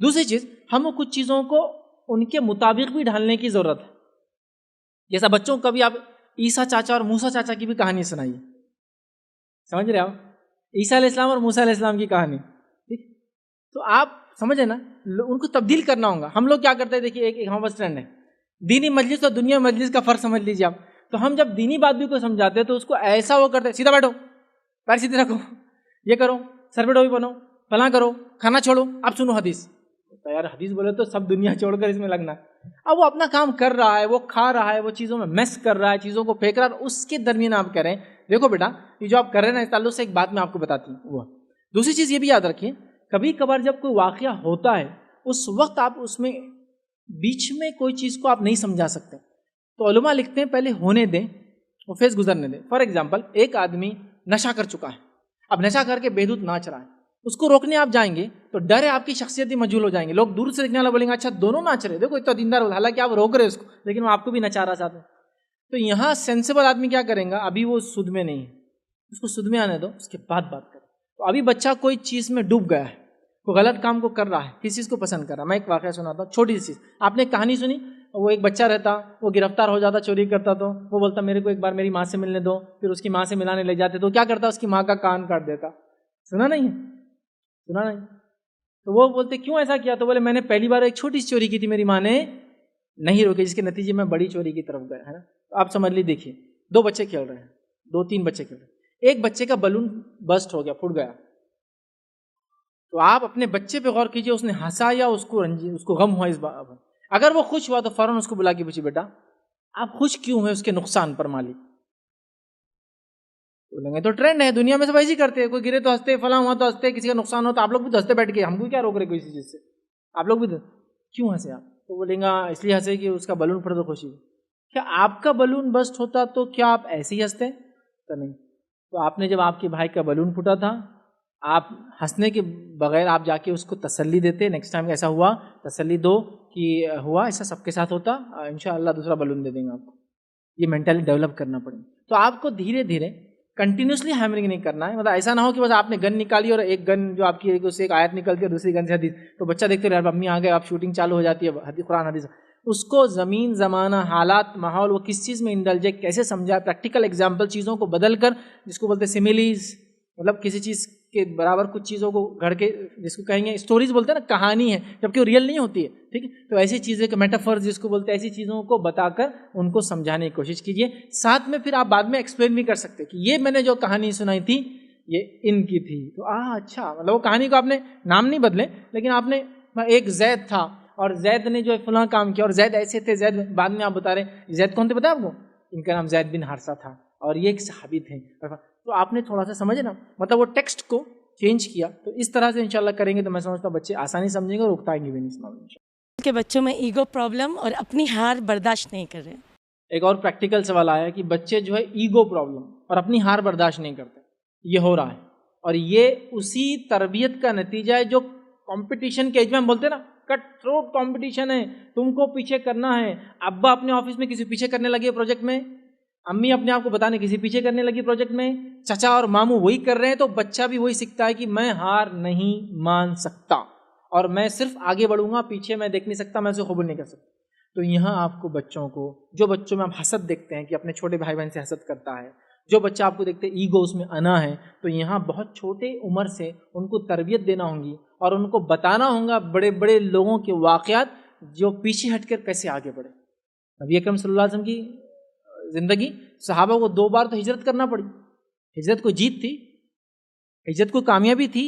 دوسری چیز، ہم کچھ چیزوں کو ان کے مطابق بھی ڈھالنے کی ضرورت ہے. جیسا بچوں کو کبھی آپ عیسیٰ چاچا اور موسیٰ چاچا کی بھی کہانی سنائیے. سمجھ رہے آپ؟ عیسیٰ علیہ السلام اور موسیٰ علیہ السلام کی کہانی، ٹھیک؟ تو آپ سمجھے نا، ان کو تبدیل کرنا ہوگا. ہم لوگ کیا کرتے ہیں، دیکھیے ایک ہمارا اسٹینڈ ہے، دینی مجلس اور دنیا مجلس کا فرق سمجھ لیجیے آپ. تو ہم جب دینی بات بھی کو سمجھاتے ہیں تو اس کو ایسا وہ کرتے ہیں، سیدھا بیٹھو، پیر سیدھے رکھو، یہ کرو، سر پہ ٹوپی بنو، فلاں کرو، کھانا چھوڑو، اب سنو حدیث. تو یار حدیث بولے تو سب دنیا چھوڑ کر اس میں لگنا. اب وہ اپنا کام کر رہا ہے، وہ کھا رہا ہے، وہ چیزوں میں میس کر رہا ہے، چیزوں کو پھینک رہا ہے، اس کے درمیان آپ کہہ رہے ہیں دیکھو بیٹا یہ جو آپ کر رہے ہیں نا، اس تعلق سے ایک بات میں آپ کو بتاتی ہوں. وہ دوسری چیز یہ بھی یاد رکھیے، کبھی کبھار جب کوئی واقعہ ہوتا ہے اس وقت آپ اس میں بیچ میں کوئی چیز کو آپ نہیں سمجھا سکتے، تو علماء لکھتے ہیں پہلے ہونے دیں، وہ فیز گزرنے دیں. فار ایگزامپل، ایک آدمی نشہ کر چکا ہے، اب نشہ کر کے بےدھوت ناچ رہا ہے، اس کو روکنے آپ جائیں گے تو ڈر ہے آپ کی شخصیت ہی مجہول ہو جائیں گے. لوگ دور سے دیکھنے والا بولیں گے اچھا دونوں ناچ رہے، دیکھو اتنا دیندار ہو، حالانکہ آپ روک رہے اس کو لیکن وہ آپ کو بھی نچا رہا ساتھ میں. تو یہاں سینسیبل آدمی کیا کریں گا، ابھی وہ سود میں نہیں ہے، اس کو سود میں آنے دو، اس کے بعد بات کریں. تو ابھی بچہ کوئی چیز میں ڈوب گیا ہے، کوئی غلط کام کو کر رہا ہے، کسی چیز کو پسند کر رہا ہے. میں ایک واقعہ سناتا ہوں، چھوٹی سی چیز. آپ نے ایک کہانی سنی، وہ ایک بچہ رہتا، وہ گرفتار ہو جاتا چوری کرتا، تو وہ بولتا میرے کو ایک بار میری ماں سے ملنے دو، پھر اس کی ماں سے ملانے لے جاتے تو کیا کرتا، اس کی ماں کا کان کاٹ دیتا. سنا نہیں ہے؟ سنا نہیں؟ تو وہ بولتے کیوں ایسا کیا، تو بولے میں نے پہلی بار ایک چھوٹی سی چوری کی تھی، میری ماں نے نہیں روکی، جس کے نتیجے میں بڑی چوری کی طرف گیا ہے نا. آپ سمجھ لی. دیکھیے 2 بچے کھیل رہے ہیں، 2-3 بچے کھیل رہے ہیں، ایک بچے کا بلون بسٹ ہو گیا، پھٹ گیا. تو آپ اپنے بچے پہ غور کیجئے، اس نے ہنسا یا اس کو غم ہوا اس بات. اگر وہ خوش ہوا تو فوراً اس کو بلا کے پوچھیے بیٹا آپ خوش کیوں ہیں، اس کے نقصان پر مالک. بولیں گے تو ٹرینڈ ہے, دنیا میں سب ایسے ہی کرتے ہیں, کوئی گرے تو ہنستے, فلاں ہوا تو ہنستے, کسی کا نقصان ہو تو آپ لوگ بھی تو ہنستے بیٹھ کے, ہم کو کیا روک رہے کوئی اسی چیز سے, آپ لوگ بھی کیوں ہنسے آپ؟ تو بولیں گا اس لیے ہنسے کہ اس کا بلون پھٹا تو خوشی. کیا آپ کا بلون بسٹ ہوتا تو کیا آپ ایسے ہی ہنستے؟ تو نہیں. تو آپ نے جب آپ کے بھائی کا بلون پھٹا تھا, آپ ہنسنے کے بغیر آپ جا کے اس کو تسلی دیتے, نیکسٹ ٹائم ایسا ہوا تسلی دو کہ ہوا ایسا سب کے ساتھ ہوتا, انشاءاللہ دوسرا بلون دے دیں گے آپ کو. یہ مینٹلی ڈیولپ کرنا پڑے. تو آپ کو دھیرے دھیرے کنٹینیوسلی ہیمرنگ نہیں کرنا ہے. مطلب ایسا نہ ہو کہ بس آپ نے گن نکالی اور ایک گن جو آپ کی اس سے ایک آیت نکلتی ہے, دوسری گن سے حدیث, تو بچہ دیکھتے رہے امی آ گئے, آپ شوٹنگ چالو ہو جاتی ہے قرآن حدیث. اس کو زمین زمانہ حالات ماحول وہ کس چیز میں انڈلج ہے کیسے سمجھا, پریکٹیکل ایگزامپل چیزوں کو بدل کر, جس کو بولتے ہیں سیمیلیز, مطلب کسی چیز کے برابر کچھ چیزوں کو گھڑ کے, جس کو کہیں گے اسٹوریز بولتے ہیں نا, کہانی ہے جبکہ وہ ریئل نہیں ہوتی ہے, ٹھیک ہے. تو ایسی چیزیں میٹافورز جس کو بولتے ہیں, ایسی چیزوں کو بتا کر ان کو سمجھانے کی کوشش کیجیے. ساتھ میں پھر آپ بعد میں ایکسپلین بھی کر سکتے کہ یہ میں نے جو کہانی سنائی تھی یہ ان کی تھی. تو اچھا, مطلب وہ کہانی کو آپ نے نام نہیں بدلے, لیکن آپ نے ایک زید تھا اور زید نے جو فلاں کام کیا اور زید ایسے تھے, زید بعد میں آپ بتا رہے زید کون تھے پتا آپ کو, ان کا نام زید بن حارثہ تھا اور یہ ایک صحابی تھے. تو آپ نے تھوڑا سا سمجھے نا, مطلب وہ ٹیکسٹ کو چینج کیا. تو اس طرح سے انشاءاللہ کریں گے تو میں سمجھتا ہوں بچے آسانی سمجھیں گے اور اکتائیں گے بھی نہیں. کہ بچوں میں ایگو پرابلم اور اپنی ہار برداشت نہیں کر رہے. ایک اور پریکٹیکل سوال آیا کہ بچے جو ہے ایگو پرابلم اور اپنی ہار برداشت نہیں کرتے, یہ ہو رہا ہے, اور یہ اسی تربیت کا نتیجہ ہے جو کمپٹیشن کے ایج میں ہم بولتے ہیں نا, کٹ تھروٹ کمپٹیشن ہے, تم کو پیچھے کرنا ہے. ابا اپنے آفس میں کسی پیچھے کرنے لگے پروجیکٹ میں, امی اپنے آپ کو بتانے کسی پیچھے کرنے لگی پروجیکٹ میں, چچا اور ماموں وہی کر رہے ہیں, تو بچہ بھی وہی سیکھتا ہے کہ میں ہار نہیں مان سکتا اور میں صرف آگے بڑھوں گا, پیچھے میں دیکھ نہیں سکتا, میں اسے قبول نہیں کر سکتا. تو یہاں آپ کو بچوں کو, جو بچوں میں آپ حسد دیکھتے ہیں کہ اپنے چھوٹے بھائی بہن سے حسد کرتا ہے, جو بچہ آپ کو دیکھتے ہیں ایگو اس میں انا ہے, تو یہاں بہت چھوٹے عمر سے ان کو تربیت دینا ہوگی اور ان کو بتانا ہوگا بڑے بڑے لوگوں کے واقعات جو پیچھے ہٹ کر کیسے آگے بڑھے. نبی اکرم صلی اللہ علیہ وسلم کی زندگی, صحابہ کو 2 بار تو ہجرت کرنا پڑی. ہجرت کو جیت تھی, ہجرت کو کامیابی تھی.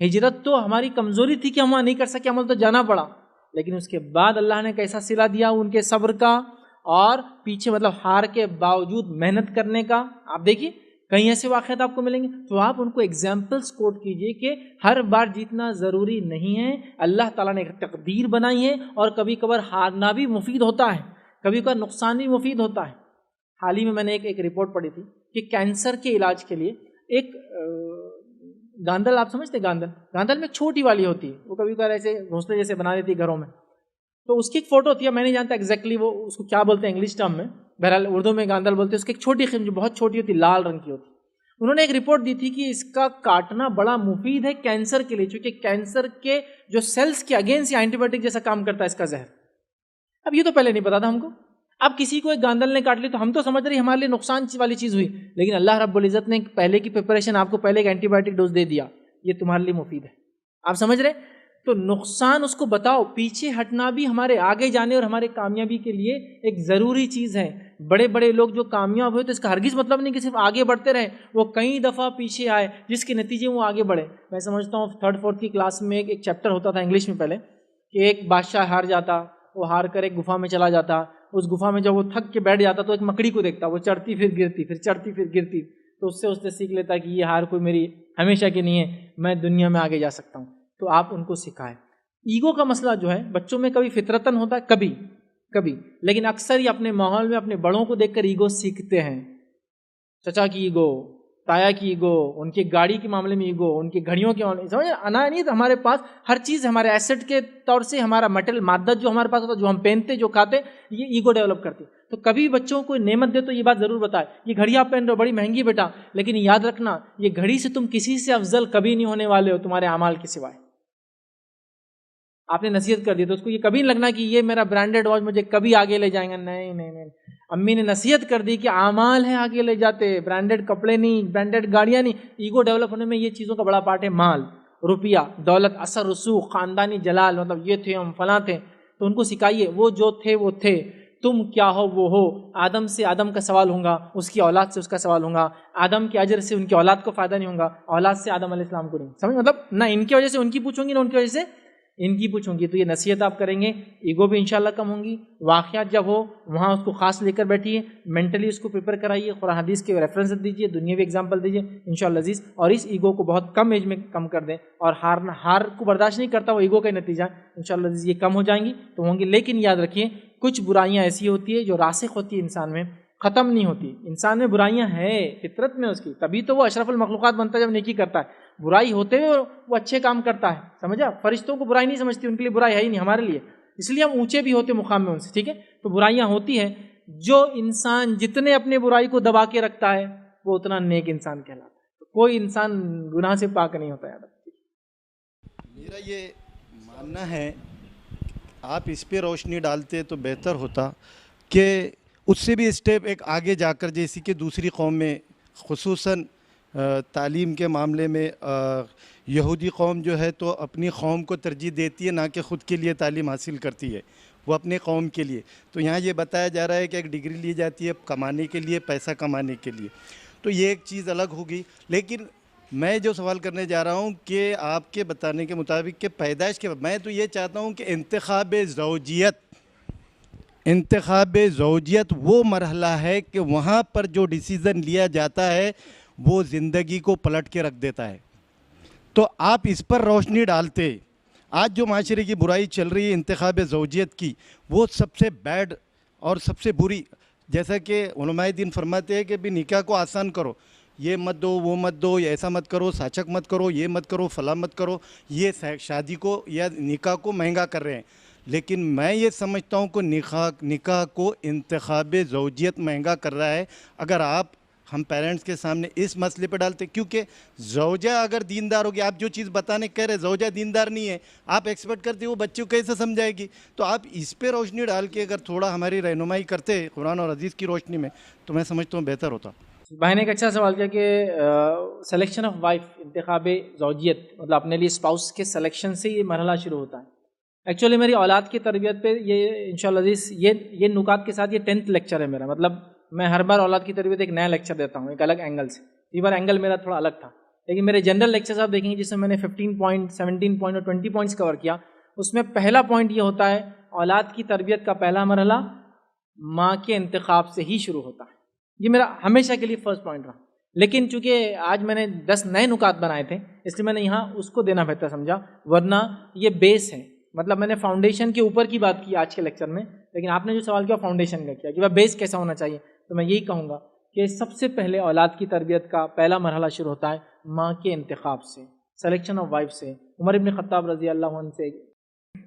ہجرت تو ہماری کمزوری تھی کہ ہم وہاں نہیں کر سکے, عمل تو جانا پڑا, لیکن اس کے بعد اللہ نے کیسا صلہ دیا ان کے صبر کا اور پیچھے مطلب ہار کے باوجود محنت کرنے کا. آپ دیکھیے کہیں ایسے واقعات آپ کو ملیں گے, تو آپ ان کو ایگزامپلس کوٹ کیجئے کہ ہر بار جیتنا ضروری نہیں ہے, اللہ تعالیٰ نے ایک تقدیر بنائی ہے اور کبھی کبھار ہارنا بھی مفید ہوتا ہے, کبھی کبھار نقصان بھی مفید ہوتا ہے. حال ہی میں نے ایک رپورٹ پڑھی تھی کہ کینسر کے علاج کے لیے ایک گاندل, آپ سمجھتے گاندل میں چھوٹی والی ہوتی ہے, وہ کبھی کبھار ایسے گھونسلے جیسے بنا دیتی ہے گھروں میں, تو اس کی ایک فوٹو ہوتی ہے, میں نہیں جانتا ایگزیکٹلی وہ اس کو کیا بولتے ہیں انگلش ٹرم میں, بہرحال اردو میں گاندل بولتے ہیں. اس کی ایک چھوٹی قسم جو بہت چھوٹی ہوتی ہے, لال رنگ کی ہوتی ہے. انہوں نے ایک رپورٹ دی تھی کہ اس کا کاٹنا بڑا مفید ہے کینسر کے لیے, چونکہ کینسر کے جو سیلز کے اگینسٹ اینٹی بایوٹک جیسا کام کرتا ہے اس کا زہر. اب یہ تو پہلے نہیں پتا تھا ہم کو. اب کسی کو ایک گاندل نے کاٹ لی تو ہم تو سمجھ رہے ہمارے لیے نقصان والی چیز ہوئی, لیکن اللہ رب العزت نے پہلے کی پریپریشن آپ کو پہلے ایک اینٹی بایوٹک ڈوز دے دیا, یہ تمہارے لیے مفید ہے. آپ سمجھ رہے؟ تو نقصان اس کو بتاؤ, پیچھے ہٹنا بھی ہمارے آگے جانے اور ہمارے کامیابی کے لیے ایک ضروری چیز ہے. بڑے بڑے لوگ جو کامیاب ہوئے تو اس کا ہرگز مطلب نہیں کہ صرف آگے بڑھتے رہے, وہ کئی دفعہ پیچھے آئے جس کے نتیجے وہ آگے بڑھے. میں سمجھتا ہوں 3rd 4th کی کلاس میں ایک چیپٹر ہوتا تھا انگلش میں پہلے, کہ ایک بادشاہ ہار جاتا, وہ ہار کر ایک گفا میں چلا جاتا, اس گفا میں جب وہ تھک کے بیٹھ جاتا تو ایک مکڑی کو دیکھتا, وہ چڑھتی پھر گرتی, پھر چڑھتی پھر گرتی, تو اس سے سیکھ لیتا کہ یہ ہار کوئی میری ہمیشہ کی نہیں ہے, میں دنیا میں آگے جا سکتا ہوں. تو آپ ان کو سکھائیں. ایگو کا مسئلہ جو ہے بچوں میں کبھی فطرتاً ہوتا ہے, کبھی, لیکن اکثر ہی اپنے ماحول میں اپنے بڑوں کو دیکھ کر ایگو سیکھتے ہیں. چچا کی ایگو, تایا کی ایگو, ان کی گاڑی کے معاملے میں ایگو, ان کی گھڑیوں کے معاملے میں, سمجھ انا نہیں. تو ہمارے پاس ہر چیز ہمارے ایسٹ کے طور سے, ہمارا مٹیریل مادہ جو ہمارے پاس ہوتا, جو ہم پہنتے, جو کھاتے, یہ ایگو ڈیولپ کرتی. تو کبھی بچوں کو نعمت دے تو یہ بات ضرور بتائے, یہ گھڑی آپ پہن رہے ہو بڑی مہنگی بیٹا, لیکن یاد رکھنا یہ گھڑی سے تم کسی سے افضل کبھی نہیں ہونے والے ہو تمہارے اعمال کے سوائے. آپ نے نصیحت کر دی تو اس کو یہ کبھی نہیں لگنا کہ یہ میرا برانڈیڈ واچ مجھے کبھی آگے لے جائیں گا. نہیں, امی نے نصیحت کر دی کہ اعمال ہیں آگے لے جاتے, برانڈیڈ کپڑے نہیں, برانڈیڈ گاڑیاں نہیں. ایگو ڈیولپ ہونے میں یہ چیزوں کا بڑا پارٹ ہے. مال, روپیہ, دولت, اثر رسوخ, خاندانی جلال, مطلب یہ تھے ہم فلاں تھے. تو ان کو سکھائیے وہ جو تھے وہ تھے, تم کیا ہو وہ ہو. آدم سے آدم کا سوال ہوگا, اس کی اولاد سے اس کا سوال ہوگا. آدم کے اجر سے ان کی اولاد کو فائدہ نہیں ہوگا, اولاد سے آدم علیہ السلام کو نہیں. سمجھ, مطلب نہ ان کی وجہ سے ان کی پوچھوں گی, نہ ان کی وجہ سے ان کی پوچھوں گی تو یہ نصیحت آپ کریں گے, ایگو بھی انشاءاللہ کم ہوں گی. واقعات جب ہو وہاں اس کو خاص لے کر بیٹھیے, مینٹلی اس کو پریپیئر کرائیے, قرآن حدیث کے ریفرنس دیجیے, دنیاوی ایگزامپل دیجیے انشاءاللہ عزیز, اور اس ایگو کو بہت کم ایج میں کم کر دیں. اور ہار کو برداشت نہیں کرتا وہ ایگو کا نتیجہ انشاءاللہ عزیز, یہ کم ہو جائیں گی تو ہوں گی. لیکن یاد رکھیے کچھ برائیاں ایسی ہوتی ہے جو راسخ ہوتی ہے انسان میں, ختم نہیں ہوتی. انسان میں برائیاں ہیں فطرت میں اس کی, تبھی تو وہ اشرف المخلوقات بنتا ہے جب نیکی کرتا ہے. برائی ہوتے ہوئے وہ اچھے کام کرتا ہے, سمجھا. فرشتوں کو برائی نہیں سمجھتی, ان کے لیے برائی ہے ہی نہیں, ہمارے لیے اس لیے ہم اونچے بھی ہوتے مقام میں ان سے, ٹھیک ہے. تو برائیاں ہوتی ہیں, جو انسان جتنے اپنے برائی کو دبا کے رکھتا ہے وہ اتنا نیک انسان کہلاتا ہے. تو کوئی انسان گناہ سے پاک نہیں ہوتا. یاد رکھیے میرا یہ ماننا ہے آپ اس پہ روشنی ڈالتے تو بہتر ہوتا کہ اس سے بھی اسٹیپ ایک آگے جا کر, جیسے کہ دوسری قوم میں خصوصاً تعلیم کے معاملے میں یہودی قوم جو ہے تو اپنی قوم کو ترجیح دیتی ہے, نہ کہ خود کے لیے تعلیم حاصل کرتی ہے, وہ اپنے قوم کے لیے. تو یہاں یہ بتایا جا رہا ہے کہ ایک ڈگری لی جاتی ہے کمانے کے لیے, پیسہ کمانے کے لیے, تو یہ ایک چیز الگ ہوگی. لیکن میں جو سوال کرنے جا رہا ہوں کہ آپ کے بتانے کے مطابق کہ پیدائش کے میں تو یہ چاہتا ہوں کہ انتخاب زوجیت وہ مرحلہ ہے کہ وہاں پر جو ڈیسیزن لیا جاتا ہے وہ زندگی کو پلٹ کے رکھ دیتا ہے. تو آپ اس پر روشنی ڈالتے. آج جو معاشرے کی برائی چل رہی ہے انتخاب زوجیت کی, وہ سب سے بیڈ اور سب سے بری. جیسا کہ علماء دین فرماتے ہیں کہ بھی نکاح کو آسان کرو, یہ مت دو وہ مت دو, ایسا مت کرو, ساچک مت کرو, یہ مت کرو, فلاں مت کرو. یہ شادی کو یا نکاح کو مہنگا کر رہے ہیں. لیکن میں یہ سمجھتا ہوں کہ نکاح کو انتخاب زوجیت مہنگا کر رہا ہے. اگر آپ ہم پیرنٹس کے سامنے اس مسئلے پہ ڈالتے, کیونکہ زوجہ اگر دیندار ہوگی, آپ جو چیز بتانے کہہ رہے زوجہ دیندار نہیں ہے, آپ ایکسپیکٹ کرتے وہ بچے کو کیسے سمجھائے گی. تو آپ اس پہ روشنی ڈال کے اگر تھوڑا ہماری رہنمائی کرتے قرآن اور حدیث کی روشنی میں, تو میں سمجھتا ہوں بہتر ہوتا. بھائی نے ایک اچھا سوال کیا کہ سلیکشن آف وائف, انتخاب زوجیت, مطلب اپنے لیے اسپاؤس کے سلیکشن سے یہ مرحلہ شروع ہوتا ہے. ایکچولی میری اولاد کی تربیت پہ یہ انشاءاللہ عزیز یہ نکات کے ساتھ یہ 10th لیکچر ہے میرا. مطلب میں ہر بار اولاد کی تربیت ایک نیا لیکچر دیتا ہوں, ایک الگ اینگل سے. یہ بار اینگل میرا تھوڑا الگ تھا, لیکن میرے جنرل لیکچرز آپ دیکھیں گے جس میں میں نے 15 پوائنٹ 17 پوائنٹ اور 20 پوائنٹس کور کیا. اس میں پہلا پوائنٹ یہ ہوتا ہے اولاد کی تربیت کا پہلا مرحلہ ماں کے انتخاب سے ہی شروع ہوتا ہے. یہ میرا ہمیشہ کے لیے فرسٹ پوائنٹ رہا. لیکن چونکہ آج میں نے 10 نئے نکات بنائے تھے اس لیے میں نے یہاں اس کو دینا بہتر سمجھا, ورنہ یہ بیس ہے. مطلب میں نے فاؤنڈیشن کے اوپر کی بات کی آج کے لیکچر میں, لیکن آپ نے جو سوال کیا فاؤنڈیشن کا کیا کہ بیس کیسا ہونا چاہیے. تو میں یہی کہوں گا کہ سب سے پہلے اولاد کی تربیت کا پہلا مرحلہ شروع ہوتا ہے ماں کے انتخاب سے, سلیکشن آف وائف سے. عمر ابن خطاب رضی اللہ عنہ سے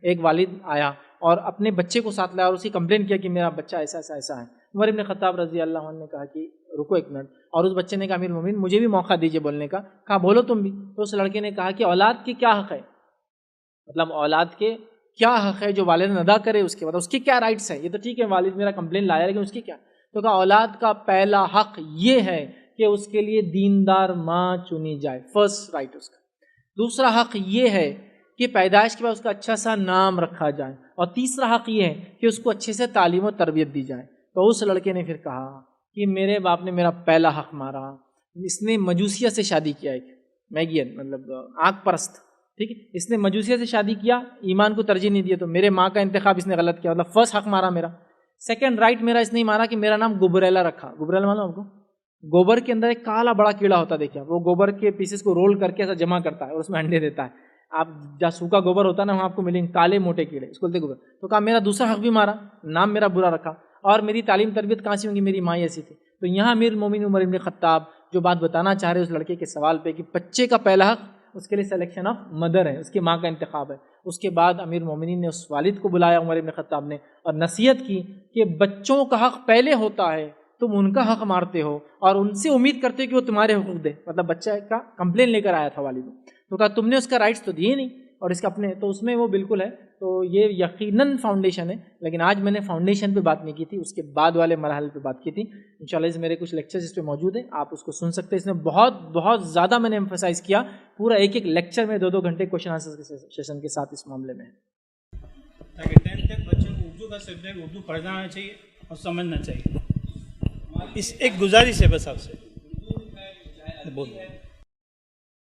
ایک والد آیا اور اپنے بچے کو ساتھ لایا اور اسی کمپلین کیا کہ میرا بچہ ایسا ایسا ایسا ہے. عمر ابن خطاب رضی اللہ عنہ نے کہا کہ رکو ایک منٹ, اور اس بچے نے کہا امیر المومنین مجھے بھی موقع دیجیے بولنے کا. کہا بولو تم بھی. تو اس لڑکے نے کہا کہ اولاد کے کیا حق ہے, مطلب اولاد کے کیا حق ہے جو والد ادا کرے, اس کے بعد اس کے کیا رائٹس ہیں. یہ تو ٹھیک ہے والد میرا کمپلین لایا, لیکن اس کی کیا. تو کہا اولاد کا پہلا حق یہ ہے کہ اس کے لیے دیندار ماں چنی جائے, فرسٹ رائٹ اس کا. دوسرا حق یہ ہے کہ پیدائش کے بعد اس کا اچھا سا نام رکھا جائے, اور تیسرا حق یہ ہے کہ اس کو اچھے سے تعلیم و تربیت دی جائے. تو اس لڑکے نے پھر کہا کہ میرے باپ نے میرا پہلا حق مارا, اس نے مجوسیہ سے شادی کیا, ایک میگین مطلب آنکھ پرست, ٹھیک ہے, اس نے مجوسیہ سے شادی کیا, ایمان کو ترجیح نہیں دیا, تو میرے ماں کا انتخاب اس نے غلط کیا, مطلب فرسٹ حق مارا میرا. سیکنڈ رائٹ میرا اس نے مارا کہ میرا نام گبریلا رکھا. گبریلا معلوم آپ کو, گوبر کے اندر ایک کالا بڑا کیڑا ہوتا ہے, دیکھا, وہ گوبر کے پیسز کو رول کر کے ایسا جمع کرتا ہے اور اس میں انڈے دیتا ہے. آپ جہاں سوکھا گوبر ہوتا ہے نا وہاں آپ کو ملیں گے کالے موٹے کیڑے, اس کو بولتے گوبر. تو کہا میرا دوسرا حق بھی مارا, نام میرا برا رکھا, اور میری تعلیم تربیت کہاں سے ہوں گی, میری ماں ایسی تھی. تو یہاں امیر المومنین عمر ابن خطاب جو بات بتانا چاہ رہے اس لڑکے کے سوال پہ کہ بچے کا پہلا حق اس کے لیے سلیکشن آف مدر ہے, اس کی ماں کا انتخاب ہے. اس کے بعد امیر المومنین نے اس والد کو بلایا عمر ابن خطاب نے اور نصیحت کی کہ بچوں کا حق پہلے ہوتا ہے, تم ان کا حق مارتے ہو اور ان سے امید کرتے ہو کہ وہ تمہارے حقوق دے. مطلب بچہ کا کمپلین لے کر آیا تھا والد, تو کہا تم نے اس کا رائٹس تو دیے نہیں, اور اس کا اپنے, تو اس میں وہ بالکل ہے. تو یہ یقیناً فاؤنڈیشن ہے, لیکن آج میں نے فاؤنڈیشن پہ بات نہیں کی تھی, اس کے بعد والے مرحلے پہ بات کی تھی. انشاءاللہ میرے کچھ لیکچرز اس پہ موجود ہیں, آپ اس کو سن سکتے ہیں. اس میں بہت زیادہ میں نے ایمفسائز کیا, پورا ایک لیکچر میں 2 گھنٹے کوشچن آنسر کے سیشن کے ساتھ اس معاملے میں. تاکہ 10 تک بچوں کو اردو کا سبجیکٹ اردو پڑھنا آنا چاہیے اور سمجھنا چاہیے. اس ایک گزارش ہے بس آپ سے بول.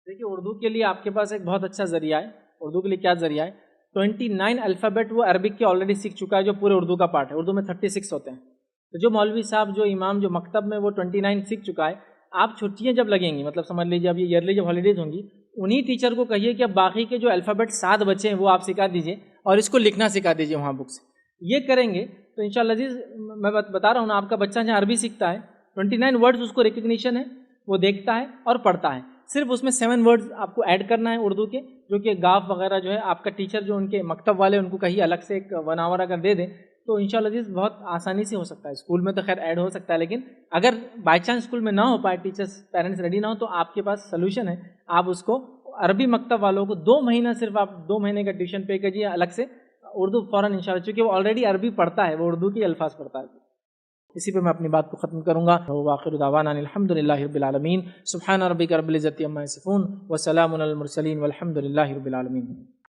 دیکھیے اردو کے لیے آپ کے پاس ایک بہت اچھا ذریعہ ہے. اردو کے لیے کیا ذریعہ ہے, 29 الفابیٹ وہ عربک کے آلریڈی سیکھ چکا ہے، جو پورے اردو کا پارٹ ہے. اردو میں 36 ہوتے ہیں. تو جو مولوی صاحب، جو امام، جو مکتب میں وہ 29 سیکھ چکا ہے. آپ چھٹیاں جب لگیں گی، مطلب سمجھ لیجیے اب یہ ایئرلی جب ہالیڈیز ہوں گی، انہی ٹیچر کو کہیے کہ اب باقی کے جو الفابیٹ 7 بچے ہیں وہ آپ سکھا دیجیے اور اس کو لکھنا سکھا دیجیے وہاں بک سے. یہ کریں گے تو انشاءاللہ عزیز، میں بتا رہا ہوں نا، آپ کا بچہ جہاں عربی سیکھتا ہے 29 ورڈز اس کو ریکگنیشن ہے، وہ دیکھتا ہے اور پڑھتا ہے. صرف اس میں 7 ورڈز آپ کو ایڈ کرنا ہے اردو کے، جو کہ گاف وغیرہ جو ہے آپ کا ٹیچر جو ان کے مکتب والے ان کو کہیں الگ سے ایک 1 آور اگر دے دیں تو انشاءاللہ عزیز بہت آسانی سے ہو سکتا ہے. اسکول میں تو خیر ایڈ ہو سکتا ہے، لیکن اگر بائی چانس اسکول میں نہ ہو پائے، ٹیچرس پیرنٹس ریڈی نہ ہو، تو آپ کے پاس سلوشن ہے. آپ اس کو عربی مکتب والوں کو 2 مہینہ صرف آپ 2 مہینے کا ٹیوشن پے کیجیے الگ سے. اردو فوراً انشاءاللہ، چونکہ وہ آلریڈی عربی پڑھتا ہے، وہ اردو کے الفاظ پڑھتا ہے. اسی پہ میں اپنی بات کو ختم کروں گا. وآخر دعوانا الحمدللہ رب العالمین. سبحان ربک رب العزت عما یصفون وسلام علی المرسلین والحمد للہ رب العالمین.